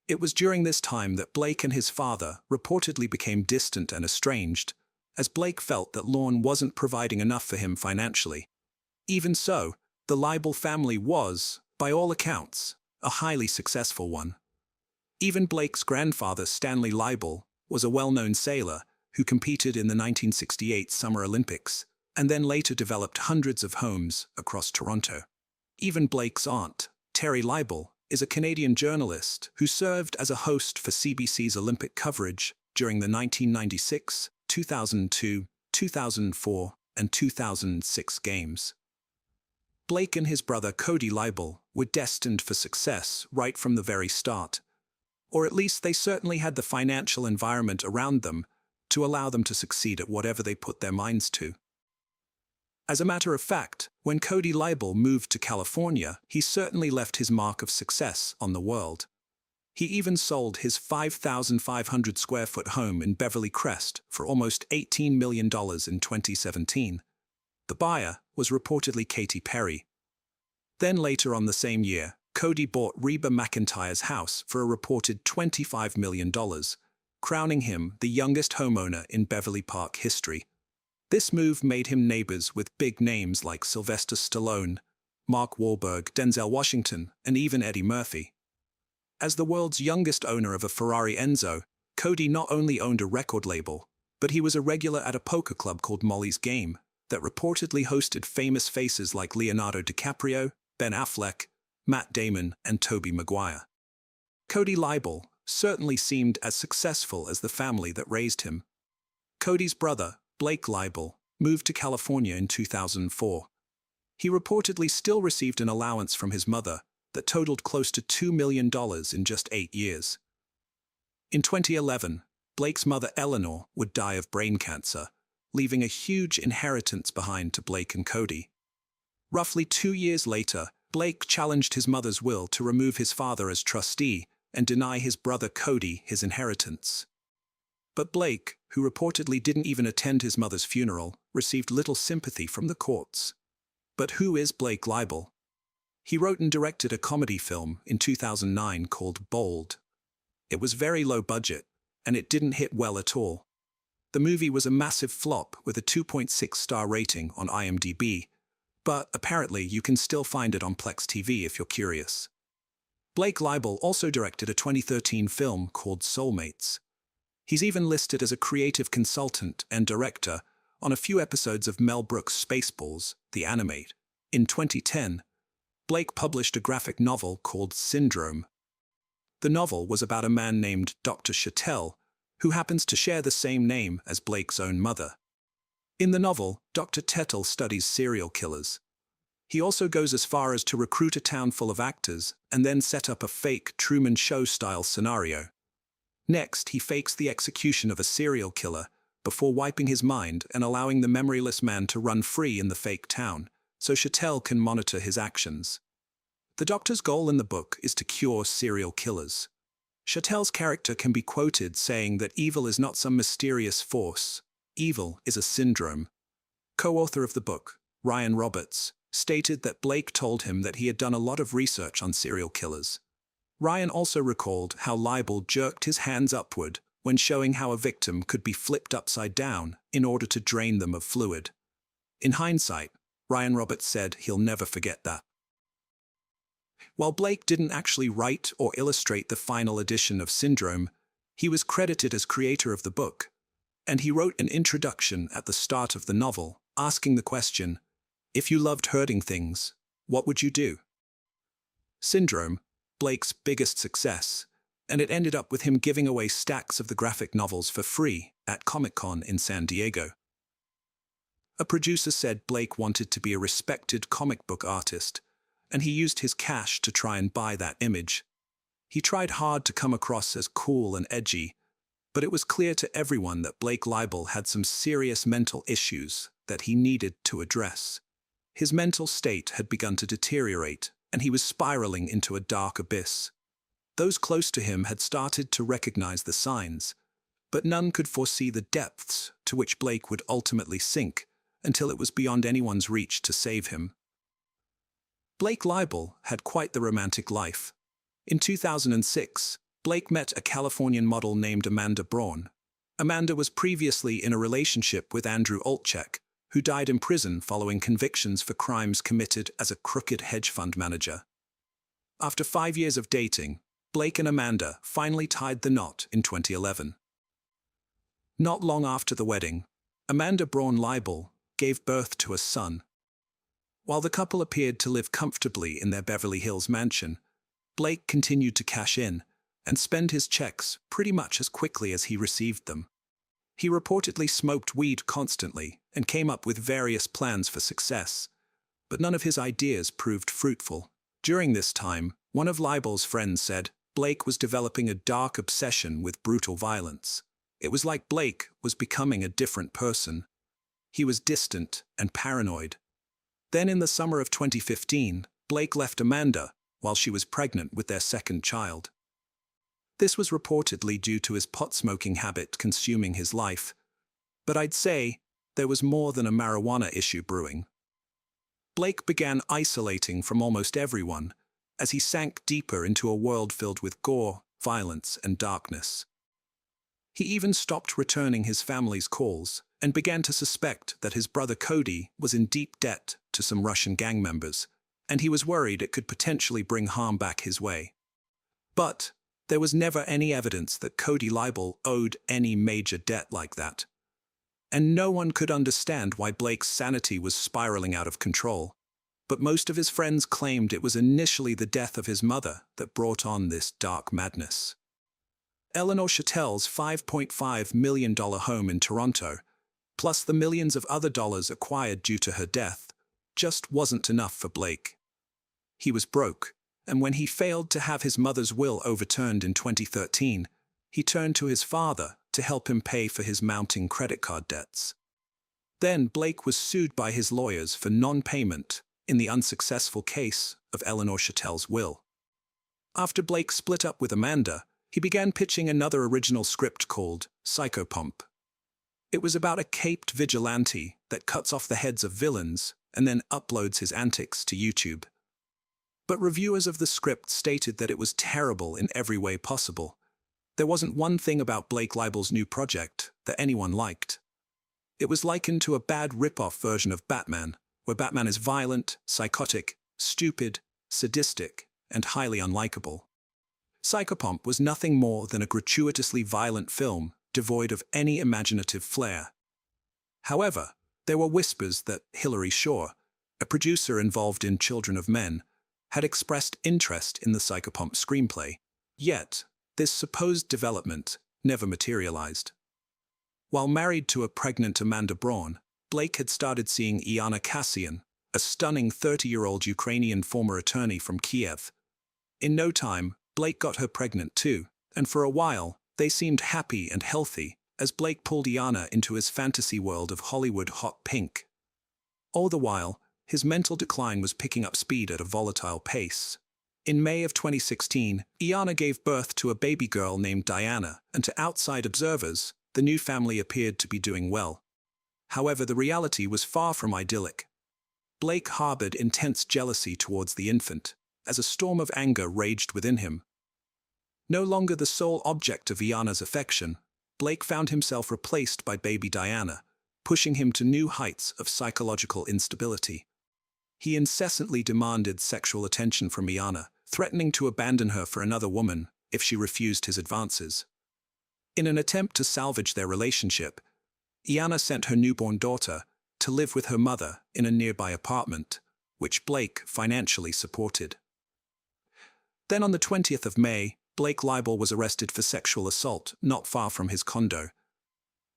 It was during this time that Blake and his father reportedly became distant and estranged, as Blake felt that Lorne wasn't providing enough for him financially. Even so, the Leibel family was, by all accounts, a highly successful one. Even Blake's grandfather, Stanley Leibel, was a well-known sailor who competed in the 1968 Summer Olympics and then later developed hundreds of homes across Toronto. Even Blake's aunt, Terry Leibel, is a Canadian journalist who served as a host for CBC's Olympic coverage during the 1996, 2002, 2004, and 2006 Games. Blake and his brother Cody Leibel were destined for success right from the very start, or at least they certainly had the financial environment around them to allow them to succeed at whatever they put their minds to. As a matter of fact, when Cody Leibel moved to California, he certainly left his mark of success on the world. He even sold his 5,500 square foot home in Beverly Crest for almost $18 million in 2017. The buyer was reportedly Katy Perry. Then later on the same year, Cody bought Reba McEntire's house for a reported $25 million, crowning him the youngest homeowner in Beverly Park history. This move made him neighbors with big names like Sylvester Stallone, Mark Wahlberg, Denzel Washington, and even Eddie Murphy. As the world's youngest owner of a Ferrari Enzo, Cody not only owned a record label, but he was a regular at a poker club called Molly's Game that reportedly hosted famous faces like Leonardo DiCaprio, Ben Affleck, Matt Damon, and Tobey Maguire. Cody Leibel certainly seemed as successful as the family that raised him. Cody's brother, Blake Leibel, moved to California in 2004. He reportedly still received an allowance from his mother that totaled close to $2 million in just 8 years. In 2011, Blake's mother Eleanor would die of brain cancer, leaving a huge inheritance behind to Blake and Cody. Roughly 2 years later, Blake challenged his mother's will to remove his father as trustee and deny his brother Cody his inheritance. But Blake, who reportedly didn't even attend his mother's funeral, received little sympathy from the courts. But who is Blake Leibel? He wrote and directed a comedy film in 2009 called Bold. It was very low budget, and it didn't hit well at all. The movie was a massive flop with a 2.6-star rating on IMDb, but apparently you can still find it on Plex TV if you're curious. Blake Leibel also directed a 2013 film called Soulmates. He's even listed as a creative consultant and director on a few episodes of Mel Brooks' Spaceballs, the animate. In 2010, Blake published a graphic novel called Syndrome. The novel was about a man named Dr. Chettle, who happens to share the same name as Blake's own mother. In the novel, Dr. Tettle studies serial killers. He also goes as far as to recruit a town full of actors and then set up a fake Truman Show-style scenario. Next, he fakes the execution of a serial killer before wiping his mind and allowing the memoryless man to run free in the fake town, so Chattel can monitor his actions. The Doctor's goal in the book is to cure serial killers. Chattel's character can be quoted saying that evil is not some mysterious force. Evil is a syndrome. Co-author of the book, Ryan Roberts, stated that Blake told him that he had done a lot of research on serial killers. Ryan also recalled how Leibel jerked his hands upward when showing how a victim could be flipped upside down in order to drain them of fluid. In hindsight, Ryan Roberts said he'll never forget that. While Blake didn't actually write or illustrate the final edition of Syndrome, he was credited as creator of the book, and he wrote an introduction at the start of the novel, asking the question, "If you loved hurting things, what would you do?" Syndrome, Blake's biggest success, and it ended up with him giving away stacks of the graphic novels for free at Comic-Con in San Diego. A producer said Blake wanted to be a respected comic book artist, and he used his cash to try and buy that image. He tried hard to come across as cool and edgy, but it was clear to everyone that Blake Leibel had some serious mental issues that he needed to address. His mental state had begun to deteriorate, and he was spiraling into a dark abyss. Those close to him had started to recognize the signs, but none could foresee the depths to which Blake would ultimately sink until it was beyond anyone's reach to save him. Blake Leibel had quite the romantic life. In 2006, Blake met a Californian model named Amanda Braun. Amanda was previously in a relationship with Andrew Olczek, who died in prison following convictions for crimes committed as a crooked hedge fund manager. After 5 years of dating, Blake and Amanda finally tied the knot in 2011. Not long after the wedding, Amanda Braun Leibel gave birth to a son. While the couple appeared to live comfortably in their Beverly Hills mansion, Blake continued to cash in and spend his checks pretty much as quickly as he received them. He reportedly smoked weed constantly and came up with various plans for success, but none of his ideas proved fruitful. During this time, one of Leibel's friends said Blake was developing a dark obsession with brutal violence. It was like Blake was becoming a different person. He was distant and paranoid. Then in the summer of 2015, Blake left Amanda while she was pregnant with their second child. This was reportedly due to his pot-smoking habit consuming his life, but I'd say there was more than a marijuana issue brewing. Blake began isolating from almost everyone as he sank deeper into a world filled with gore, violence, and darkness. He even stopped returning his family's calls and began to suspect that his brother Cody was in deep debt to some Russian gang members, and he was worried it could potentially bring harm back his way. But there was never any evidence that Cody Leibel owed any major debt like that. And no one could understand why Blake's sanity was spiraling out of control. But most of his friends claimed it was initially the death of his mother that brought on this dark madness. Eleanor Chattel's $5.5 million home in Toronto, plus the millions of other dollars acquired due to her death, just wasn't enough for Blake. He was broke, and when he failed to have his mother's will overturned in 2013, he turned to his father to help him pay for his mounting credit card debts. Then Blake was sued by his lawyers for non-payment in the unsuccessful case of Eleanor Chattel's will. After Blake split up with Amanda, he began pitching another original script called Psychopomp. It was about a caped vigilante that cuts off the heads of villains and then uploads his antics to YouTube. But reviewers of the script stated that it was terrible in every way possible. There wasn't one thing about Blake Leibel's new project that anyone liked. It was likened to a bad rip-off version of Batman, where Batman is violent, psychotic, stupid, sadistic, and highly unlikable. Psychopomp was nothing more than a gratuitously violent film devoid of any imaginative flair. However, there were whispers that Hilary Shaw, a producer involved in Children of Men, had expressed interest in the Psychopomp screenplay. Yet, this supposed development never materialized. While married to a pregnant Amanda Braun, Blake had started seeing Iana Kassian, a stunning 30-year-old Ukrainian former attorney from Kiev. In no time, Blake got her pregnant too, and for a while, they seemed happy and healthy as Blake pulled Iana into his fantasy world of Hollywood hot pink. All the while, his mental decline was picking up speed at a volatile pace. In May of 2016, Iana gave birth to a baby girl named Diana, and to outside observers, the new family appeared to be doing well. However, the reality was far from idyllic. Blake harbored intense jealousy towards the infant, as a storm of anger raged within him. No longer the sole object of Iana's affection, Blake found himself replaced by baby Diana, pushing him to new heights of psychological instability. He incessantly demanded sexual attention from Iana, threatening to abandon her for another woman if she refused his advances. In an attempt to salvage their relationship, Iana sent her newborn daughter to live with her mother in a nearby apartment, which Blake financially supported. Then on the 20th of May, Blake Leibel was arrested for sexual assault not far from his condo.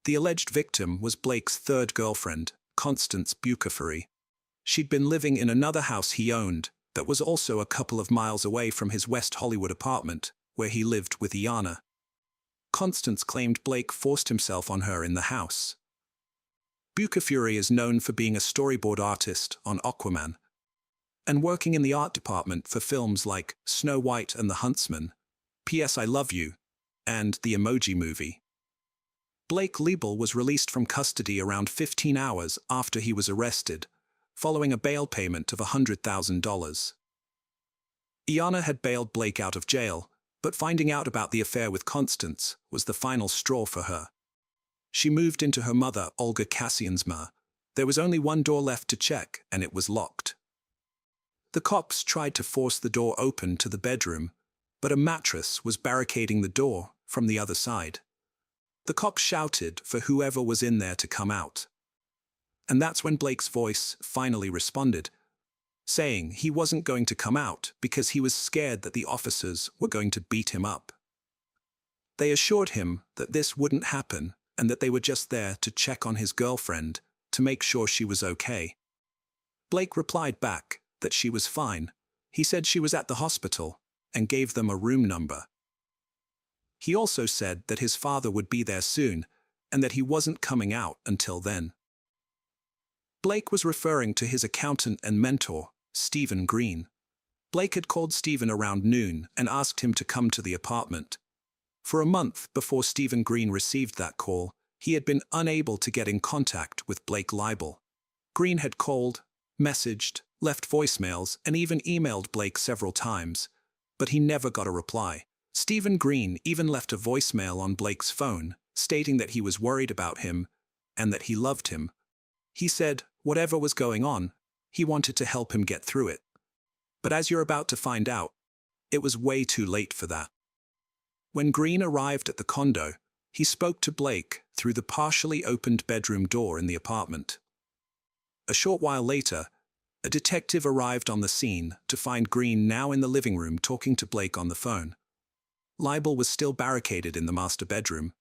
The alleged victim was Blake's third girlfriend, Constance Bucaferi. She'd been living in another house he owned that was also a couple of miles away from his West Hollywood apartment, where he lived with Iana. Constance claimed Blake forced himself on her in the house. Bucaferi is known for being a storyboard artist on Aquaman and working in the art department for films like Snow White and the Huntsman, P.S. I Love You, and The Emoji Movie. Blake Leibel was released from custody around 15 hours after he was arrested, following a bail payment of $100,000. Iana had bailed Blake out of jail, but finding out about the affair with Constance was the final straw for her. She moved into her mother, Olga Kassian's ma. There was only one door left to check, and it was locked. The cops tried to force the door open to the bedroom, but a mattress was barricading the door from the other side. The cops shouted for whoever was in there to come out. And that's when Blake's voice finally responded, saying he wasn't going to come out because he was scared that the officers were going to beat him up. They assured him that this wouldn't happen and that they were just there to check on his girlfriend to make sure she was okay. Blake replied back that she was fine. He said she was at the hospital and gave them a room number. He also said that his father would be there soon and that he wasn't coming out until then. Blake was referring to his accountant and mentor, Stephen Green. Blake had called Stephen around noon and asked him to come to the apartment. For a month before Stephen Green received that call, he had been unable to get in contact with Blake Leibel. Green had called, messaged, left voicemails, and even emailed Blake several times, but he never got a reply. Stephen Green even left a voicemail on Blake's phone, stating that he was worried about him and that he loved him. He said, whatever was going on, he wanted to help him get through it. But as you're about to find out, it was way too late for that. When Green arrived at the condo, he spoke to Blake through the partially opened bedroom door in the apartment. A short while later, a detective arrived on the scene to find Green now in the living room talking to Blake on the phone. Leibel was still barricaded in the master bedroom.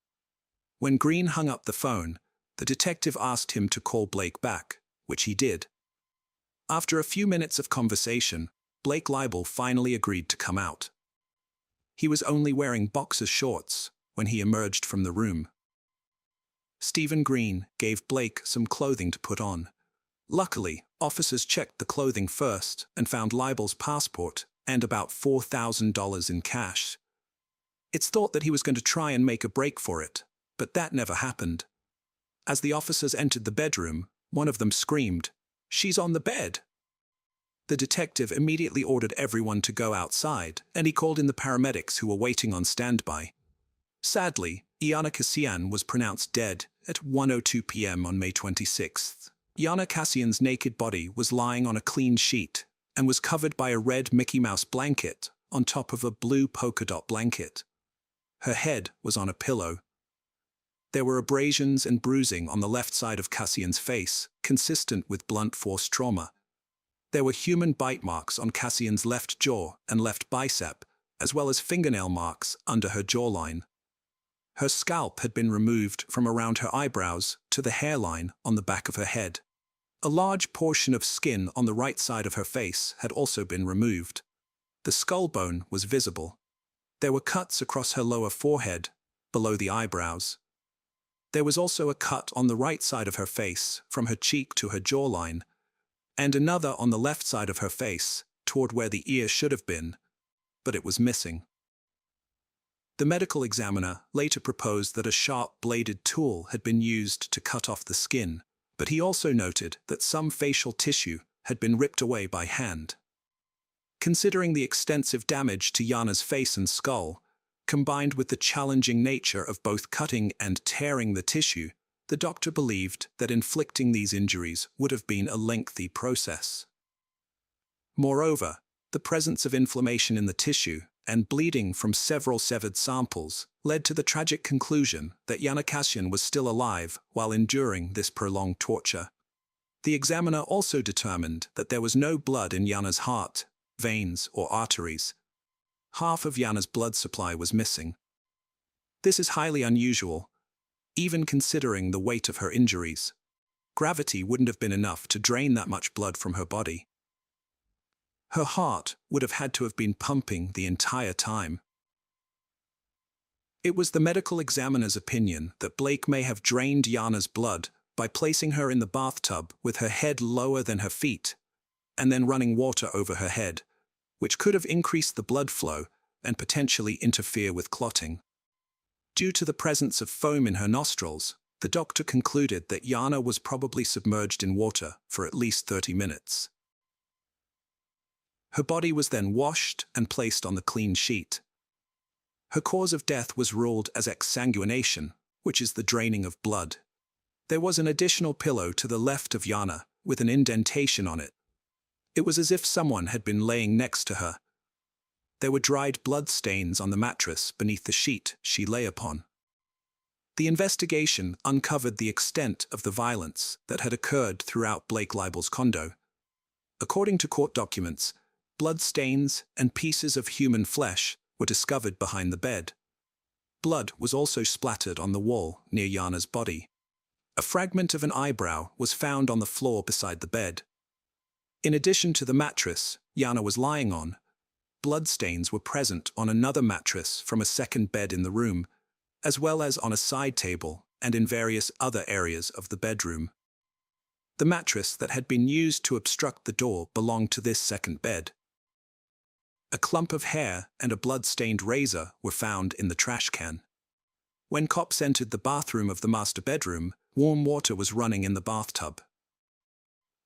When Green hung up the phone, the detective asked him to call Blake back, which he did. After a few minutes of conversation, Blake Leibel finally agreed to come out. He was only wearing boxer shorts when he emerged from the room. Stephen Green gave Blake some clothing to put on. Luckily, officers checked the clothing first and found Leibel's passport and about $4,000 in cash. It's thought that he was going to try and make a break for it, but that never happened. As the officers entered the bedroom, one of them screamed, "She's on the bed!" The detective immediately ordered everyone to go outside, and he called in the paramedics who were waiting on standby. Sadly, Iana Kassian was pronounced dead at 1:02 p.m. on May 26th. Iana Kassian's naked body was lying on a clean sheet and was covered by a red Mickey Mouse blanket on top of a blue polka dot blanket. Her head was on a pillow. There were abrasions and bruising on the left side of Kassian's face, consistent with blunt force trauma. There were human bite marks on Kassian's left jaw and left bicep, as well as fingernail marks under her jawline. Her scalp had been removed from around her eyebrows to the hairline on the back of her head. A large portion of skin on the right side of her face had also been removed. The skull bone was visible. There were cuts across her lower forehead, below the eyebrows. There was also a cut on the right side of her face, from her cheek to her jawline, and another on the left side of her face, toward where the ear should have been, but it was missing. The medical examiner later proposed that a sharp-bladed tool had been used to cut off the skin, but he also noted that some facial tissue had been ripped away by hand. Considering the extensive damage to Jana's face and skull, combined with the challenging nature of both cutting and tearing the tissue, the doctor believed that inflicting these injuries would have been a lengthy process. Moreover, the presence of inflammation in the tissue and bleeding from several severed samples led to the tragic conclusion that Jana Kassian was still alive while enduring this prolonged torture. The examiner also determined that there was no blood in Jana's heart, veins, or arteries. Half of Jana's blood supply was missing. This is highly unusual, even considering the weight of her injuries. Gravity wouldn't have been enough to drain that much blood from her body. Her heart would have had to have been pumping the entire time. It was the medical examiner's opinion that Blake may have drained Jana's blood by placing her in the bathtub with her head lower than her feet, and then running water over her head, which could have increased the blood flow and potentially interfere with clotting. Due to the presence of foam in her nostrils, the doctor concluded that Jana was probably submerged in water for at least 30 minutes. Her body was then washed and placed on the clean sheet. Her cause of death was ruled as exsanguination, which is the draining of blood. There was an additional pillow to the left of Jana with an indentation on it. It was as if someone had been laying next to her. There were dried blood stains on the mattress beneath the sheet she lay upon. The investigation uncovered the extent of the violence that had occurred throughout Blake Libel's condo. According to court documents, blood stains and pieces of human flesh were discovered behind the bed. Blood was also splattered on the wall near Jana's body. A fragment of an eyebrow was found on the floor beside the bed. In addition to the mattress Jana was lying on, bloodstains were present on another mattress from a second bed in the room, as well as on a side table and in various other areas of the bedroom. The mattress that had been used to obstruct the door belonged to this second bed. A clump of hair and a blood-stained razor were found in the trash can. When cops entered the bathroom of the master bedroom, warm water was running in the bathtub.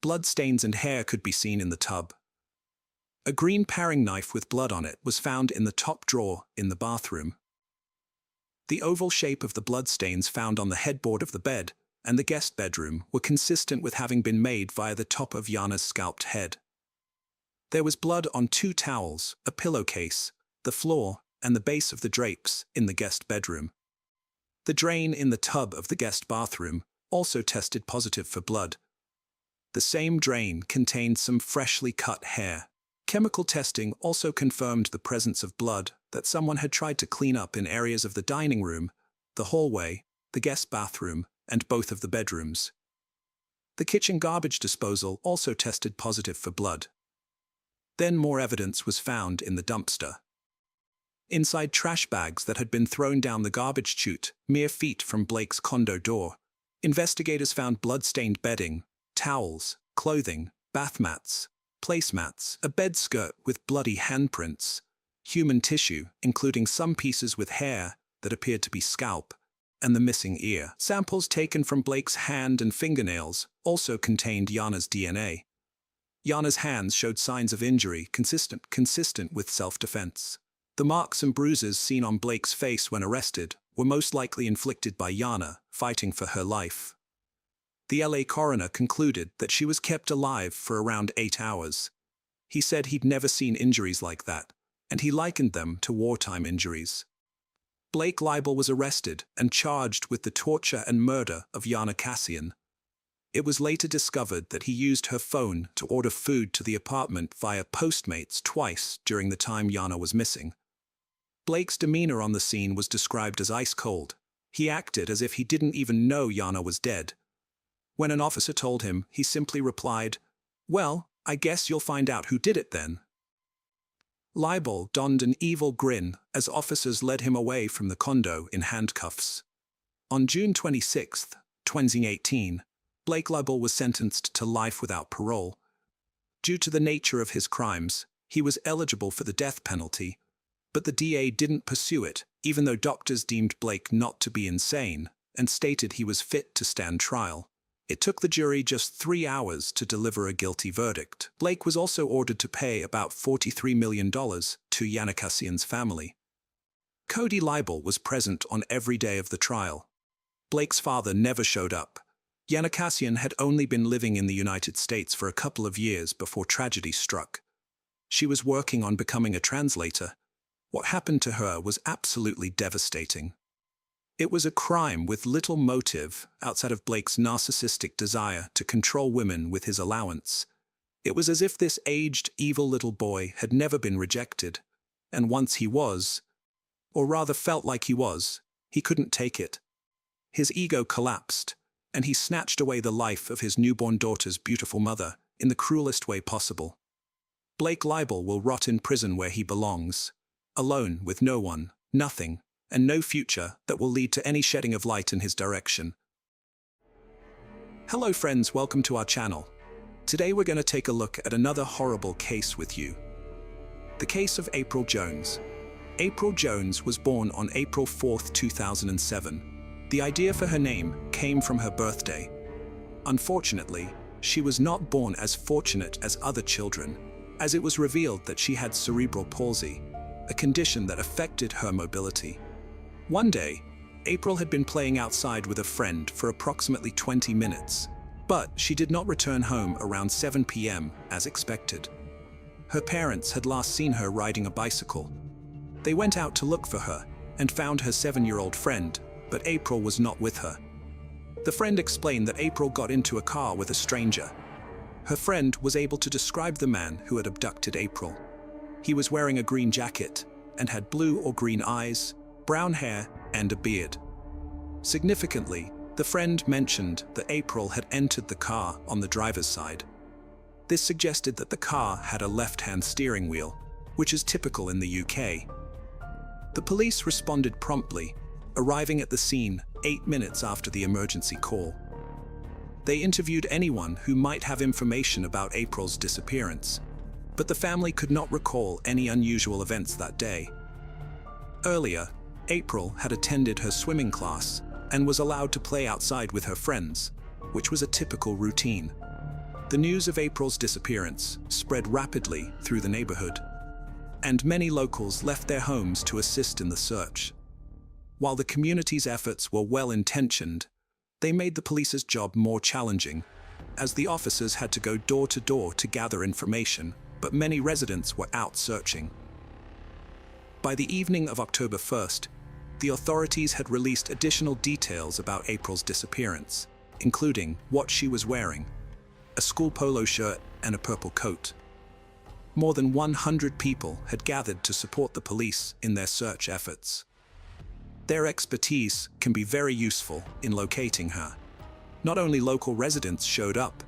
Bloodstains and hair could be seen in the tub. A green paring knife with blood on it was found in the top drawer in the bathroom. The oval shape of the bloodstains found on the headboard of the bed and the guest bedroom were consistent with having been made via the top of Jana's scalped head. There was blood on 2 towels, a pillowcase, the floor, and the base of the drapes in the guest bedroom. The drain in the tub of the guest bathroom also tested positive for blood. The same drain contained some freshly cut hair. Chemical testing also confirmed the presence of blood that someone had tried to clean up in areas of the dining room, the hallway, the guest bathroom, and both of the bedrooms. The kitchen garbage disposal also tested positive for blood. Then more evidence was found in the dumpster. Inside trash bags that had been thrown down the garbage chute, mere feet from Blake's condo door, investigators found blood-stained bedding, towels, clothing, bath mats, placemats, a bed skirt with bloody handprints, human tissue, including some pieces with hair that appeared to be scalp, and the missing ear. Samples taken from Blake's hand and fingernails also contained Jana's DNA. Jana's hands showed signs of injury consistent with self-defense. The marks and bruises seen on Blake's face when arrested were most likely inflicted by Jana, fighting for her life. The LA coroner concluded that she was kept alive for around 8 hours. He said he'd never seen injuries like that, and he likened them to wartime injuries. Blake Libel was arrested and charged with the torture and murder of Jana Kassian. It was later discovered that he used her phone to order food to the apartment via Postmates twice during the time Jana was missing. Blake's demeanor on the scene was described as ice cold, He acted as if he didn't even know Jana was dead. When an officer told him, he simply replied, "Well, I guess you'll find out who did it then." Leibel donned an evil grin as officers led him away from the condo in handcuffs. On June 26, 2018, Blake Leibel was sentenced to life without parole. Due to the nature of his crimes, he was eligible for the death penalty, but the DA didn't pursue it, even though doctors deemed Blake not to be insane and stated he was fit to stand trial. It took the jury just 3 hours to deliver a guilty verdict. Blake was also ordered to pay about $43 million to Yanakassian's family. Cody Leibel was present on every day of the trial. Blake's father never showed up. Yanakassian had only been living in the United States for a couple of years before tragedy struck. She was working on becoming a translator. What happened to her was absolutely devastating. It was a crime with little motive outside of Blake's narcissistic desire to control women with his allowance. It was as if this aged, evil little boy had never been rejected, and once he was, or rather felt like he couldn't take it. His ego collapsed, and he snatched away the life of his newborn daughter's beautiful mother in the cruelest way possible. Blake Leibel will rot in prison where he belongs, alone with no one, nothing, and no future that will lead to any shedding of light in his direction. Hello friends, welcome to our channel. Today we're going to take a look at another horrible case with you. The case of April Jones. April Jones was born on April 4, 2007. The idea for her name came from her birthday. Unfortunately, she was not born as fortunate as other children, as it was revealed that she had cerebral palsy, a condition that affected her mobility. One day, April had been playing outside with a friend for approximately 20 minutes, but she did not return home around 7 p.m. as expected. Her parents had last seen her riding a bicycle. They went out to look for her and found her 7-year-old friend, but April was not with her. The friend explained that April got into a car with a stranger. Her friend was able to describe the man who had abducted April. He was wearing a green jacket and had blue or green eyes, brown hair, and a beard. Significantly, the friend mentioned that April had entered the car on the driver's side. This suggested that the car had a left-hand steering wheel, which is typical in the UK. The police responded promptly, arriving at the scene 8 minutes after the emergency call. They interviewed anyone who might have information about April's disappearance, but the family could not recall any unusual events that day. Earlier, April had attended her swimming class and was allowed to play outside with her friends, which was a typical routine. The news of April's disappearance spread rapidly through the neighborhood, and many locals left their homes to assist in the search. While the community's efforts were well-intentioned, they made the police's job more challenging, as the officers had to go door to door to gather information, but many residents were out searching. By the evening of October 1st, the authorities had released additional details about April's disappearance, including what she was wearing: a school polo shirt and a purple coat. More than 100 people had gathered to support the police in their search efforts. Their expertise can be very useful in locating her. Not only local residents showed up,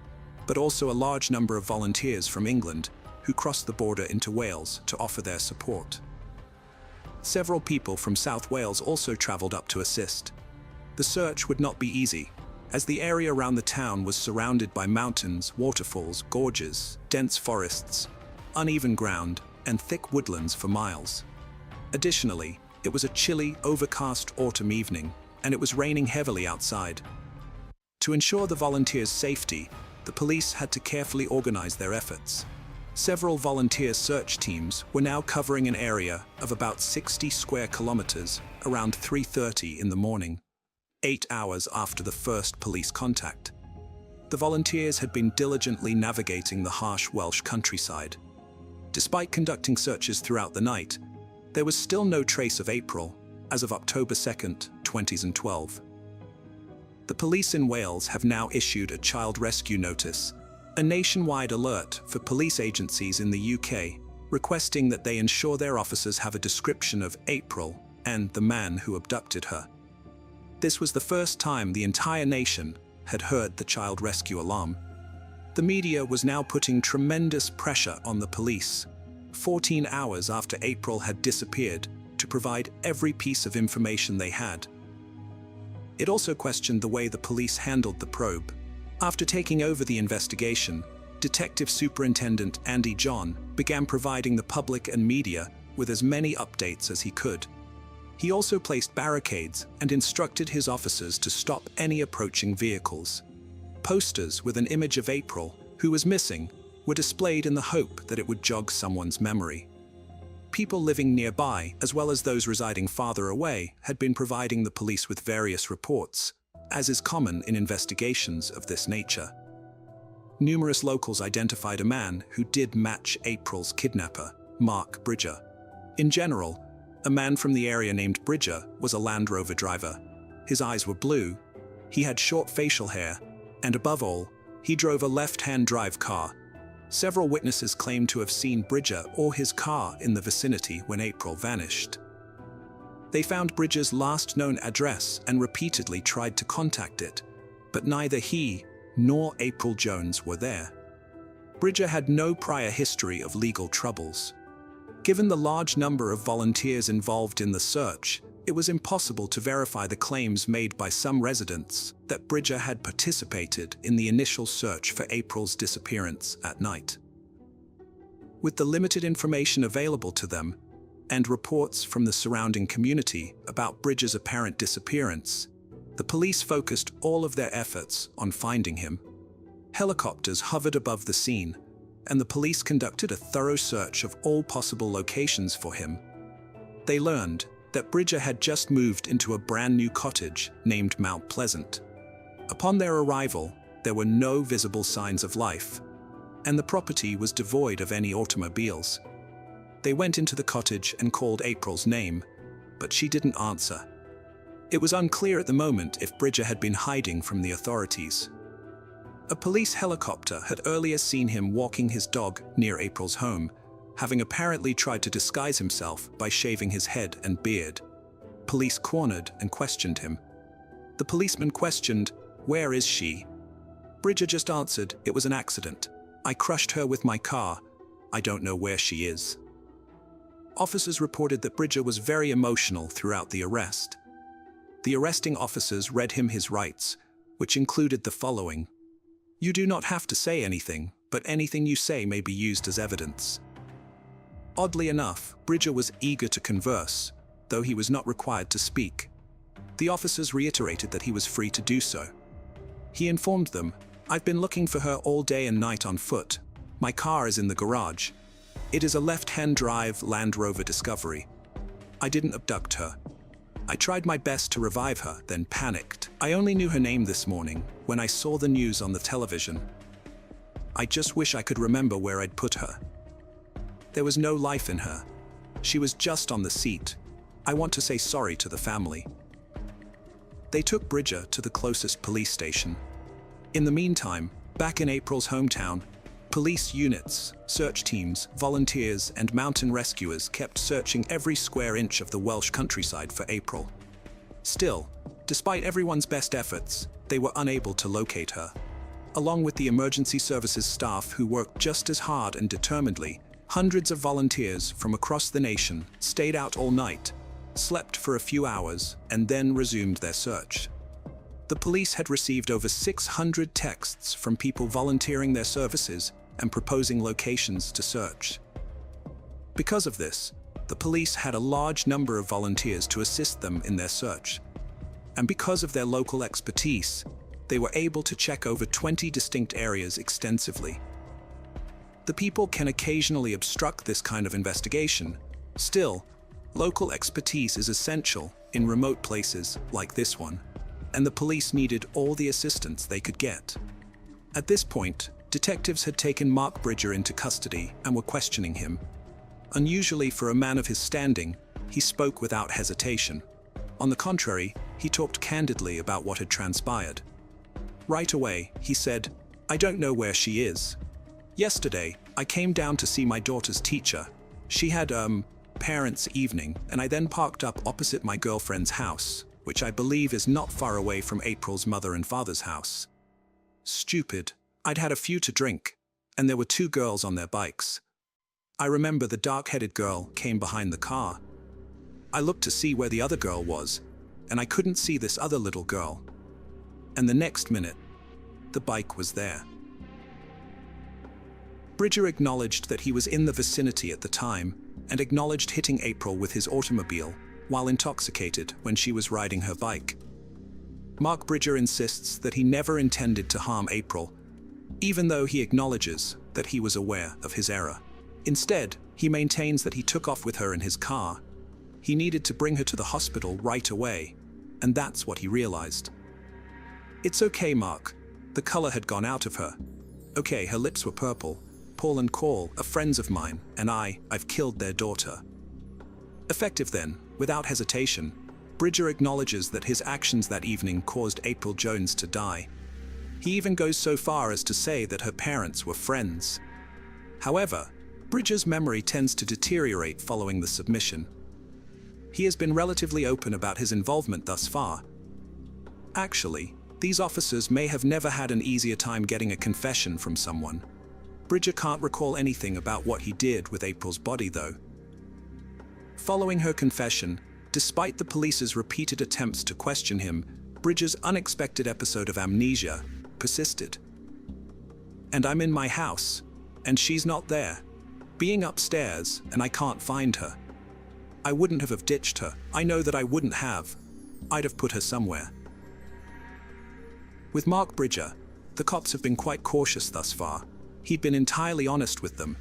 but also a large number of volunteers from England who crossed the border into Wales to offer their support. Several people from South Wales also travelled up to assist. The search would not be easy, as the area around the town was surrounded by mountains, waterfalls, gorges, dense forests, uneven ground, and thick woodlands for miles. Additionally, it was a chilly, overcast autumn evening, and it was raining heavily outside. To ensure the volunteers' safety, the police had to carefully organize their efforts. Several volunteer search teams were now covering an area of about 60 square kilometers around 3:30 in the morning, 8 hours after the first police contact. The volunteers had been diligently navigating the harsh Welsh countryside. Despite conducting searches throughout the night, there was still no trace of April as of October 2nd, 2012. The police in Wales have now issued a child rescue notice, a nationwide alert for police agencies in the UK, requesting that they ensure their officers have a description of April and the man who abducted her. This was the first time the entire nation had heard the child rescue alarm. The media was now putting tremendous pressure on the police, 14 hours after April had disappeared, to provide every piece of information they had. It also questioned the way the police handled the probe. After taking over the investigation, Detective Superintendent Andy John began providing the public and media with as many updates as he could. He also placed barricades and instructed his officers to stop any approaching vehicles. Posters with an image of April, who was missing, were displayed in the hope that it would jog someone's memory. People living nearby, as well as those residing farther away, had been providing the police with various reports, as is common in investigations of this nature. Numerous locals identified a man who did match April's kidnapper, Mark Bridger. In general, a man from the area named Bridger was a Land Rover driver. His eyes were blue, he had short facial hair, and above all, he drove a left-hand drive car. Several witnesses claimed to have seen Bridger or his car in the vicinity when April vanished. They found Bridger's last known address and repeatedly tried to contact it, but neither he nor April Jones were there. Bridger had no prior history of legal troubles. Given the large number of volunteers involved in the search, it was impossible to verify the claims made by some residents that Bridger had participated in the initial search for April's disappearance at night. With the limited information available to them, and reports from the surrounding community about Bridger's apparent disappearance, the police focused all of their efforts on finding him. Helicopters hovered above the scene, and the police conducted a thorough search of all possible locations for him. They learned that Bridger had just moved into a brand new cottage named Mount Pleasant. Upon their arrival, there were no visible signs of life, and the property was devoid of any automobiles. They went into the cottage and called April's name, but she didn't answer. It was unclear at the moment if Bridger had been hiding from the authorities. A police helicopter had earlier seen him walking his dog near April's home, having apparently tried to disguise himself by shaving his head and beard. Police cornered and questioned him. The policeman questioned, "Where is she?" Bridger just answered, "It was an accident. I crushed her with my car. I don't know where she is." Officers reported that Bridger was very emotional throughout the arrest. The arresting officers read him his rights, which included the following: "You do not have to say anything, but anything you say may be used as evidence." Oddly enough, Bridger was eager to converse, though he was not required to speak. The officers reiterated that he was free to do so. He informed them, "I've been looking for her all day and night on foot. My car is in the garage. It is a left-hand drive Land Rover Discovery. I didn't abduct her. I tried my best to revive her, then panicked. I only knew her name this morning when I saw the news on the television. I just wish I could remember where I'd put her. There was no life in her. She was just on the seat. I want to say sorry to the family." They took Bridger to the closest police station. In the meantime, back in April's hometown, police units, search teams, volunteers, and mountain rescuers kept searching every square inch of the Welsh countryside for April. Still, despite everyone's best efforts, they were unable to locate her. Along with the emergency services staff who worked just as hard and determinedly, hundreds of volunteers from across the nation stayed out all night, slept for a few hours, and then resumed their search. The police had received over 600 texts from people volunteering their services and proposing locations to search. Because of this, the police had a large number of volunteers to assist them in their search. And because of their local expertise, they were able to check over 20 distinct areas extensively. The people can occasionally obstruct this kind of investigation. Still, local expertise is essential in remote places like this one, and the police needed all the assistance they could get. At this point, detectives had taken Mark Bridger into custody and were questioning him. Unusually for a man of his standing, he spoke without hesitation. On the contrary, he talked candidly about what had transpired. Right away, he said, "I don't know where she is. Yesterday, I came down to see my daughter's teacher. She had, parents' evening, and I then parked up opposite my girlfriend's house, which I believe is not far away from April's mother and father's house. Stupid. I'd had a few to drink, and there were two girls on their bikes. I remember the dark-headed girl came behind the car. I looked to see where the other girl was, and I couldn't see this other little girl. And the next minute, the bike was there. Bridger acknowledged that he was in the vicinity at the time and acknowledged hitting April with his automobile while intoxicated when she was riding her bike. Mark Bridger insists that he never intended to harm April, even though he acknowledges that he was aware of his error. Instead, he maintains that he took off with her in his car. He needed to bring her to the hospital right away, and that's what he realized. It's okay, Mark. The color had gone out of her. Okay, her lips were purple. Paul and Call are friends of mine, and I've killed their daughter. Effective then, without hesitation, Bridger acknowledges that his actions that evening caused April Jones to die. He even goes so far as to say that her parents were friends. However, Bridger's memory tends to deteriorate following the submission. He has been relatively open about his involvement thus far. Actually, these officers may have never had an easier time getting a confession from someone. Bridger can't recall anything about what he did with April's body, though. Following her confession, despite the police's repeated attempts to question him, Bridger's unexpected episode of amnesia persisted. And I'm in my house, and she's not there. Being upstairs, and I can't find her. I wouldn't have ditched her. I know that I wouldn't have. I'd have put her somewhere. With Mark Bridger, the cops have been quite cautious thus far. He'd been entirely honest with them.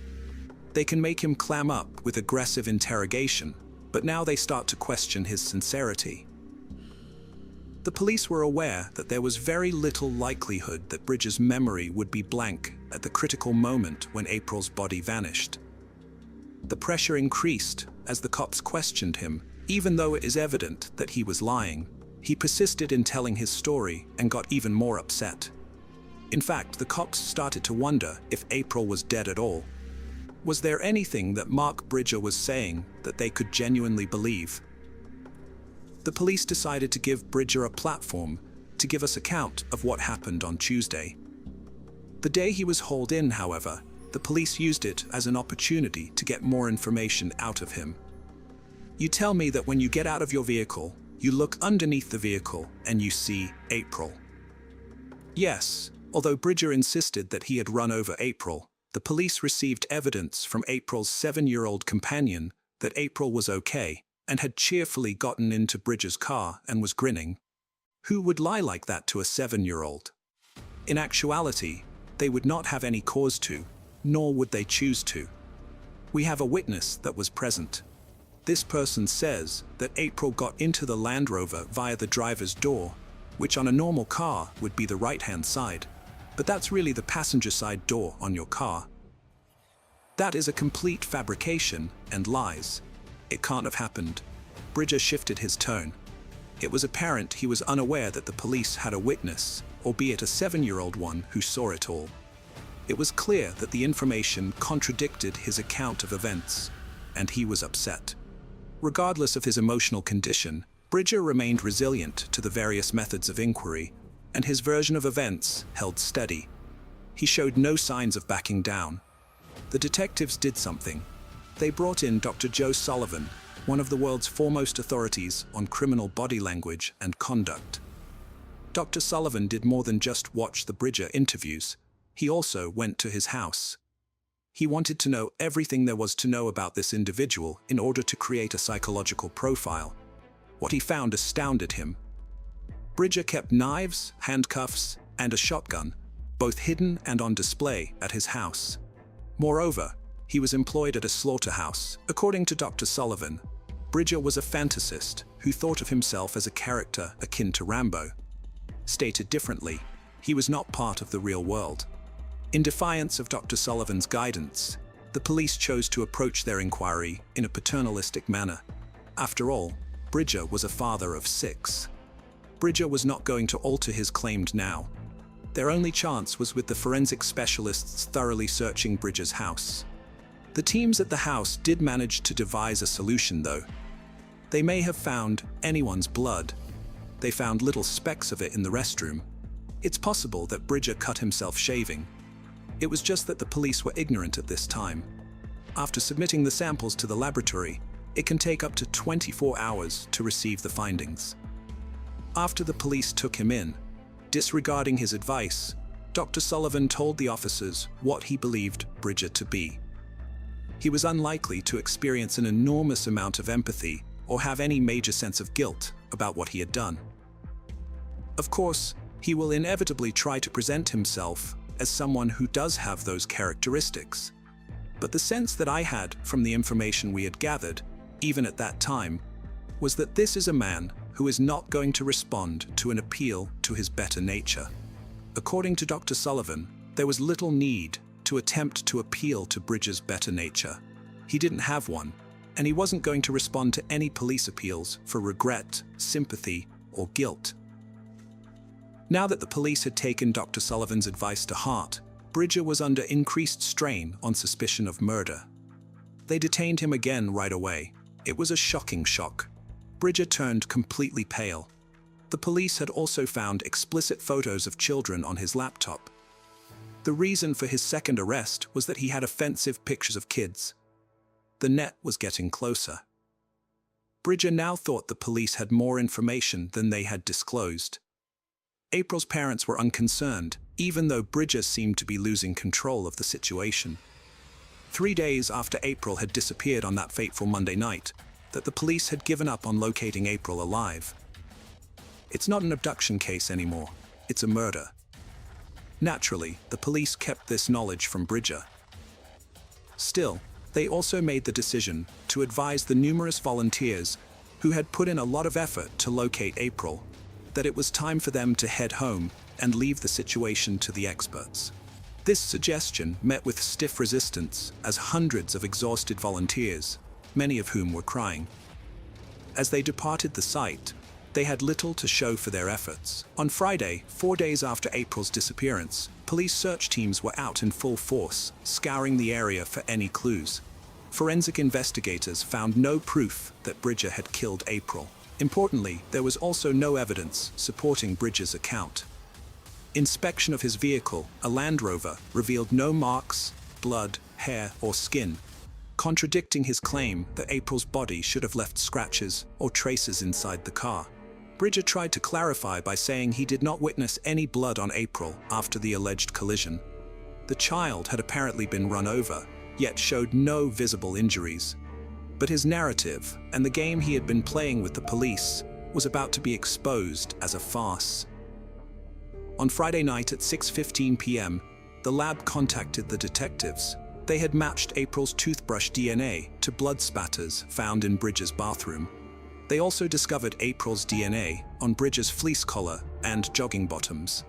They can make him clam up with aggressive interrogation, but now they start to question his sincerity. The police were aware that there was very little likelihood that Bridger's memory would be blank at the critical moment when April's body vanished. The pressure increased as the cops questioned him, even though it is evident that he was lying. He persisted in telling his story and got even more upset. In fact, the cops started to wonder if April was dead at all. Was there anything that Mark Bridger was saying that they could genuinely believe? The police decided to give Bridger a platform to give us account of what happened on Tuesday. The day he was hauled in, however, the police used it as an opportunity to get more information out of him. You tell me that when you get out of your vehicle, you look underneath the vehicle and you see April. Yes, although Bridger insisted that he had run over April, the police received evidence from April's 7-year-old companion that April was okay and had cheerfully gotten into Bridger's car and was grinning. Who would lie like that to a 7-year-old? In actuality, they would not have any cause to, nor would they choose to. We have a witness that was present. This person says that April got into the Land Rover via the driver's door, which on a normal car would be the right-hand side, but that's really the passenger side door on your car. That is a complete fabrication and lies. It can't have happened. Bridger shifted his tone. It was apparent he was unaware that the police had a witness, albeit a 7-year-old one, who saw it all. It was clear that the information contradicted his account of events, and he was upset. Regardless of his emotional condition, Bridger remained resilient to the various methods of inquiry, and his version of events held steady. He showed no signs of backing down. The detectives did something. They brought in Dr. Joe Sullivan, one of the world's foremost authorities on criminal body language and conduct. Dr. Sullivan did more than just watch the Bridger interviews. He also went to his house. He wanted to know everything there was to know about this individual in order to create a psychological profile. What he found astounded him. Bridger kept knives, handcuffs, and a shotgun, both hidden and on display at his house. Moreover, he was employed at a slaughterhouse. According to Dr. Sullivan, Bridger was a fantasist who thought of himself as a character akin to Rambo. Stated differently, he was not part of the real world. In defiance of Dr. Sullivan's guidance, the police chose to approach their inquiry in a paternalistic manner. After all, Bridger was a father of 6. Bridger was not going to alter his claims now. Their only chance was with the forensic specialists thoroughly searching Bridger's house. The teams at the house did manage to devise a solution, though. They may have found anyone's blood, They found little specks of it in the restroom. It's possible that Bridger cut himself shaving. It was just that the police were ignorant at this time. After submitting the samples to the laboratory, it can take up to 24 hours to receive the findings. After the police took him in, disregarding his advice, Dr. Sullivan told the officers what he believed Bridger to be. He was unlikely to experience an enormous amount of empathy or have any major sense of guilt about what he had done. Of course, he will inevitably try to present himself as someone who does have those characteristics. But the sense that I had from the information we had gathered, even at that time, was that this is a man who is not going to respond to an appeal to his better nature. According to Dr. Sullivan, there was little need to attempt to appeal to Bridger's better nature. He didn't have one, and he wasn't going to respond to any police appeals for regret, sympathy, or guilt. Now that the police had taken Dr. Sullivan's advice to heart, Bridger was under increased strain on suspicion of murder. They detained him again right away. It was a shocking shock. Bridger turned completely pale. The police had also found explicit photos of children on his laptop. The reason for his second arrest was that he had offensive pictures of kids. The net was getting closer. Bridger now thought the police had more information than they had disclosed. April's parents were unconcerned, even though Bridger seemed to be losing control of the situation. 3 days after April had disappeared on that fateful Monday night, that the police had given up on locating April alive. It's not an abduction case anymore, it's a murder. Naturally, the police kept this knowledge from Bridger. Still, they also made the decision to advise the numerous volunteers who had put in a lot of effort to locate April that it was time for them to head home and leave the situation to the experts. This suggestion met with stiff resistance as hundreds of exhausted volunteers, many of whom were crying. As they departed the site, they had little to show for their efforts. On Friday, 4 days after April's disappearance, police search teams were out in full force, scouring the area for any clues. Forensic investigators found no proof that Bridger had killed April. Importantly, there was also no evidence supporting Bridger's account. Inspection of his vehicle, a Land Rover, revealed no marks, blood, hair, or skin, contradicting his claim that April's body should have left scratches or traces inside the car. Bridger tried to clarify by saying he did not witness any blood on April after the alleged collision. The child had apparently been run over, yet showed no visible injuries. But his narrative and the game he had been playing with the police was about to be exposed as a farce. On Friday night at 6:15 p.m., the lab contacted the detectives. They had matched April's toothbrush DNA to blood spatters found in Bridger's bathroom. They also discovered April's DNA on Bridger's fleece collar and jogging bottoms.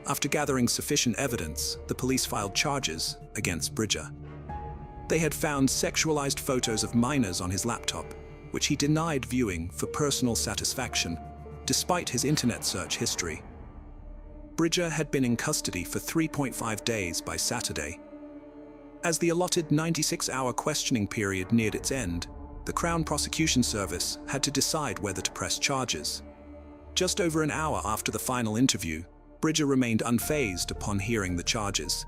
After gathering sufficient evidence, the police filed charges against Bridger. They had found sexualized photos of minors on his laptop, which he denied viewing for personal satisfaction, despite his internet search history. Bridger had been in custody for 3.5 days by Saturday. As the allotted 96-hour questioning period neared its end, the Crown Prosecution Service had to decide whether to press charges. Just over an hour after the final interview, Bridger remained unfazed upon hearing the charges.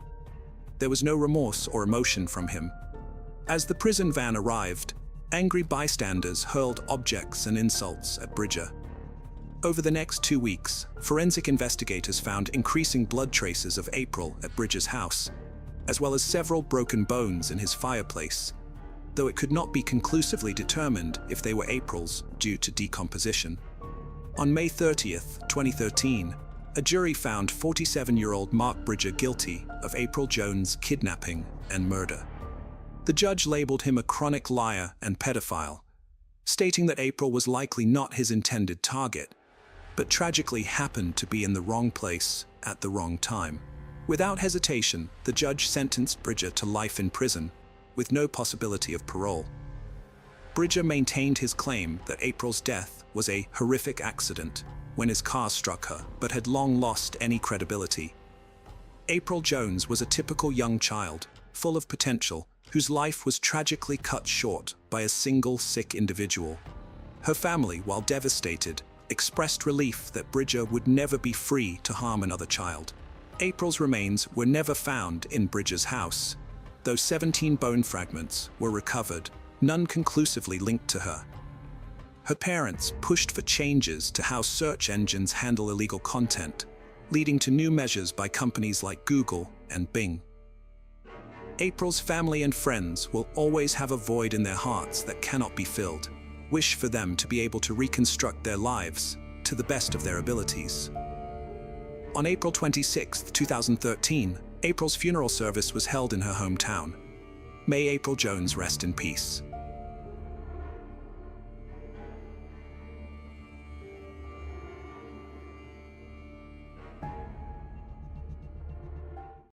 There was no remorse or emotion from him. As the prison van arrived, angry bystanders hurled objects and insults at Bridger. Over the next 2 weeks, forensic investigators found increasing blood traces of April at Bridger's house, as well as several broken bones in his fireplace, though it could not be conclusively determined if they were April's due to decomposition. On May 30th, 2013, a jury found 47-year-old Mark Bridger guilty of April Jones' kidnapping and murder. The judge labeled him a chronic liar and pedophile, stating that April was likely not his intended target, but tragically happened to be in the wrong place at the wrong time. Without hesitation, the judge sentenced Bridger to life in prison, with no possibility of parole. Bridger maintained his claim that April's death was a horrific accident when his car struck her, but had long lost any credibility. April Jones was a typical young child, full of potential, whose life was tragically cut short by a single sick individual. Her family, while devastated, expressed relief that Bridger would never be free to harm another child. April's remains were never found in Bridger's house. Though 17 bone fragments were recovered, none conclusively linked to her. Her parents pushed for changes to how search engines handle illegal content, leading to new measures by companies like Google and Bing. April's family and friends will always have a void in their hearts that cannot be filled. Wish for them to be able to reconstruct their lives to the best of their abilities. On April 26, 2013, April's funeral service was held in her hometown. May April Jones rest in peace.